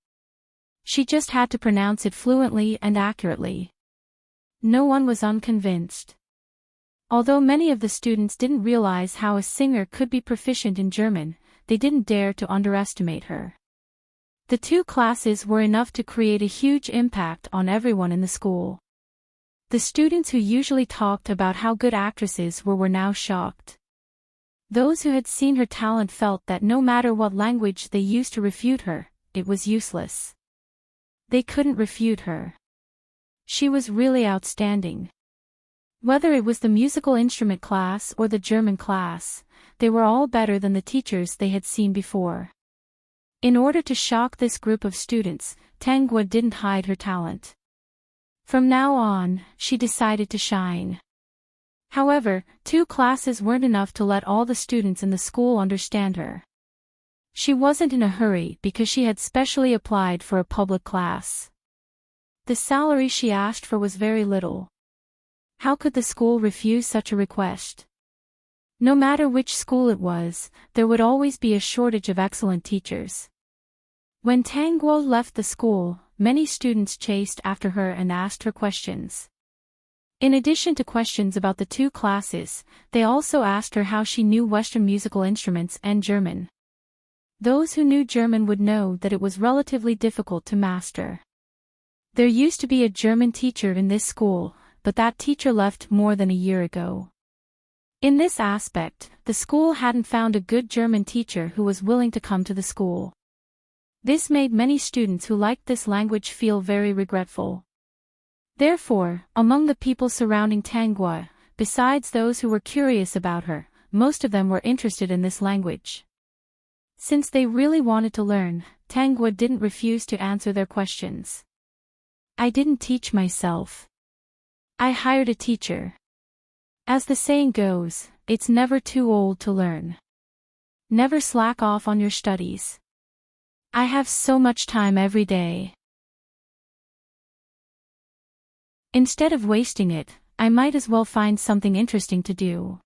She just had to pronounce it fluently and accurately. No one was unconvinced. Although many of the students didn't realize how a singer could be proficient in German, they didn't dare to underestimate her. The two classes were enough to create a huge impact on everyone in the school. The students who usually talked about how good actresses were now shocked. Those who had seen her talent felt that no matter what language they used to refute her, it was useless. They couldn't refute her. She was really outstanding. Whether it was the musical instrument class or the German class, they were all better than the teachers they had seen before. In order to shock this group of students, Tanghua didn't hide her talent. From now on, she decided to shine. However, 2 classes weren't enough to let all the students in the school understand her. She wasn't in a hurry because she had specially applied for a public class. The salary she asked for was very little. How could the school refuse such a request? No matter which school it was, there would always be a shortage of excellent teachers. When Tanghua left the school, many students chased after her and asked her questions. In addition to questions about the 2 classes, they also asked her how she knew Western musical instruments and German. Those who knew German would know that it was relatively difficult to master. There used to be a German teacher in this school, but that teacher left more than a year ago. In this aspect, the school hadn't found a good German teacher who was willing to come to the school. This made many students who liked this language feel very regretful. Therefore, among the people surrounding Tanghua, besides those who were curious about her, most of them were interested in this language. Since they really wanted to learn, Tanghua didn't refuse to answer their questions. I didn't teach myself. I hired a teacher. As the saying goes, it's never too old to learn. Never slack off on your studies. I have so much time every day. Instead of wasting it, I might as well find something interesting to do.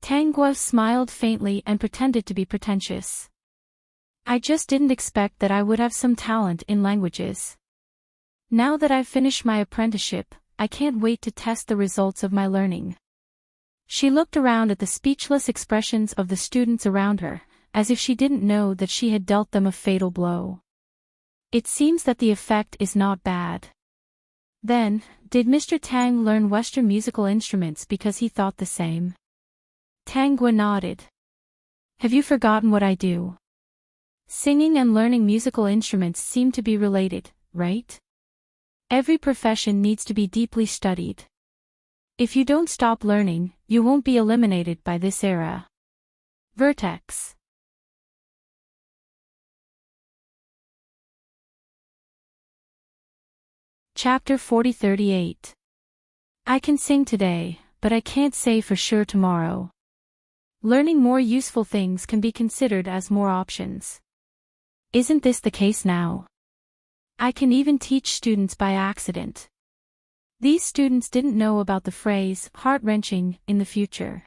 Tanghua smiled faintly and pretended to be pretentious. I just didn't expect that I would have some talent in languages. Now that I've finished my apprenticeship, I can't wait to test the results of my learning. She looked around at the speechless expressions of the students around her, as if she didn't know that she had dealt them a fatal blow. It seems that the effect is not bad. Then, did Mr. Tang learn Western musical instruments because he thought the same? Tanghua nodded. Have you forgotten what I do? Singing and learning musical instruments seem to be related, right? Every profession needs to be deeply studied. If you don't stop learning, you won't be eliminated by this era. Vertex. Chapter 40-38. I can sing today, but I can't say for sure tomorrow. Learning more useful things can be considered as more options. Isn't this the case now? I can even teach students by accident. These students didn't know about the phrase, heart-wrenching, in the future.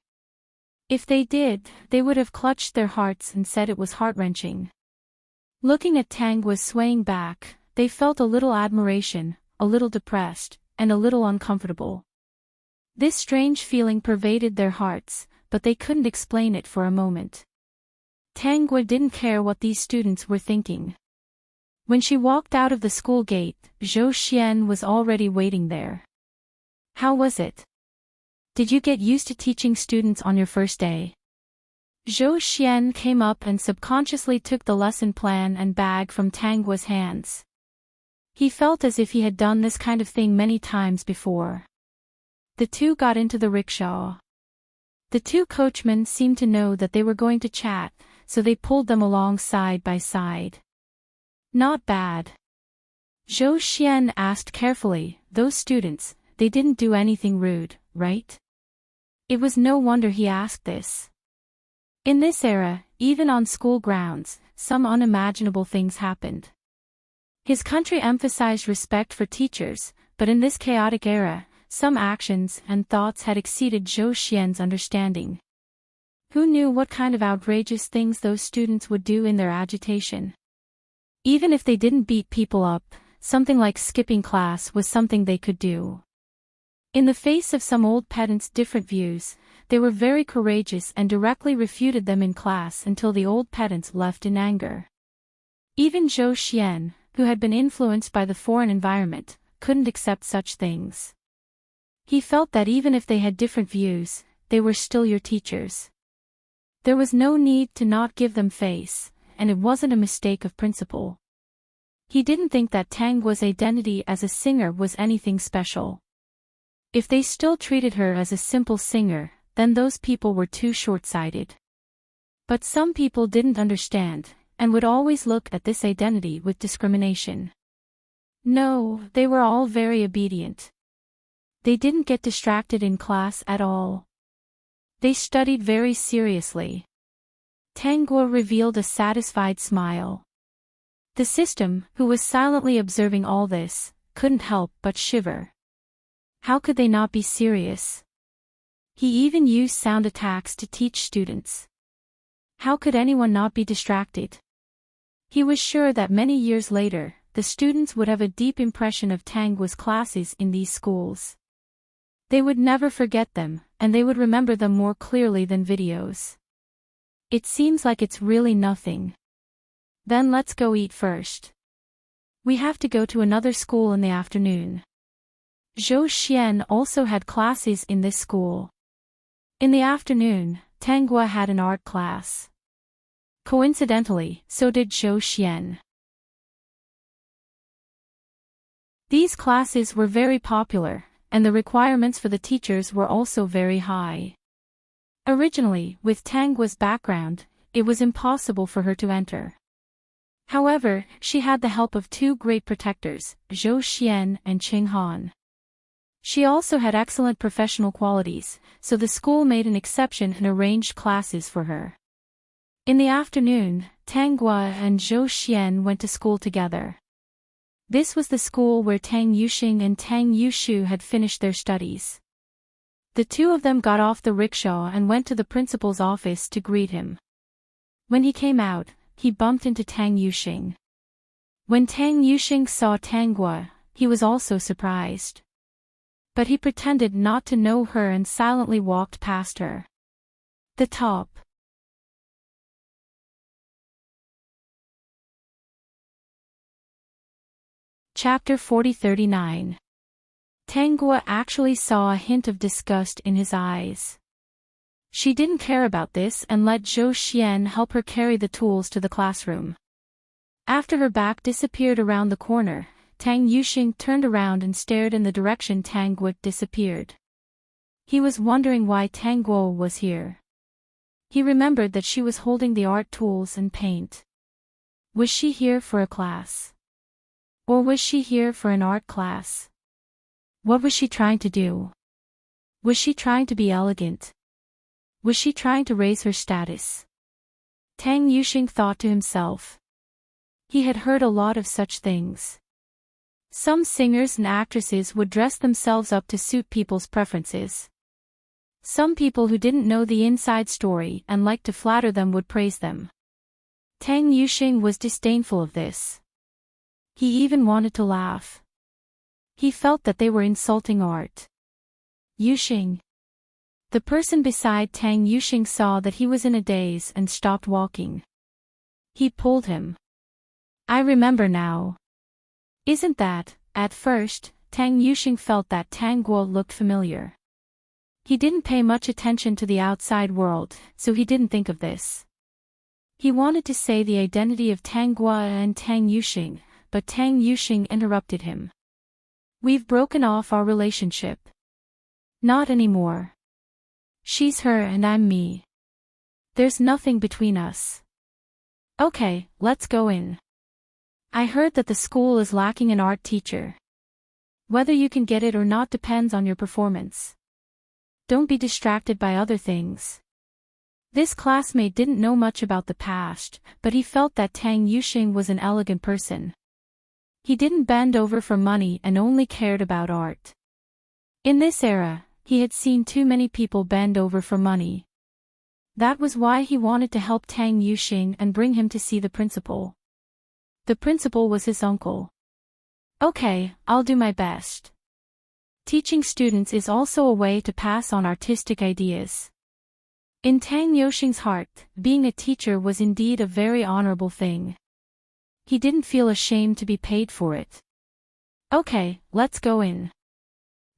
If they did, they would have clutched their hearts and said it was heart-wrenching. Looking at Tangwa swaying back, they felt a little admiration, a little depressed, and a little uncomfortable. This strange feeling pervaded their hearts, but they couldn't explain it for a moment. Tangwa didn't care what these students were thinking. When she walked out of the school gate, Zhou Xian was already waiting there. How was it? Did you get used to teaching students on your first day? Zhou Xian came up and subconsciously took the lesson plan and bag from Tangwa's hands. He felt as if he had done this kind of thing many times before. The two got into the rickshaw. The two coachmen seemed to know that they were going to chat, so they pulled them along side by side. Not bad. Zhou Xian asked carefully, those students, they didn't do anything rude, right? It was no wonder he asked this. In this era, even on school grounds, some unimaginable things happened. His country emphasized respect for teachers, but in this chaotic era, some actions and thoughts had exceeded Zhou Xian's understanding. Who knew what kind of outrageous things those students would do in their agitation? Even if they didn't beat people up, something like skipping class was something they could do. In the face of some old pedants' different views, they were very courageous and directly refuted them in class until the old pedants left in anger. Even Zhou Xian, who had been influenced by the foreign environment, couldn't accept such things. He felt that even if they had different views, they were still your teachers. There was no need to not give them face, and it wasn't a mistake of principle. He didn't think that Tangwa's identity as a singer was anything special. If they still treated her as a simple singer, then those people were too short-sighted. But some people didn't understand, and would always look at this identity with discrimination. No, they were all very obedient. They didn't get distracted in class at all. They studied very seriously. Tangwa revealed a satisfied smile. The system, who was silently observing all this, couldn't help but shiver. How could they not be serious? He even used sound attacks to teach students. How could anyone not be distracted? He was sure that many years later, the students would have a deep impression of Tangwa's classes in these schools. They would never forget them, and they would remember them more clearly than videos. It seems like it's really nothing. Then let's go eat first. We have to go to another school in the afternoon. Zhou Xian also had classes in this school. In the afternoon, Tangwa had an art class. Coincidentally, so did Zhou Xian. These classes were very popular, and the requirements for the teachers were also very high. Originally, with Tangwa's background, it was impossible for her to enter. However, she had the help of two great protectors, Zhou Xian and Qing Han. She also had excellent professional qualities, so the school made an exception and arranged classes for her. In the afternoon, Tangwa and Zhou Xian went to school together. This was the school where Tang Yuxing and Tang Yushu had finished their studies. The two of them got off the rickshaw and went to the principal's office to greet him. When he came out, he bumped into Tang Yuxing. When Tang Yuxing saw Tangwa, he was also surprised. But he pretended not to know her and silently walked past her. The top. Chapter 40-39. Tangwa actually saw a hint of disgust in his eyes. She didn't care about this and let Zhou Xian help her carry the tools to the classroom. After her back disappeared around the corner, Tang Yuxing turned around and stared in the direction Tangwa disappeared. He was wondering why Tangwa was here. He remembered that she was holding the art tools and paint. Was she here for a class? Or was she here for an art class? What was she trying to do? Was she trying to be elegant? Was she trying to raise her status? Tang Yuxing thought to himself. He had heard a lot of such things. Some singers and actresses would dress themselves up to suit people's preferences. Some people who didn't know the inside story and liked to flatter them would praise them. Tang Yuxing was disdainful of this. He even wanted to laugh. He felt that they were insulting art. Yuxing. The person beside Tang Yuxing saw that he was in a daze and stopped walking. He pulled him. I remember now. Isn't that, at first, Tang Yuxing felt that Tang Guo looked familiar. He didn't pay much attention to the outside world, so he didn't think of this. He wanted to say the identity of Tang Guo and Tang Yuxing, but Tang Yuxing interrupted him. We've broken off our relationship. Not anymore. She's her and I'm me. There's nothing between us. Okay, let's go in. I heard that the school is lacking an art teacher. Whether you can get it or not depends on your performance. Don't be distracted by other things. This classmate didn't know much about the past, but he felt that Tang Yuxing was an elegant person. He didn't bend over for money and only cared about art. In this era, he had seen too many people bend over for money. That was why he wanted to help Tang Yuxing and bring him to see the principal. The principal was his uncle. Okay, I'll do my best. Teaching students is also a way to pass on artistic ideas. In Tang Yuxing's heart, being a teacher was indeed a very honorable thing. He didn't feel ashamed to be paid for it. Okay, let's go in.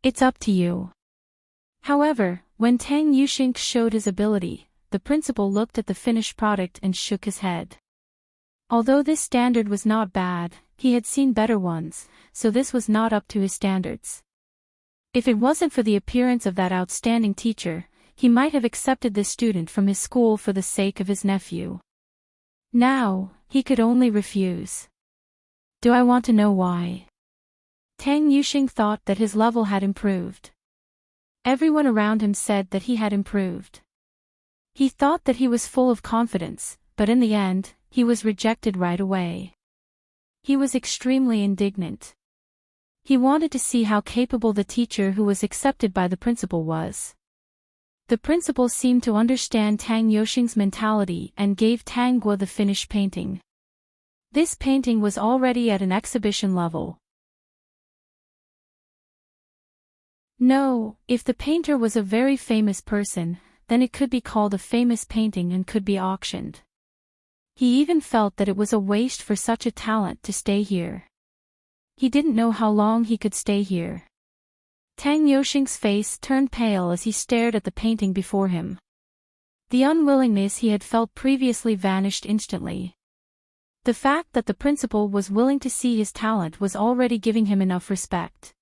It's up to you. However, when Tang Yuxing showed his ability, the principal looked at the finished product and shook his head. Although this standard was not bad, he had seen better ones, so this was not up to his standards. If it wasn't for the appearance of that outstanding teacher, he might have accepted this student from his school for the sake of his nephew. Now, he could only refuse. Do I want to know why? Tang Yuxing thought that his level had improved. Everyone around him said that he had improved. He thought that he was full of confidence, but in the end, he was rejected right away. He was extremely indignant. He wanted to see how capable the teacher who was accepted by the principal was. The principal seemed to understand Tang Yuxing's mentality and gave Tang Guo the finished painting. This painting was already at an exhibition level. No, if the painter was a very famous person, then it could be called a famous painting and could be auctioned. He even felt that it was a waste for such a talent to stay here. He didn't know how long he could stay here. Tang Yuxing's face turned pale as he stared at the painting before him. The unwillingness he had felt previously vanished instantly. The fact that the principal was willing to see his talent was already giving him enough respect.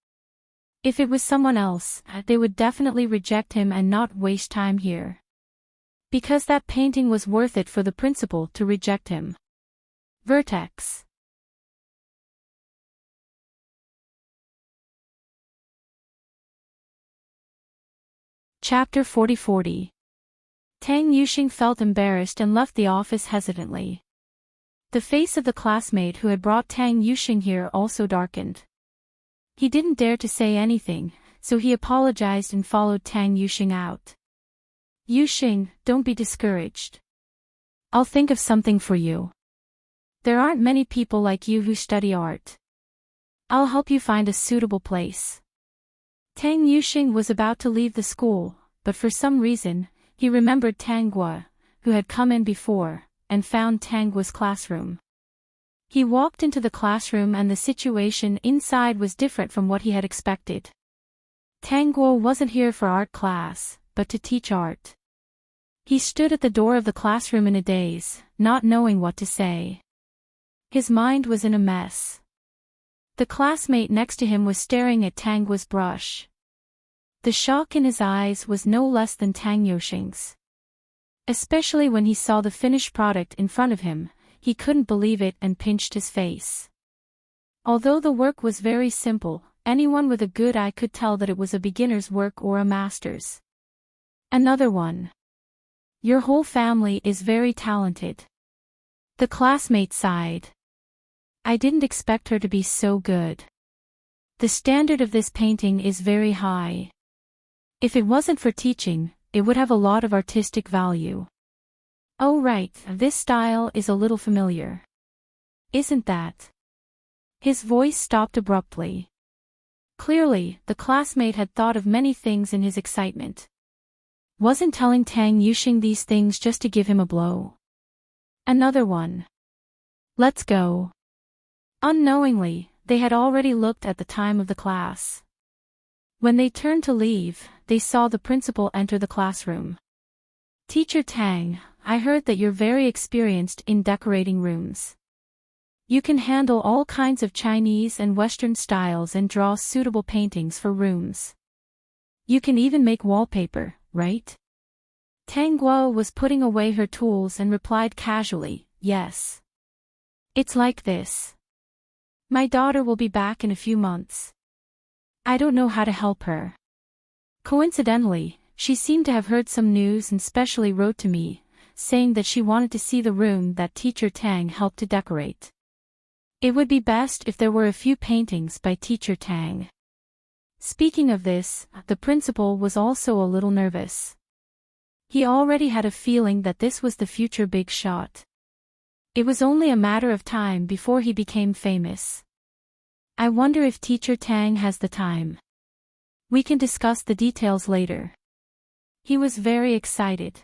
If it was someone else, they would definitely reject him and not waste time here. Because that painting was worth it for the principal to reject him. Vertex. Chapter 40. Tang Yuxing felt embarrassed and left the office hesitantly. The face of the classmate who had brought Tang Yuxing here also darkened. He didn't dare to say anything, so he apologized and followed Tang Yuxing out. Yuxing, don't be discouraged. I'll think of something for you. There aren't many people like you who study art. I'll help you find a suitable place. Tang Yuxing was about to leave the school, but for some reason, he remembered Tang Guo, who had come in before, and found Tang Guo's classroom. He walked into the classroom and the situation inside was different from what he had expected. Tang Guo wasn't here for art class, but to teach art. He stood at the door of the classroom in a daze, not knowing what to say. His mind was in a mess. The classmate next to him was staring at Tang Guo's brush. The shock in his eyes was no less than Tang Yuxing's. Especially when he saw the finished product in front of him, he couldn't believe it and pinched his face. Although the work was very simple, anyone with a good eye could tell that it was a beginner's work or a master's. Another one. Your whole family is very talented. The classmate sighed. I didn't expect her to be so good. The standard of this painting is very high. If it wasn't for teaching, it would have a lot of artistic value. Oh right, this style is a little familiar. Isn't that? His voice stopped abruptly. Clearly, the classmate had thought of many things in his excitement. Wasn't telling Tang Yuxing these things just to give him a blow. Another one. Let's go. Unknowingly, they had already looked at the time of the class. When they turned to leave, they saw the principal enter the classroom. Teacher Tang, I heard that you're very experienced in decorating rooms. You can handle all kinds of Chinese and Western styles and draw suitable paintings for rooms. You can even make wallpaper, right? Tang Guo was putting away her tools and replied casually, yes. It's like this. My daughter will be back in a few months. I don't know how to help her. Coincidentally, she seemed to have heard some news and specially wrote to me, saying that she wanted to see the room that Teacher Tang helped to decorate. It would be best if there were a few paintings by Teacher Tang. Speaking of this, the principal was also a little nervous. He already had a feeling that this was the future big shot. It was only a matter of time before he became famous. I wonder if Teacher Tang has the time. We can discuss the details later. He was very excited.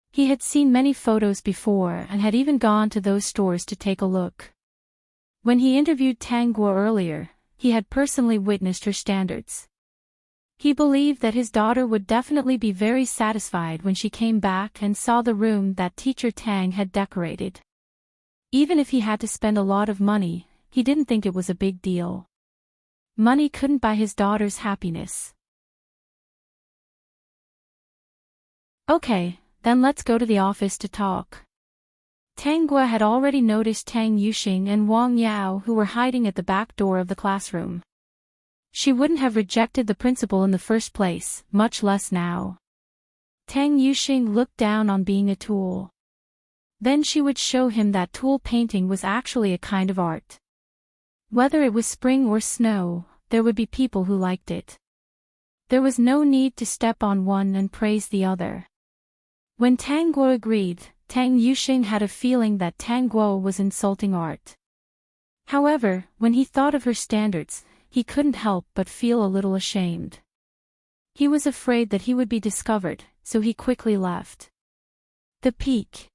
He had seen many photos before and had even gone to those stores to take a look. When he interviewed Tang Guo earlier, he had personally witnessed her standards. He believed that his daughter would definitely be very satisfied when she came back and saw the room that Teacher Tang had decorated. Even if he had to spend a lot of money, he didn't think it was a big deal. Money couldn't buy his daughter's happiness. Okay, then let's go to the office to talk. Tang Guo had already noticed Tang Yuxing and Wang Yao, who were hiding at the back door of the classroom. She wouldn't have rejected the principal in the first place, much less now. Tang Yuxing looked down on being a tool. Then she would show him that tool painting was actually a kind of art. Whether it was spring or snow, there would be people who liked it. There was no need to step on one and praise the other. When Tang Guo agreed, Tang Yuxing had a feeling that Tang Guo was insulting art. However, when he thought of her standards, he couldn't help but feel a little ashamed. He was afraid that he would be discovered, so he quickly left. The peak.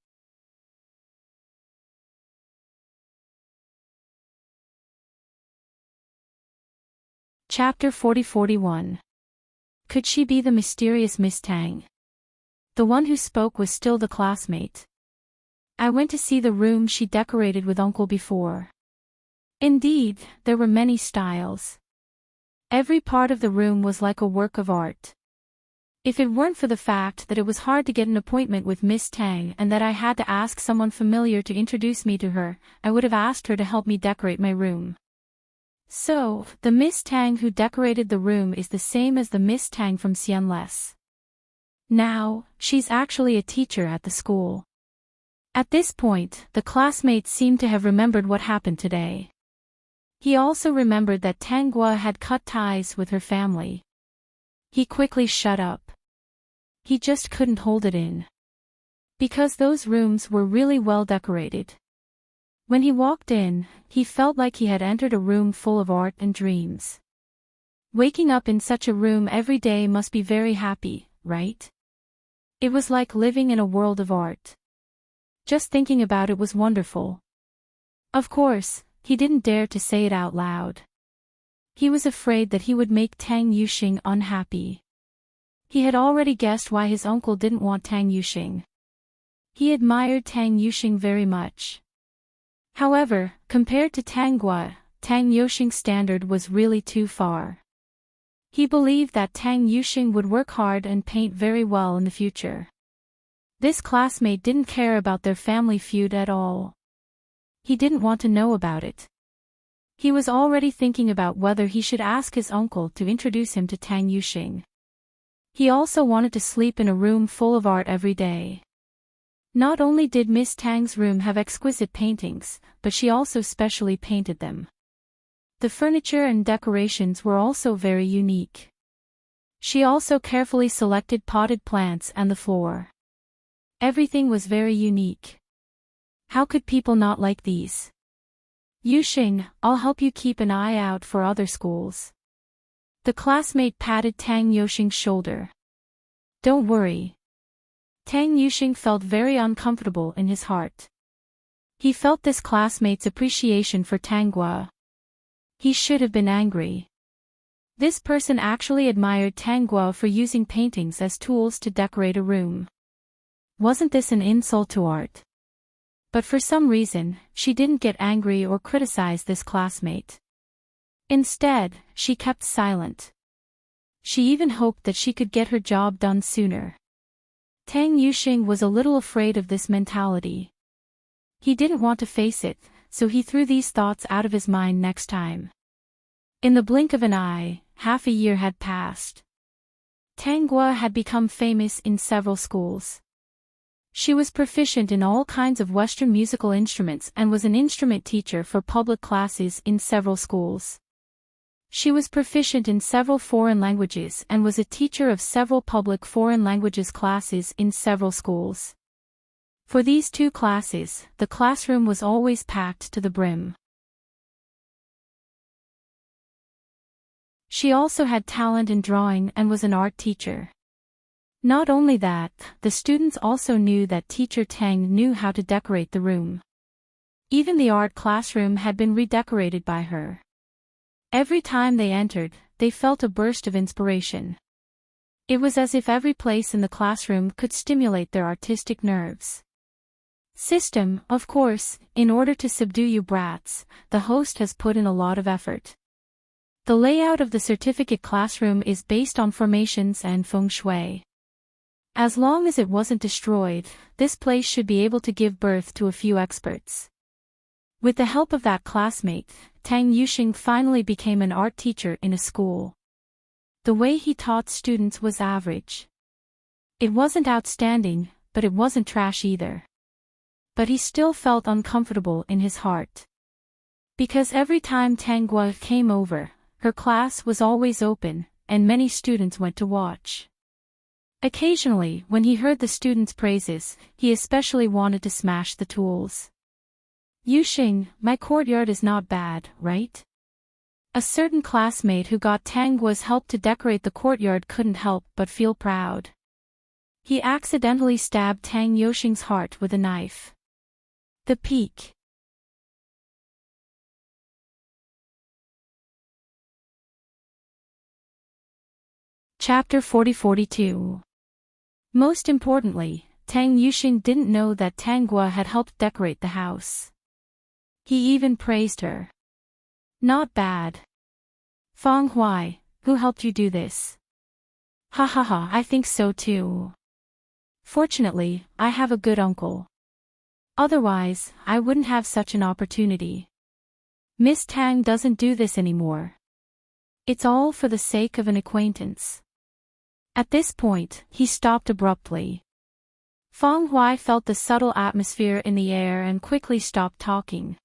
Chapter 40-41. Could she be the mysterious Miss Tang? The one who spoke was still the classmate. I went to see the room she decorated with Uncle before. Indeed, there were many styles. Every part of the room was like a work of art. If it weren't for the fact that it was hard to get an appointment with Miss Tang and that I had to ask someone familiar to introduce me to her, I would have asked her to help me decorate my room. So, the Miss Tang who decorated the room is the same as the Miss Tang from Xianles. Now, she's actually a teacher at the school. At this point, the classmate seemed to have remembered what happened today. He also remembered that Tang Guo had cut ties with her family. He quickly shut up. He just couldn't hold it in. Because those rooms were really well decorated. When he walked in, he felt like he had entered a room full of art and dreams. Waking up in such a room every day must be very happy, right? It was like living in a world of art. Just thinking about it was wonderful. Of course, he didn't dare to say it out loud. He was afraid that he would make Tang Yuxing unhappy. He had already guessed why his uncle didn't want Tang Yuxing. He admired Tang Yuxing very much. However, compared to Tang Guo, Tang Yuxing's standard was really too far. He believed that Tang Yuxing would work hard and paint very well in the future. This classmate didn't care about their family feud at all. He didn't want to know about it. He was already thinking about whether he should ask his uncle to introduce him to Tang Yuxing. He also wanted to sleep in a room full of art every day. Not only did Miss Tang's room have exquisite paintings, but she also specially painted them. The furniture and decorations were also very unique. She also carefully selected potted plants and the floor. Everything was very unique. How could people not like these? Yuxing, I'll help you keep an eye out for other schools. The classmate patted Tang Yuxing's shoulder. Don't worry. Tang Yuxing felt very uncomfortable in his heart. He felt this classmate's appreciation for Tang Gua. He should have been angry. This person actually admired Tang Gua for using paintings as tools to decorate a room. Wasn't this an insult to art? But for some reason, she didn't get angry or criticize this classmate. Instead, she kept silent. She even hoped that she could get her job done sooner. Tang Yuxing was a little afraid of this mentality. He didn't want to face it, so he threw these thoughts out of his mind next time. In the blink of an eye, half a year had passed. Tang Gua had become famous in several schools. She was proficient in all kinds of Western musical instruments and was an instrument teacher for public classes in several schools. She was proficient in several foreign languages and was a teacher of several public foreign languages classes in several schools. For these two classes, the classroom was always packed to the brim. She also had talent in drawing and was an art teacher. Not only that, the students also knew that teacher Tang knew how to decorate the room. Even the art classroom had been redecorated by her. Every time they entered, they felt a burst of inspiration. It was as if every place in the classroom could stimulate their artistic nerves. System, of course, in order to subdue you brats, the host has put in a lot of effort. The layout of the certificate classroom is based on formations and feng shui. As long as it wasn't destroyed, this place should be able to give birth to a few experts. With the help of that classmate, Tang Yuxing finally became an art teacher in a school. The way he taught students was average. It wasn't outstanding, but it wasn't trash either. But he still felt uncomfortable in his heart. Because every time Tang Gua came over, her class was always open, and many students went to watch. Occasionally, when he heard the students' praises, he especially wanted to smash the tools. Yuxing, my courtyard is not bad, right? A certain classmate who got Tang Gua's help to decorate the courtyard couldn't help but feel proud. He accidentally stabbed Tang Yuxing's heart with a knife. The peak. Chapter 40-42. Most importantly, Tang Yuxing didn't know that Tang Gua had helped decorate the house. He even praised her. Not bad. Feng Hui, who helped you do this? Ha ha ha, I think so too. Fortunately, I have a good uncle. Otherwise, I wouldn't have such an opportunity. Miss Tang doesn't do this anymore. It's all for the sake of an acquaintance. At this point, he stopped abruptly. Feng Hui felt the subtle atmosphere in the air and quickly stopped talking.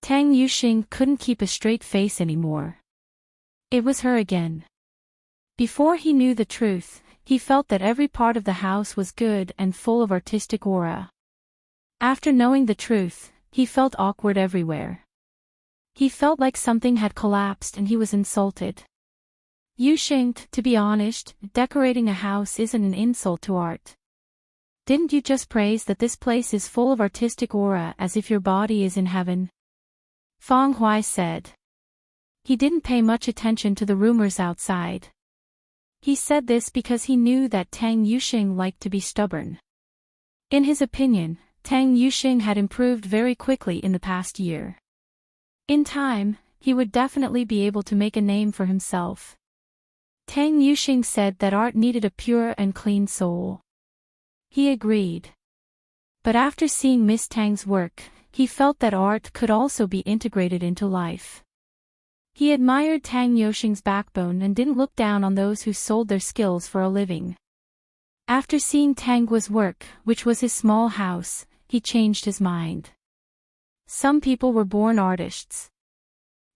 Tang Yuxing couldn't keep a straight face anymore. It was her again. Before he knew the truth, he felt that every part of the house was good and full of artistic aura. After knowing the truth, he felt awkward everywhere. He felt like something had collapsed and he was insulted. Yuxing, to be honest, decorating a house isn't an insult to art. Didn't you just praise that this place is full of artistic aura as if your body is in heaven? Feng Hui said. He didn't pay much attention to the rumors outside. He said this because he knew that Tang Yuxing liked to be stubborn. In his opinion, Tang Yuxing had improved very quickly in the past year. In time, he would definitely be able to make a name for himself. Tang Yuxing said that art needed a pure and clean soul. He agreed. But after seeing Miss Tang's work, he felt that art could also be integrated into life. He admired Tang Yuxing's backbone and didn't look down on those who sold their skills for a living. After seeing Tang Gua's work, which was his small house, he changed his mind. Some people were born artists.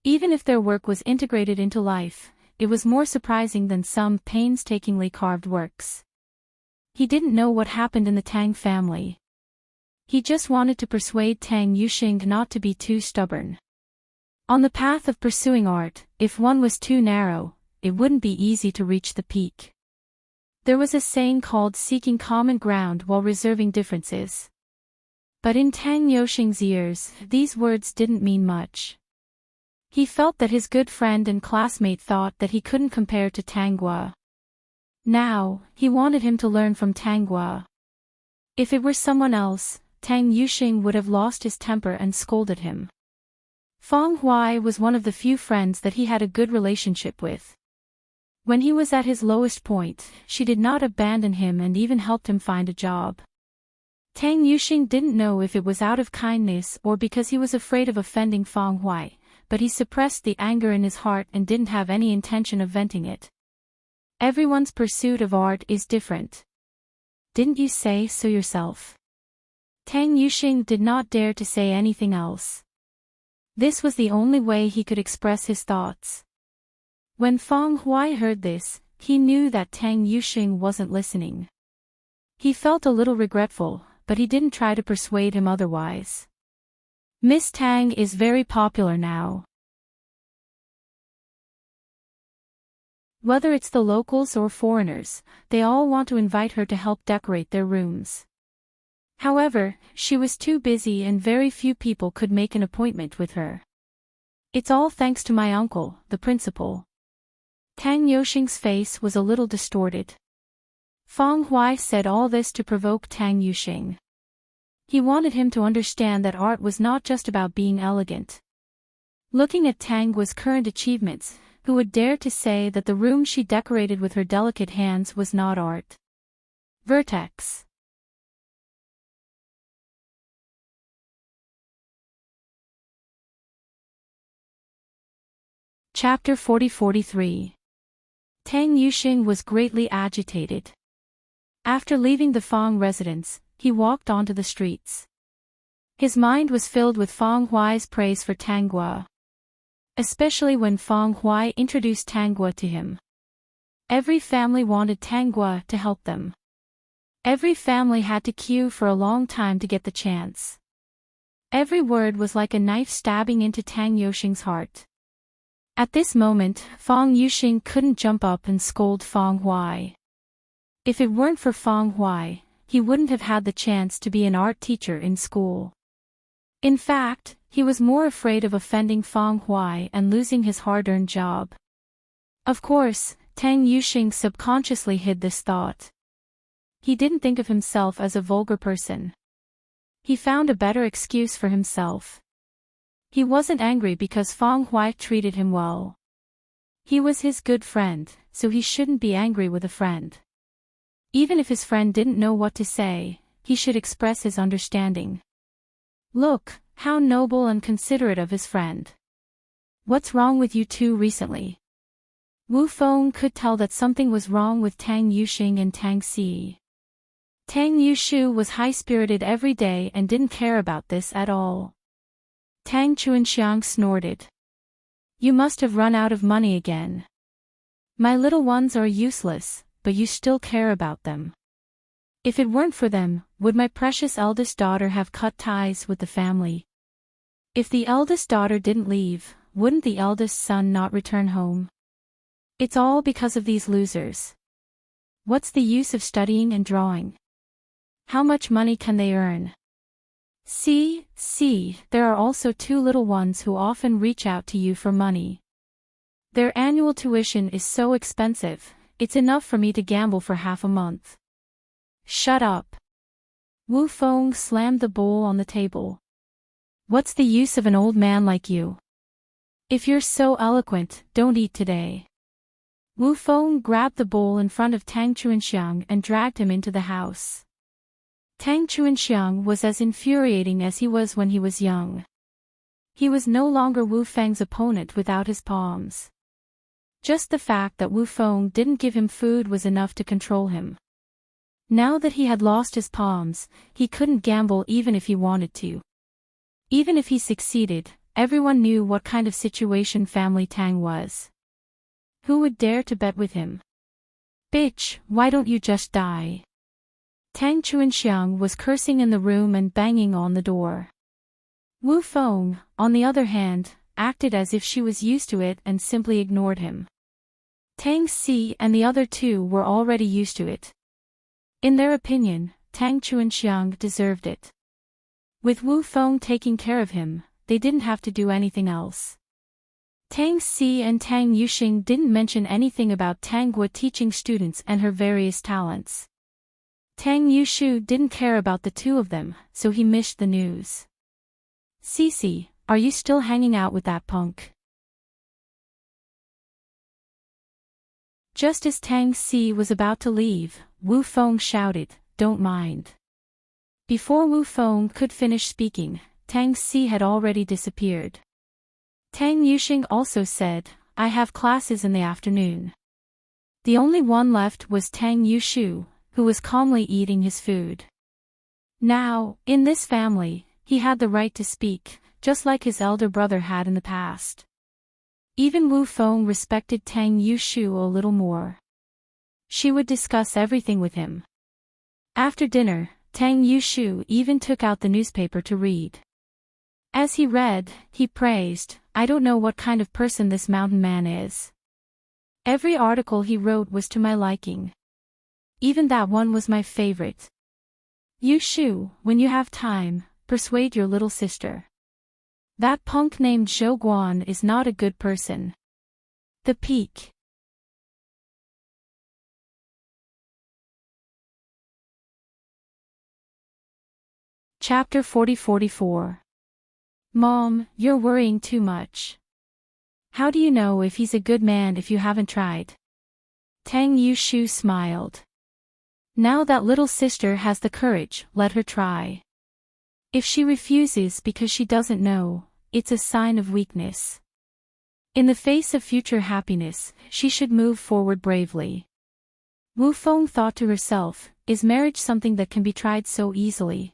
Even if their work was integrated into life, it was more surprising than some painstakingly carved works. He didn't know what happened in the Tang family. He just wanted to persuade Tang Yuxing not to be too stubborn. On the path of pursuing art, if one was too narrow, it wouldn't be easy to reach the peak. There was a saying called seeking common ground while reserving differences. But in Tang Yuxing's ears, these words didn't mean much. He felt that his good friend and classmate thought that he couldn't compare to Tang Gua. Now, he wanted him to learn from Tang Gua. If it were someone else, Tang Yuxing would have lost his temper and scolded him. Fang Huai was one of the few friends that he had a good relationship with. When he was at his lowest point, she did not abandon him and even helped him find a job. Tang Yuxing didn't know if it was out of kindness or because he was afraid of offending Fang Huai, but he suppressed the anger in his heart and didn't have any intention of venting it. Everyone's pursuit of art is different. Didn't you say so yourself? Tang Yuxing did not dare to say anything else. This was the only way he could express his thoughts. When Fang Huai heard this, he knew that Tang Yuxing wasn't listening. He felt a little regretful, but he didn't try to persuade him otherwise. Miss Tang is very popular now. Whether it's the locals or foreigners, they all want to invite her to help decorate their rooms. However, she was too busy and very few people could make an appointment with her. It's all thanks to my uncle, the principal. Tang Yuxing's face was a little distorted. Fang Huai said all this to provoke Tang Yuxing. He wanted him to understand that art was not just about being elegant. Looking at Tang Gua's current achievements, who would dare to say that the room she decorated with her delicate hands was not art? Vertex. Chapter 40-43. Tang Yuxing was greatly agitated. After leaving the Fang residence, he walked onto the streets. His mind was filled with Fang Huai's praise for Tang Gua. Especially when Fang Huai introduced Tang Gua to him. Every family wanted Tang Gua to help them. Every family had to queue for a long time to get the chance. Every word was like a knife stabbing into Tang Yuxing's heart. At this moment, Fang Yuxing couldn't jump up and scold Fang Huai. If it weren't for Fang Huai, he wouldn't have had the chance to be an art teacher in school. In fact, he was more afraid of offending Fang Huai and losing his hard-earned job. Of course, Tang Yuxing subconsciously hid this thought. He didn't think of himself as a vulgar person. He found a better excuse for himself. He wasn't angry because Fang Huai treated him well. He was his good friend, so he shouldn't be angry with a friend. Even if his friend didn't know what to say, he should express his understanding. Look, how noble and considerate of his friend. What's wrong with you two recently? Wu Feng could tell that something was wrong with Tang Yuxing and Tang Si. Tang Yushu was high-spirited every day and didn't care about this at all. Tang Chuanxiang snorted. You must have run out of money again. My little ones are useless, but you still care about them. If it weren't for them, would my precious eldest daughter have cut ties with the family? If the eldest daughter didn't leave, wouldn't the eldest son not return home? It's all because of these losers. What's the use of studying and drawing? How much money can they earn? See, there are also two little ones who often reach out to you for money. Their annual tuition is so expensive, it's enough for me to gamble for half a month. Shut up. Wu Feng slammed the bowl on the table. What's the use of an old man like you? If you're so eloquent, don't eat today. Wu Feng grabbed the bowl in front of Tang Chuanxiang and dragged him into the house. Tang Chuanxiang was as infuriating as he was when he was young. He was no longer Wu Feng's opponent without his palms. Just the fact that Wu Feng didn't give him food was enough to control him. Now that he had lost his palms, he couldn't gamble even if he wanted to. Even if he succeeded, everyone knew what kind of situation family Tang was. Who would dare to bet with him? Bitch, why don't you just die? Tang Chuanxiang was cursing in the room and banging on the door. Wu Feng, on the other hand, acted as if she was used to it and simply ignored him. Tang Si and the other two were already used to it. In their opinion, Tang Chuanxiang deserved it. With Wu Feng taking care of him, they didn't have to do anything else. Tang Si and Tang Yuxing didn't mention anything about Tang Gua teaching students and her various talents. Tang Yushu didn't care about the two of them, so he missed the news. Cici, are you still hanging out with that punk? Just as Tang Si was about to leave, Wu Feng shouted, "Don't mind." Before Wu Feng could finish speaking, Tang Si had already disappeared. Tang Yuxing also said, "I have classes in the afternoon." The only one left was Tang Yushu, who was calmly eating his food. Now, in this family, he had the right to speak, just like his elder brother had in the past. Even Wu Feng respected Tang Yushu a little more. She would discuss everything with him. After dinner, Tang Yushu even took out the newspaper to read. As he read, he praised, "I don't know what kind of person this mountain man is. Every article he wrote was to my liking. Even that one was my favorite. Yushu, when you have time, persuade your little sister. That punk named Zhou Guan is not a good person." The Peak. Chapter 40-44. Mom, you're worrying too much. How do you know if he's a good man if you haven't tried? Tang Yushu smiled. Now that little sister has the courage, let her try. If she refuses because she doesn't know, it's a sign of weakness. In the face of future happiness, she should move forward bravely. Wu Feng thought to herself, is marriage something that can be tried so easily?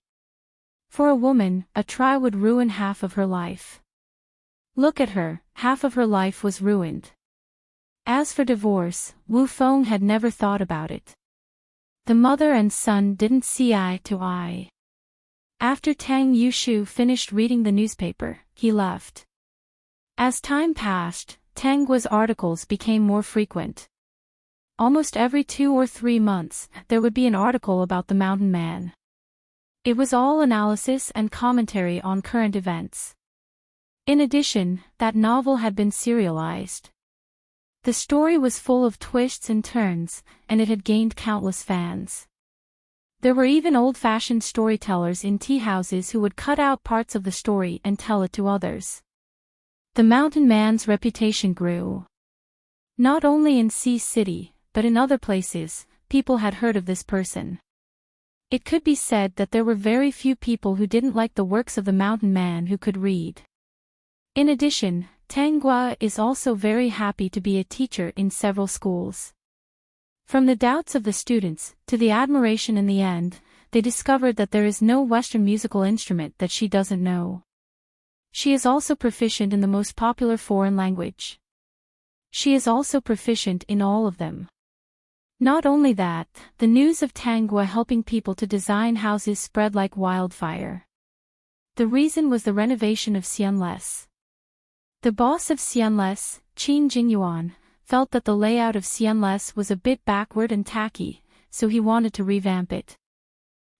For a woman, a try would ruin half of her life. Look at her, half of her life was ruined. As for divorce, Wu Feng had never thought about it. The mother and son didn't see eye to eye. After Tang Yushu finished reading the newspaper, he left. As time passed, Tang Gua's articles became more frequent. Almost every 2 or 3 months, there would be an article about the mountain man. It was all analysis and commentary on current events. In addition, that novel had been serialized. The story was full of twists and turns, and it had gained countless fans. There were even old-fashioned storytellers in tea houses who would cut out parts of the story and tell it to others. The mountain man's reputation grew. Not only in Sea City, but in other places, people had heard of this person. It could be said that there were very few people who didn't like the works of the mountain man who could read. In addition, Tang Gua is also very happy to be a teacher in several schools. From the doubts of the students, to the admiration in the end, they discovered that there is no Western musical instrument that she doesn't know. She is also proficient in the most popular foreign language. She is also proficient in all of them. Not only that, the news of Tang Gua helping people to design houses spread like wildfire. The reason was the renovation of Xianles. The boss of Xianles, Qin Jingyuan, felt that the layout of Xianles was a bit backward and tacky, so he wanted to revamp it.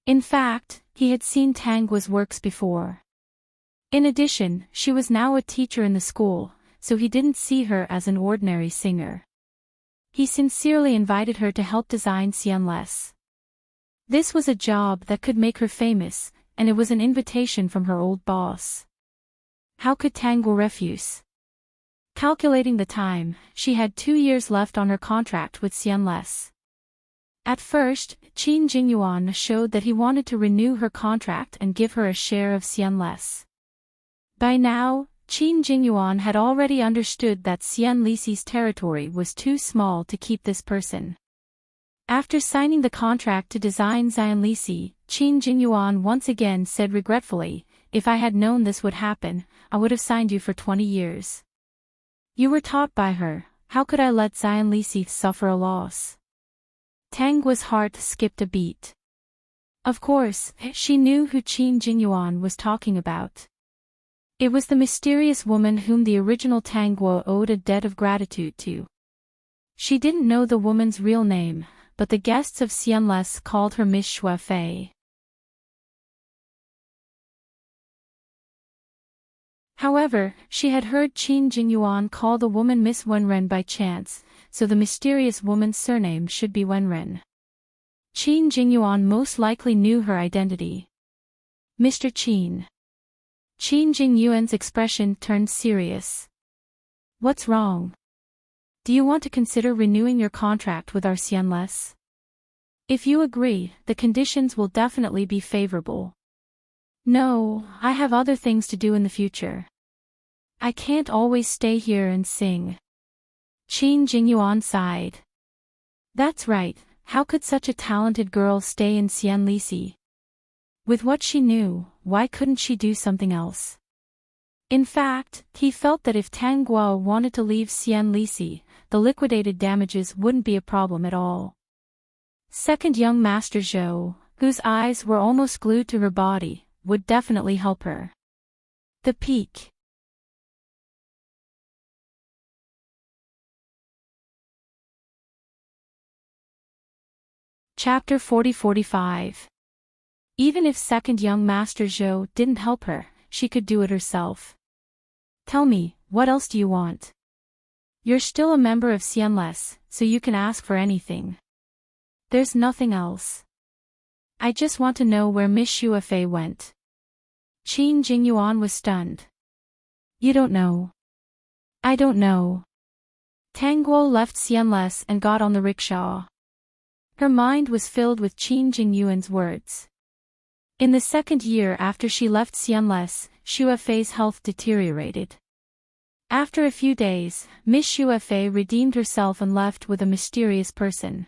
In fact, he had seen Tang Gua's works before. In addition, she was now a teacher in the school, so he didn't see her as an ordinary singer. He sincerely invited her to help design Xianles. This was a job that could make her famous, and it was an invitation from her old boss. How could Tang Gua refuse? Calculating the time, she had 2 years left on her contract with Xianles. At first, Qin Jingyuan showed that he wanted to renew her contract and give her a share of Xianles. By now, Qin Jingyuan had already understood that Xianlisi's territory was too small to keep this person. After signing the contract to design Xianlisi, Qin Jingyuan once again said regretfully, if I had known this would happen, I would have signed you for 20 years. You were taught by her, how could I let Xianlisi suffer a loss? Tang Guo's heart skipped a beat. Of course, she knew who Qin Jingyuan was talking about. It was the mysterious woman whom the original Tang Guo owed a debt of gratitude to. She didn't know the woman's real name, but the guests of Xianles called her Miss Shuefei. However, she had heard Qin Jingyuan call the woman Miss Wenren by chance, so the mysterious woman's surname should be Wenren. Qin Jingyuan most likely knew her identity. Mr. Qin. Qin Jingyuan's expression turned serious. What's wrong? Do you want to consider renewing your contract with our Xianles? If you agree, the conditions will definitely be favorable. No, I have other things to do in the future. I can't always stay here and sing. Qin Jingyuan sighed. That's right, how could such a talented girl stay in Xianlisi? With what she knew, why couldn't she do something else? In fact, he felt that if Tang Guo wanted to leave Xianlisi, the liquidated damages wouldn't be a problem at all. Second young Master Zhou, whose eyes were almost glued to her body, would definitely help her. The Peak. Chapter 40-45. Even if second young Master Zhou didn't help her, she could do it herself. Tell me, what else do you want? You're still a member of Xianles, so you can ask for anything. There's nothing else. I just want to know where Miss Shuefei went. Qin Jingyuan was stunned. You don't know. I don't know. Tang Guo left Xianles and got on the rickshaw. Her mind was filled with Qin Jingyuan's words. In the second year after she left Xianles, Shuefei's health deteriorated. After a few days, Miss Shuefei redeemed herself and left with a mysterious person.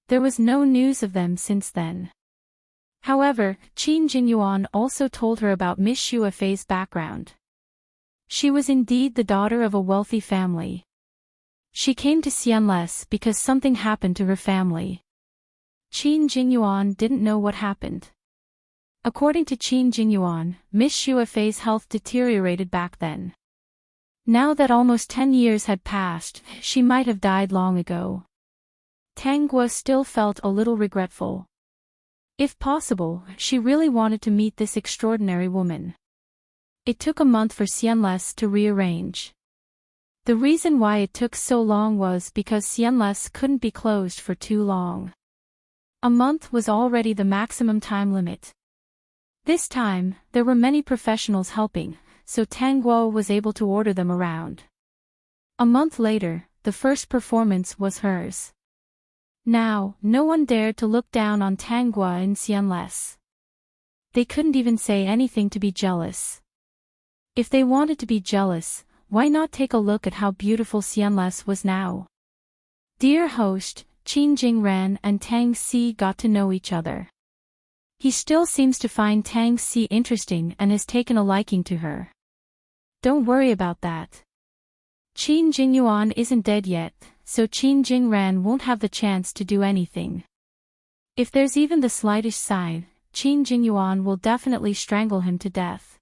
There was no news of them since then. However, Qin Jingyuan also told her about Miss Shuefei's background. She was indeed the daughter of a wealthy family. She came to Xianles because something happened to her family. Qin Jingyuan didn't know what happened. According to Qin Jingyuan, Miss Shuefei's health deteriorated back then. Now that almost 10 years had passed, she might have died long ago. Tang Guo still felt a little regretful. If possible, she really wanted to meet this extraordinary woman. It took a month for Xianles to rearrange. The reason why it took so long was because Xianles couldn't be closed for too long. A month was already the maximum time limit. This time, there were many professionals helping, so Tang Guo was able to order them around. A month later, the first performance was hers. Now, no one dared to look down on Tang Guo in Xianles. They couldn't even say anything to be jealous. If they wanted to be jealous, why not take a look at how beautiful Xianles was now? Dear host, Qin Jingran and Tang Si got to know each other. He still seems to find Tang Si interesting and has taken a liking to her. Don't worry about that. Qin Jingyuan isn't dead yet, so Qin Jingran won't have the chance to do anything. If there's even the slightest sign, Qin Jingyuan will definitely strangle him to death.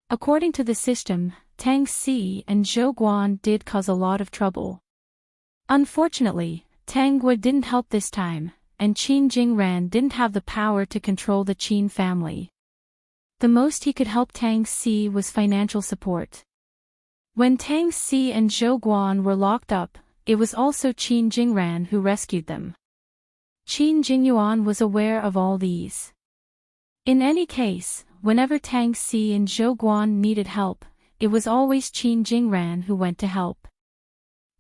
According to the system, Tang Si and Zhou Guan did cause a lot of trouble. Unfortunately, Tang Guo didn't help this time, and Qin Jingran didn't have the power to control the Qin family. The most he could help Tang Si was financial support. When Tang Si and Zhou Guan were locked up, it was also Qin Jingran who rescued them. Qin Jingyuan was aware of all these. In any case, whenever Tang Si and Zhou Guan needed help, it was always Qin Jingran who went to help.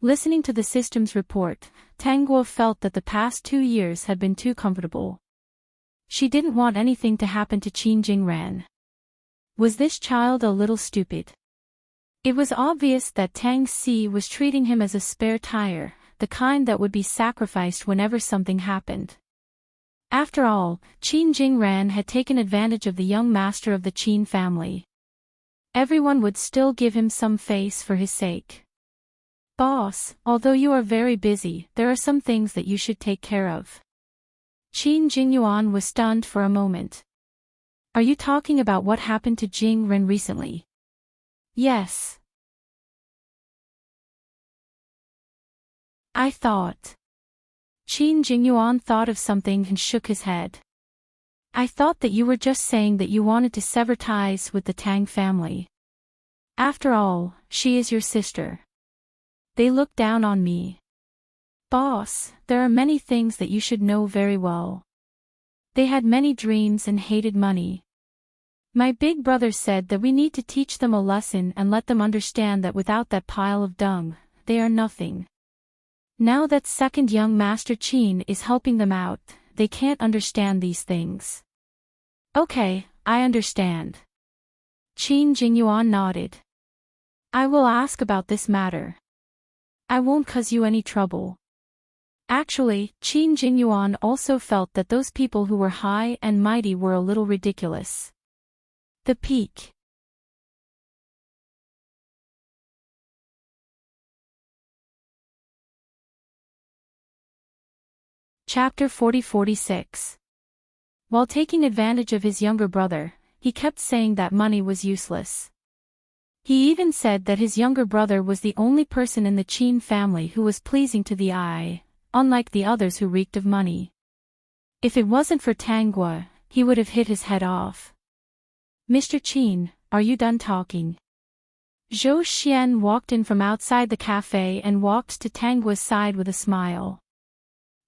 Listening to the system's report, Tang Guo felt that the past 2 years had been too comfortable. She didn't want anything to happen to Qin Jingran. Was this child a little stupid? It was obvious that Tang Si was treating him as a spare tire, the kind that would be sacrificed whenever something happened. After all, Qin Jingran had taken advantage of the young master of the Qin family. Everyone would still give him some face for his sake. Boss, although you are very busy, there are some things that you should take care of. Qin Jingyuan was stunned for a moment. Are you talking about what happened to Jing Ren recently? Yes. I thought. Qin Jingyuan thought of something and shook his head. I thought that you were just saying that you wanted to sever ties with the Tang family. After all, she is your sister. They look down on me. Boss, there are many things that you should know very well. They had many dreams and hated money. My big brother said that we need to teach them a lesson and let them understand that without that pile of dung, they are nothing. Now that second young master Qin is helping them out, they can't understand these things. Okay, I understand. Qin Jingyuan nodded. I will ask about this matter. I won't cause you any trouble. Actually, Qin Jingyuan also felt that those people who were high and mighty were a little ridiculous. The peak. Chapter 40-46. While taking advantage of his younger brother, he kept saying that money was useless. He even said that his younger brother was the only person in the Qin family who was pleasing to the eye, unlike the others who reeked of money. If it wasn't for Tanggua, he would have hit his head off. Mr. Qin, are you done talking? Zhou Xian walked in from outside the cafe and walked to Tanggua's side with a smile.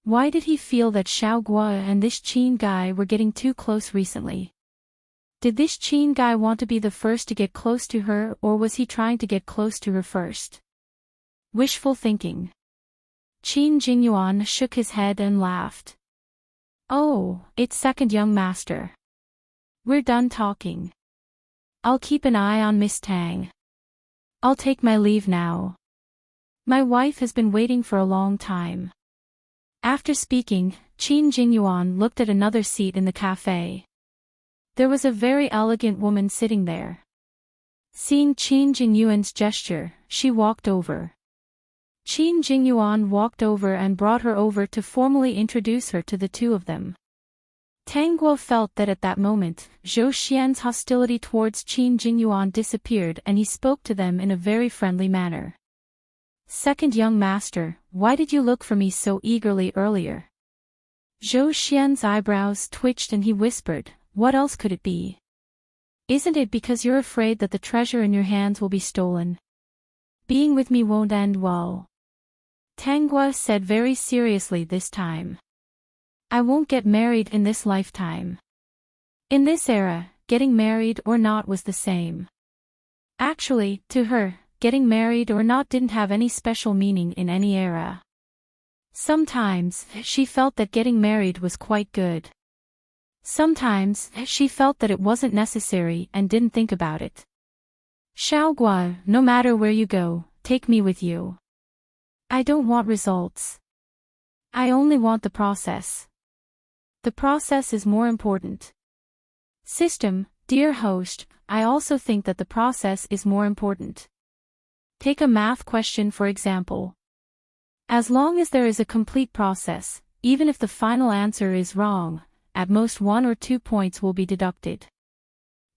Why did he feel that Xiaogua and this Qin guy were getting too close recently? Did this Qin guy want to be the first to get close to her, or was he trying to get close to her first? Wishful thinking. Qin Jingyuan shook his head and laughed. Oh, it's second young master. We're done talking. I'll keep an eye on Miss Tang. I'll take my leave now. My wife has been waiting for a long time. After speaking, Qin Jingyuan looked at another seat in the cafe. There was a very elegant woman sitting there. Seeing Qin Jingyuan's gesture, she walked over. Qin Jingyuan walked over and brought her over to formally introduce her to the two of them. Tanggua felt that at that moment, Zhou Xian's hostility towards Qin Jingyuan disappeared and he spoke to them in a very friendly manner. Second young master, why did you look for me so eagerly earlier? Zhou Xian's eyebrows twitched and he whispered, what else could it be? Isn't it because you're afraid that the treasure in your hands will be stolen? Being with me won't end well. Tanggua said very seriously this time. I won't get married in this lifetime. In this era, getting married or not was the same. Actually, to her, getting married or not didn't have any special meaning in any era. Sometimes, she felt that getting married was quite good. Sometimes, she felt that it wasn't necessary and didn't think about it. Xiaogua, no matter where you go, take me with you. I don't want results. I only want the process. The process is more important. System, dear host, I also think that the process is more important. Take a math question for example. As long as there is a complete process, even if the final answer is wrong, at most 1 or 2 points will be deducted.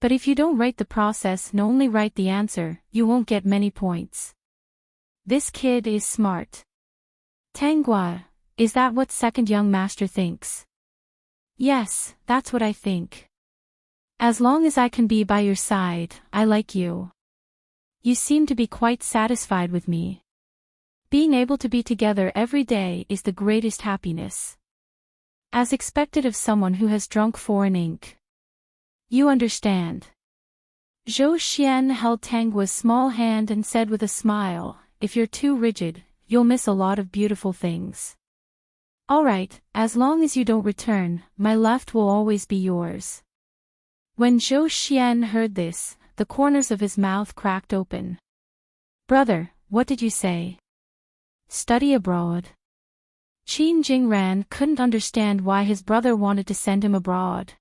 But if you don't write the process and only write the answer, you won't get many points. This kid is smart. Tanggua, is that what second young master thinks? Yes, that's what I think. As long as I can be by your side, I like you. You seem to be quite satisfied with me. Being able to be together every day is the greatest happiness. As expected of someone who has drunk foreign ink. You understand. Zhou Xian held Tanggua's small hand and said with a smile, if you're too rigid, you'll miss a lot of beautiful things. Alright, as long as you don't return, my left will always be yours. When Zhou Xian heard this, the corners of his mouth cracked open. Brother, what did you say? Study abroad. Qin Jingran couldn't understand why his brother wanted to send him abroad.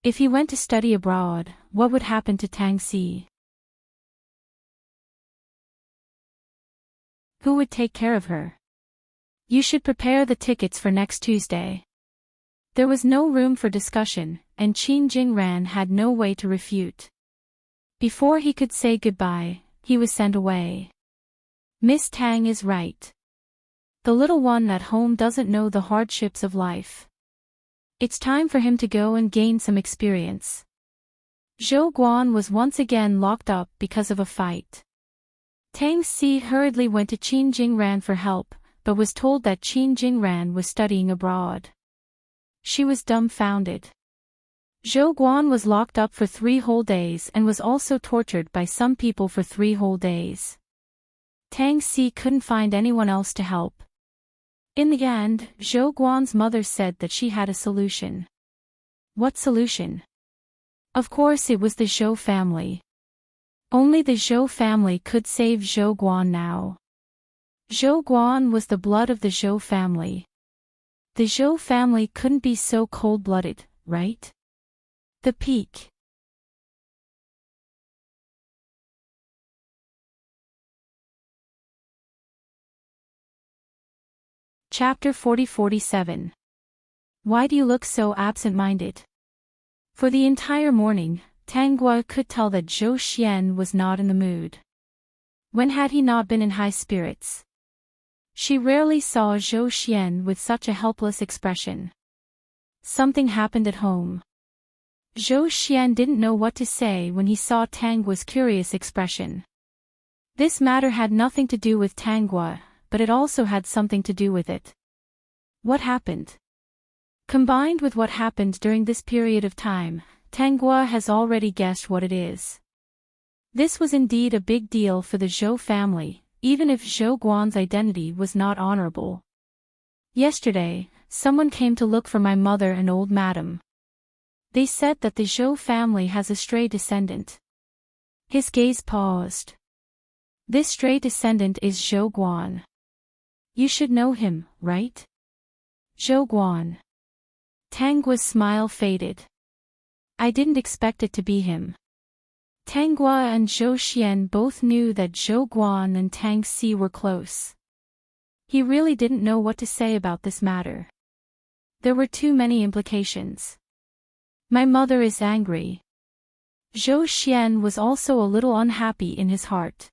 If he went to study abroad, what would happen to Tang Si? Who would take care of her? You should prepare the tickets for next Tuesday. There was no room for discussion, and Qin Jingran had no way to refute. Before he could say goodbye, he was sent away. Miss Tang is right. The little one at home doesn't know the hardships of life. It's time for him to go and gain some experience. Zhou Guan was once again locked up because of a fight. Tang Si hurriedly went to Qin Jingran for help, but was told that Qin Jingran was studying abroad. She was dumbfounded. Zhou Guan was locked up for 3 whole days and was also tortured by some people for 3 whole days. Tang Si couldn't find anyone else to help. In the end, Zhou Guan's mother said that she had a solution. What solution? Of course it was the Zhou family. Only the Zhou family could save Zhou Guan now. Zhou Guan was the blood of the Zhou family. The Zhou family couldn't be so cold-blooded, right? The Peak. Chapter 40-47. Why do you look so absent-minded? For the entire morning, Tang Gua could tell that Zhou Xian was not in the mood. When had he not been in high spirits? She rarely saw Zhou Xian with such a helpless expression. Something happened at home. Zhou Xian didn't know what to say when he saw Tang Gua's curious expression. This matter had nothing to do with Tang Gua, but it also had something to do with it. What happened? Combined with what happened during this period of time, Tang Gua has already guessed what it is. This was indeed a big deal for the Zhou family, even if Zhou Guan's identity was not honorable. Yesterday, someone came to look for my mother and old madam. They said that the Zhou family has a stray descendant. His gaze paused. This stray descendant is Zhou Guan. You should know him, right? Zhou Guan. Tang Gua's smile faded. I didn't expect it to be him. Tang Gua and Zhou Xian both knew that Zhou Guan and Tang Si were close. He really didn't know what to say about this matter. There were too many implications. My mother is angry. Zhou Xian was also a little unhappy in his heart.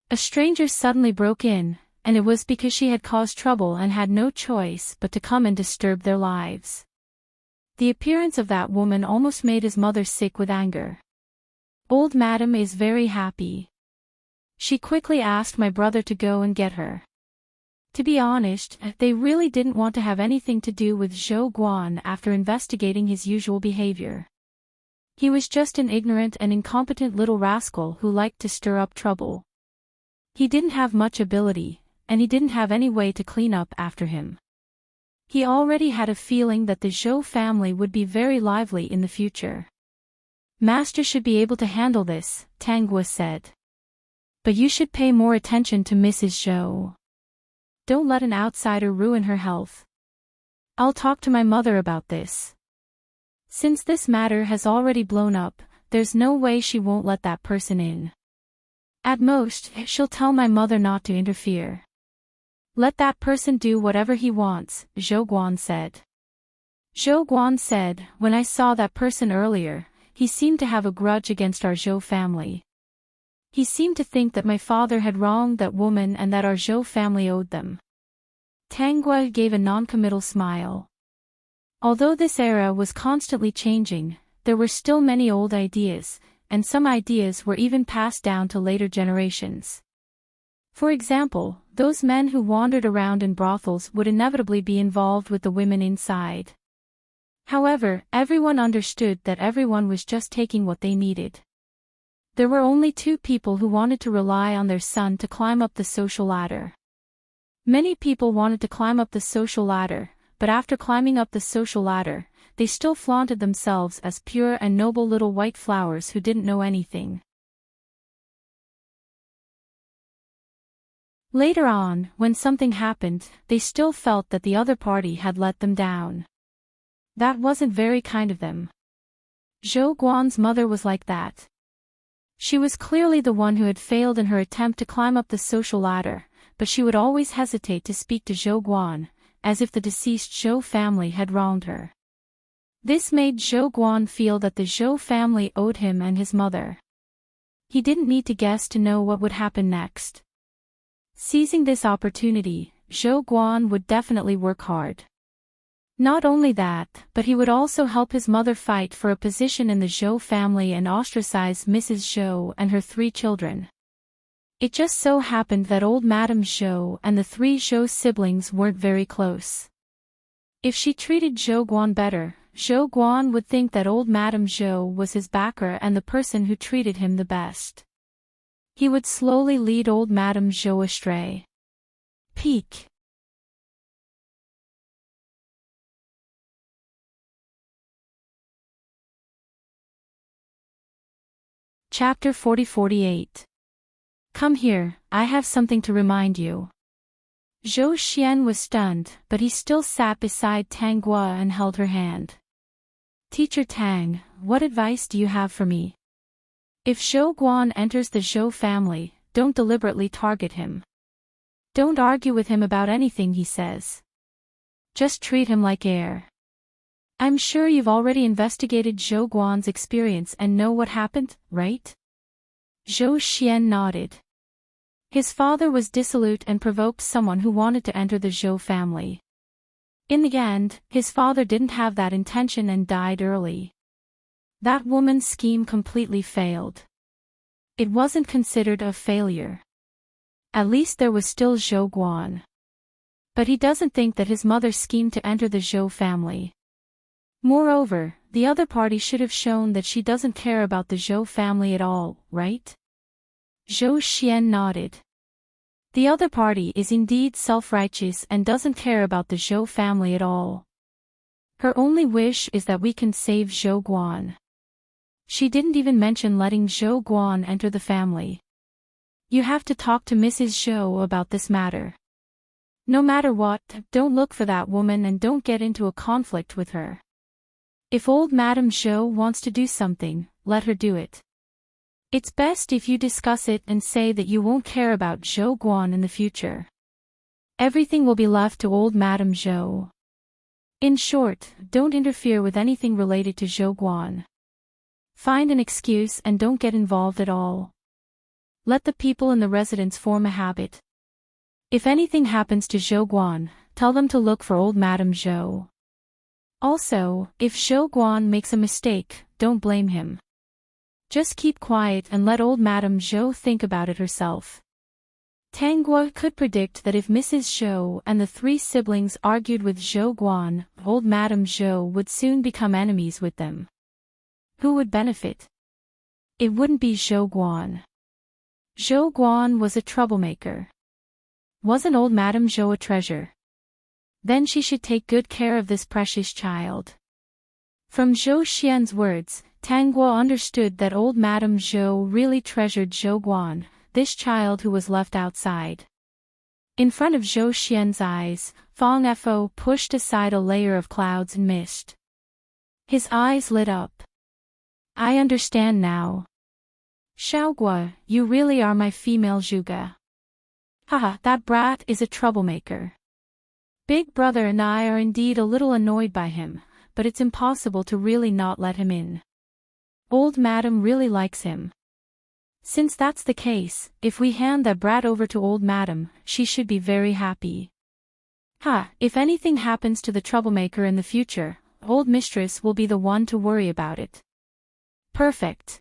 A stranger suddenly broke in, and it was because she had caused trouble and had no choice but to come and disturb their lives. The appearance of that woman almost made his mother sick with anger. Old madam is very happy. She quickly asked my brother to go and get her. To be honest, they really didn't want to have anything to do with Zhou Guan after investigating his usual behavior. He was just an ignorant and incompetent little rascal who liked to stir up trouble. He didn't have much ability, and he didn't have any way to clean up after him. He already had a feeling that the Zhou family would be very lively in the future. Master should be able to handle this, Tang Gua said. But you should pay more attention to Mrs. Zhou. Don't let an outsider ruin her health. I'll talk to my mother about this. Since this matter has already blown up, there's no way she won't let that person in. At most, she'll tell my mother not to interfere. Let that person do whatever he wants, Zhou Guan said. Zhou Guan said, when I saw that person earlier, he seemed to have a grudge against our Zhou family. He seemed to think that my father had wronged that woman and that our Zhou family owed them. Tang Gua gave a non-committal smile. Although this era was constantly changing, there were still many old ideas, and some ideas were even passed down to later generations. For example, those men who wandered around in brothels would inevitably be involved with the women inside. However, everyone understood that everyone was just taking what they needed. There were only 2 people who wanted to rely on their son to climb up the social ladder. Many people wanted to climb up the social ladder, but after climbing up the social ladder, they still flaunted themselves as pure and noble little white flowers who didn't know anything. Later on, when something happened, they still felt that the other party had let them down. That wasn't very kind of them. Zhou Guan's mother was like that. She was clearly the one who had failed in her attempt to climb up the social ladder, but she would always hesitate to speak to Zhou Guan, as if the deceased Zhou family had wronged her. This made Zhou Guan feel that the Zhou family owed him and his mother. He didn't need to guess to know what would happen next. Seizing this opportunity, Zhou Guan would definitely work hard. Not only that, but he would also help his mother fight for a position in the Zhou family and ostracize Mrs. Zhou and her 3 children. It just so happened that old Madame Zhou and the 3 Zhou siblings weren't very close. If she treated Zhou Guan better, Zhou Guan would think that old Madame Zhou was his backer and the person who treated him the best. He would slowly lead old Madame Zhou astray. Peak. Chapter 40-48. Come here, I have something to remind you. Zhou Xian was stunned, but he still sat beside Tang Gua and held her hand. Teacher Tang, what advice do you have for me? If Zhou Guan enters the Zhou family, don't deliberately target him. Don't argue with him about anything he says. Just treat him like air. I'm sure you've already investigated Zhou Guan's experience and know what happened, right? Zhou Xian nodded. His father was dissolute and provoked someone who wanted to enter the Zhou family. In the end, his father didn't have that intention and died early. That woman's scheme completely failed. It wasn't considered a failure. At least there was still Zhou Guan. But he doesn't think that his mother schemed to enter the Zhou family. Moreover, the other party should have shown that she doesn't care about the Zhou family at all, right? Zhou Xian nodded. The other party is indeed self-righteous and doesn't care about the Zhou family at all. Her only wish is that we can save Zhou Guan. She didn't even mention letting Zhou Guan enter the family. You have to talk to Mrs. Zhou about this matter. No matter what, don't look for that woman and don't get into a conflict with her. If old Madame Zhou wants to do something, let her do it. It's best if you discuss it and say that you won't care about Zhou Guan in the future. Everything will be left to old Madame Zhou. In short, don't interfere with anything related to Zhou Guan. Find an excuse and don't get involved at all. Let the people in the residence form a habit. If anything happens to Zhou Guan, tell them to look for old Madame Zhou. Also, if Zhou Guan makes a mistake, don't blame him. Just keep quiet and let old Madame Zhou think about it herself. Tang Gua could predict that if Mrs. Zhou and the 3 siblings argued with Zhou Guan, old Madame Zhou would soon become enemies with them. Who would benefit? It wouldn't be Zhou Guan. Zhou Guan was a troublemaker. Wasn't old Madame Zhou a treasure? Then she should take good care of this precious child. From Zhou Xian's words, Tang Gua understood that old Madame Zhou really treasured Zhou Guan, this child who was left outside. In front of Zhou Xian's eyes, Fang Fo pushed aside a layer of clouds and mist. His eyes lit up. I understand now. Xiaogua, you really are my female Zhuge. Haha, that brat is a troublemaker. Big brother and I are indeed a little annoyed by him, but it's impossible to really not let him in. Old Madam really likes him. Since that's the case, if we hand that brat over to old Madam, she should be very happy. If anything happens to the troublemaker in the future, old mistress will be the one to worry about it. Perfect.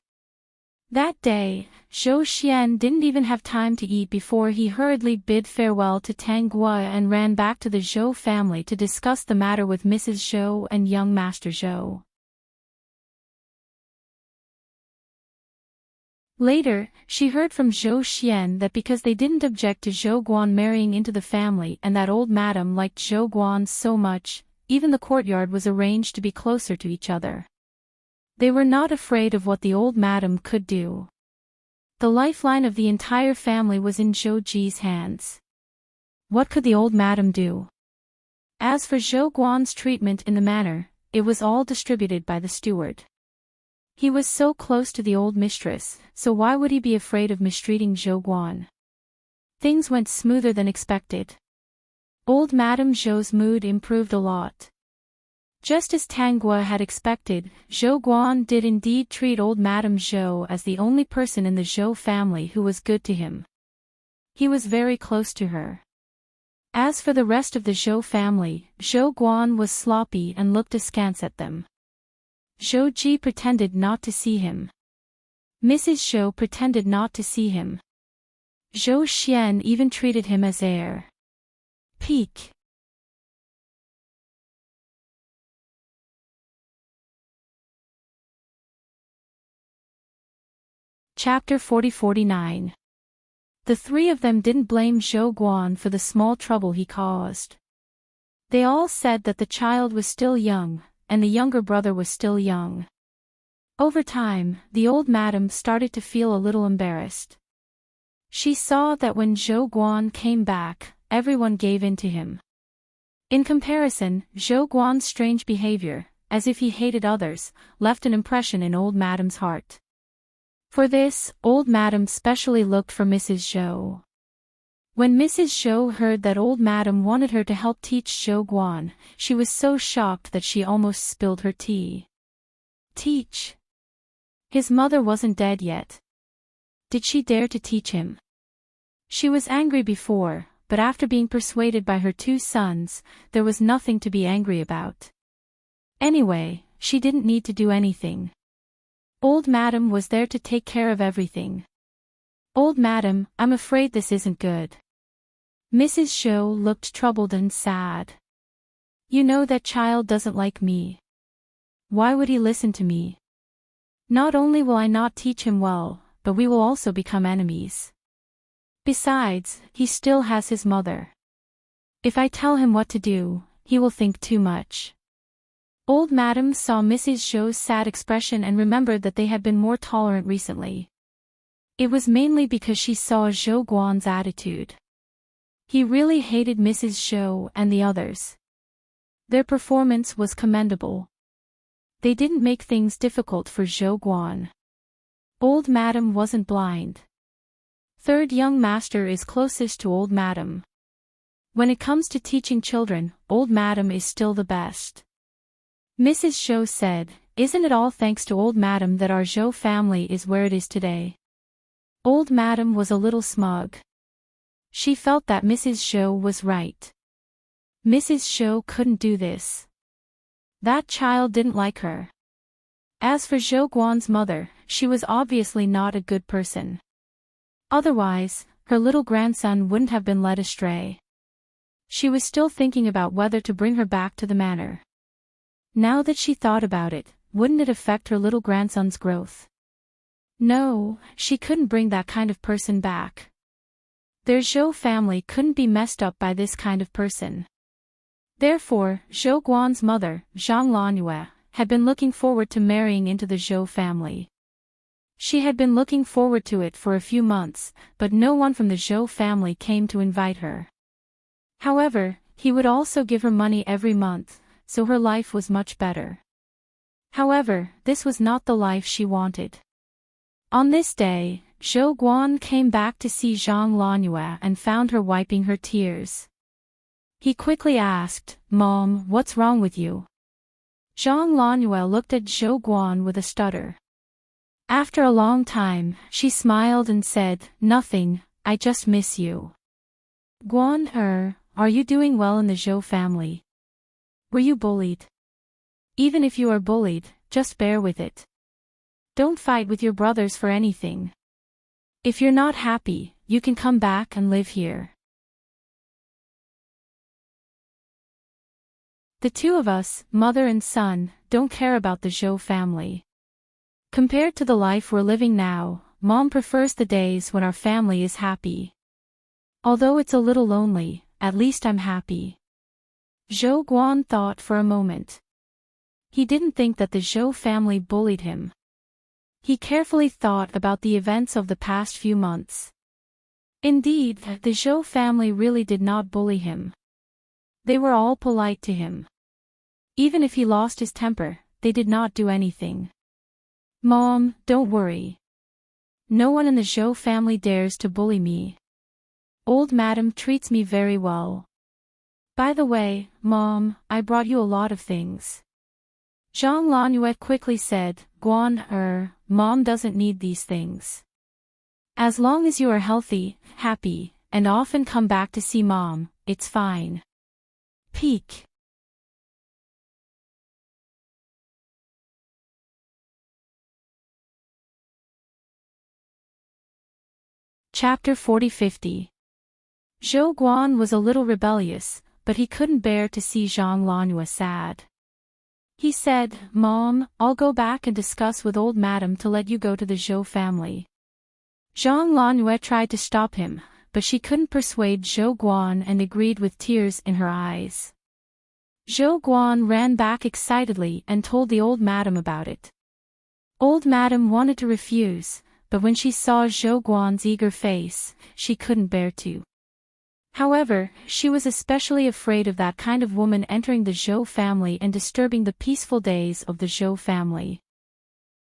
That day, Zhou Xian didn't even have time to eat before he hurriedly bid farewell to Tang Gua and ran back to the Zhou family to discuss the matter with Mrs. Zhou and young Master Zhou. Later, she heard from Zhou Xian that because they didn't object to Zhou Guan marrying into the family and that old madam liked Zhou Guan so much, even the courtyard was arranged to be closer to each other. They were not afraid of what the old madam could do. The lifeline of the entire family was in Zhou Ji's hands. What could the old madam do? As for Zhou Guan's treatment in the manor, it was all distributed by the steward. He was so close to the old mistress, so why would he be afraid of mistreating Zhou Guan? Things went smoother than expected. Old Madame Zhou's mood improved a lot. Just as Tang Guo had expected, Zhou Guan did indeed treat old Madame Zhou as the only person in the Zhou family who was good to him. He was very close to her. As for the rest of the Zhou family, Zhou Guan was sloppy and looked askance at them. Zhou Ji pretended not to see him. Mrs. Zhou pretended not to see him. Zhou Xian even treated him as heir. Peak. Chapter 40-49. The three of them didn't blame Zhou Guan for the small trouble he caused. They all said that the child was still young, and the younger brother was still young. Over time, the old madam started to feel a little embarrassed. She saw that when Zhou Guan came back, everyone gave in to him. In comparison, Zhou Guan's strange behavior, as if he hated others, left an impression in old madam's heart. For this, old madam specially looked for Mrs. Zhou. When Mrs. Zhou heard that old madam wanted her to help teach Zhou Guan, she was so shocked that she almost spilled her tea. Teach? His mother wasn't dead yet. Did she dare to teach him? She was angry before, but after being persuaded by her two sons, there was nothing to be angry about. Anyway, she didn't need to do anything. Old Madam was there to take care of everything. Old Madam, I'm afraid this isn't good. Mrs. Zhou looked troubled and sad. You know that child doesn't like me. Why would he listen to me? Not only will I not teach him well, but we will also become enemies. Besides, he still has his mother. If I tell him what to do, he will think too much. Old Madam saw Mrs. Zhou's sad expression and remembered that they had been more tolerant recently. It was mainly because she saw Zhou Guan's attitude. He really hated Mrs. Zhou and the others. Their performance was commendable. They didn't make things difficult for Zhou Guan. Old Madam wasn't blind. Third young master is closest to Old Madam. When it comes to teaching children, Old Madam is still the best. Mrs. Zhou said, Isn't it all thanks to Old Madam that our Zhou family is where it is today? Old Madam was a little smug. She felt that Mrs. Zhou was right. Mrs. Zhou couldn't do this. That child didn't like her. As for Zhou Guan's mother, she was obviously not a good person. Otherwise, her little grandson wouldn't have been led astray. She was still thinking about whether to bring her back to the manor. Now that she thought about it, wouldn't it affect her little grandson's growth? No, she couldn't bring that kind of person back. Their Zhou family couldn't be messed up by this kind of person. Therefore, Zhou Guan's mother, Zhang Lanyue, had been looking forward to marrying into the Zhou family. She had been looking forward to it for a few months, but no one from the Zhou family came to invite her. However, he would also give her money every month, so her life was much better. However, this was not the life she wanted. On this day, Zhou Guan came back to see Zhang Lanyue and found her wiping her tears. He quickly asked, Mom, what's wrong with you? Zhang Lanyue looked at Zhou Guan with a stutter. After a long time, she smiled and said, Nothing, I just miss you. Guan, are you doing well in the Zhou family? Were you bullied? Even if you are bullied, just bear with it. Don't fight with your brothers for anything. If you're not happy, you can come back and live here. The two of us, mother and son, don't care about the Zhou family. Compared to the life we're living now, Mom prefers the days when our family is happy. Although it's a little lonely, at least I'm happy. Zhou Guan thought for a moment. He didn't think that the Zhou family bullied him. He carefully thought about the events of the past few months. Indeed, the Zhou family really did not bully him. They were all polite to him. Even if he lost his temper, they did not do anything. "Mom, don't worry. No one in the Zhou family dares to bully me. Old Madam treats me very well. By the way, Mom, I brought you a lot of things." Zhang Lanyue quickly said, Mom doesn't need these things. As long as you are healthy, happy, and often come back to see Mom, it's fine. Peak. Chapter 40-50. Zhou Guan was a little rebellious, but he couldn't bear to see Zhang Lanyue sad. He said, "Mom, I'll go back and discuss with old Madam to let you go to the Zhou family." Zhang Lanyue tried to stop him, but she couldn't persuade Zhou Guan and agreed with tears in her eyes. Zhou Guan ran back excitedly and told the old Madam about it. Old Madam wanted to refuse, but when she saw Zhou Guan's eager face, she couldn't bear to. However, she was especially afraid of that kind of woman entering the Zhou family and disturbing the peaceful days of the Zhou family.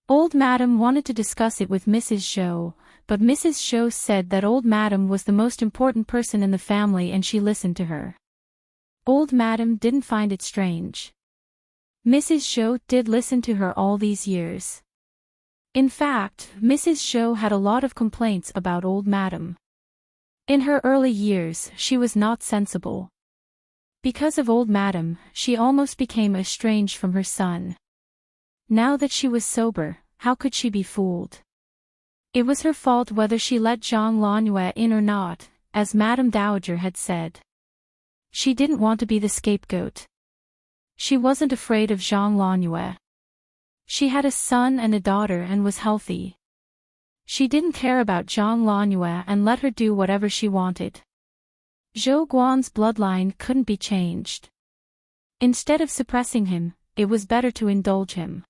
Old Madam wanted to discuss it with Mrs. Zhou, but Mrs. Zhou said that Old Madam was the most important person in the family and she listened to her. Old Madam didn't find it strange. Mrs. Zhou did listen to her all these years. In fact, Mrs. Zhou had a lot of complaints about Old Madam. In her early years, she was not sensible. Because of Old Madam, she almost became estranged from her son. Now that she was sober, how could she be fooled? It was her fault whether she let Zhang Lanyue in or not, as Madame Dowager had said. She didn't want to be the scapegoat. She wasn't afraid of Zhang Lanyue. She had a son and a daughter and was healthy. She didn't care about Zhang Lanyue and let her do whatever she wanted. Zhou Guan's bloodline couldn't be changed. Instead of suppressing him, it was better to indulge him.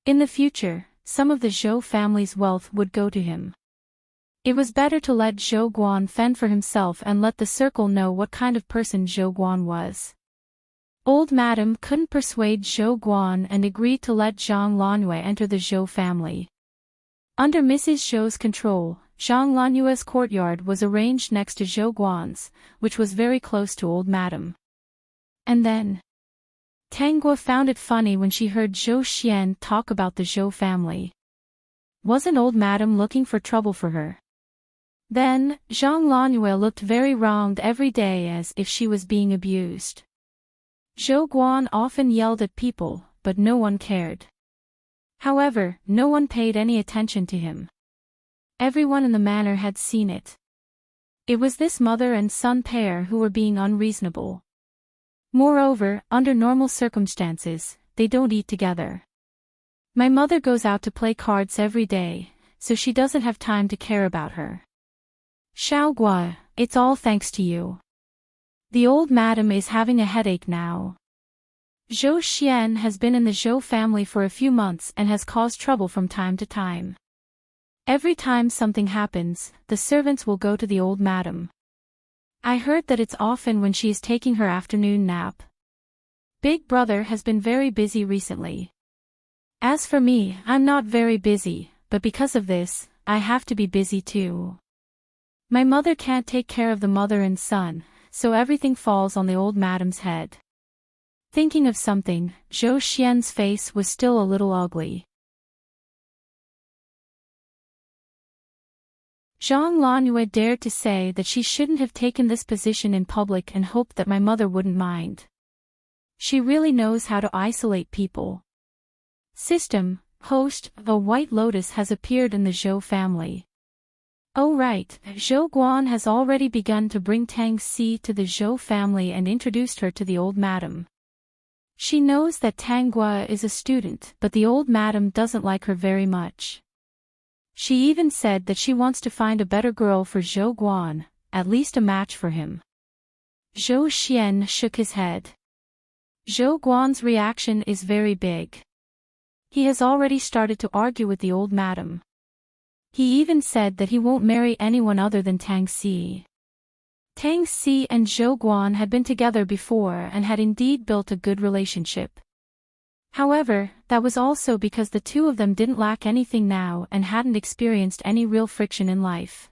In the future, some of the Zhou family's wealth would go to him. It was better to let Zhou Guan fend for himself and let the circle know what kind of person Zhou Guan was. Old Madam couldn't persuade Zhou Guan and agreed to let Zhang Lanyue enter the Zhou family. Under Mrs. Zhou's control, Zhang Lanyue's courtyard was arranged next to Zhou Guan's, which was very close to Old Madam. And then, Tang Guo found it funny when she heard Zhou Xian talk about the Zhou family. Wasn't Old Madam looking for trouble for her? Then, Zhang Lanyue looked very wronged every day as if she was being abused. Zhou Guan often yelled at people, but no one cared. However, no one paid any attention to him. Everyone in the manor had seen it. It was this mother and son pair who were being unreasonable. Moreover, under normal circumstances, they don't eat together. My mother goes out to play cards every day, so she doesn't have time to care about her. Xiaogua, it's all thanks to you. The old madam is having a headache now. Zhou Xian has been in the Zhou family for a few months and has caused trouble from time to time. Every time something happens, the servants will go to the old madam. I heard that it's often when she is taking her afternoon nap. Big brother has been very busy recently. As for me, I'm not very busy, but because of this, I have to be busy too. My mother can't take care of the mother and son, so everything falls on the old madam's head. Thinking of something, Zhou Xian's face was still a little ugly. Zhang Lanyue dared to say that she shouldn't have taken this position in public and hoped that my mother wouldn't mind. She really knows how to isolate people. System, host, a white lotus has appeared in the Zhou family. Oh right, Zhou Guan has already begun to bring Tang Si to the Zhou family and introduced her to the old madam. She knows that Tang Guo is a student, but the old madam doesn't like her very much. She even said that she wants to find a better girl for Zhou Guan, at least a match for him. Zhou Xian shook his head. Zhou Guan's reaction is very big. He has already started to argue with the old madam. He even said that he won't marry anyone other than Tang Si. Tang Si and Zhou Guan had been together before and had indeed built a good relationship. However, that was also because the two of them didn't lack anything now and hadn't experienced any real friction in life.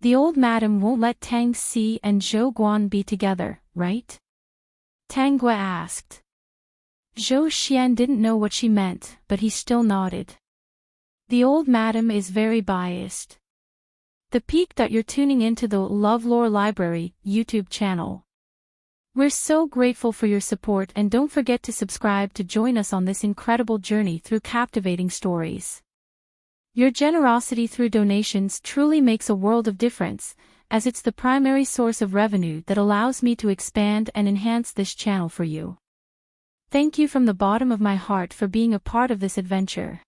The old madam won't let Tang Si and Zhou Guan be together, right? Tang Gui asked. Zhou Xian didn't know what she meant, but he still nodded. The old madam is very biased. The peak that you're tuning into the LoveLore Library YouTube channel. We're so grateful for your support, and don't forget to subscribe to join us on this incredible journey through captivating stories. Your generosity through donations truly makes a world of difference, as it's the primary source of revenue that allows me to expand and enhance this channel for you. Thank you from the bottom of my heart for being a part of this adventure.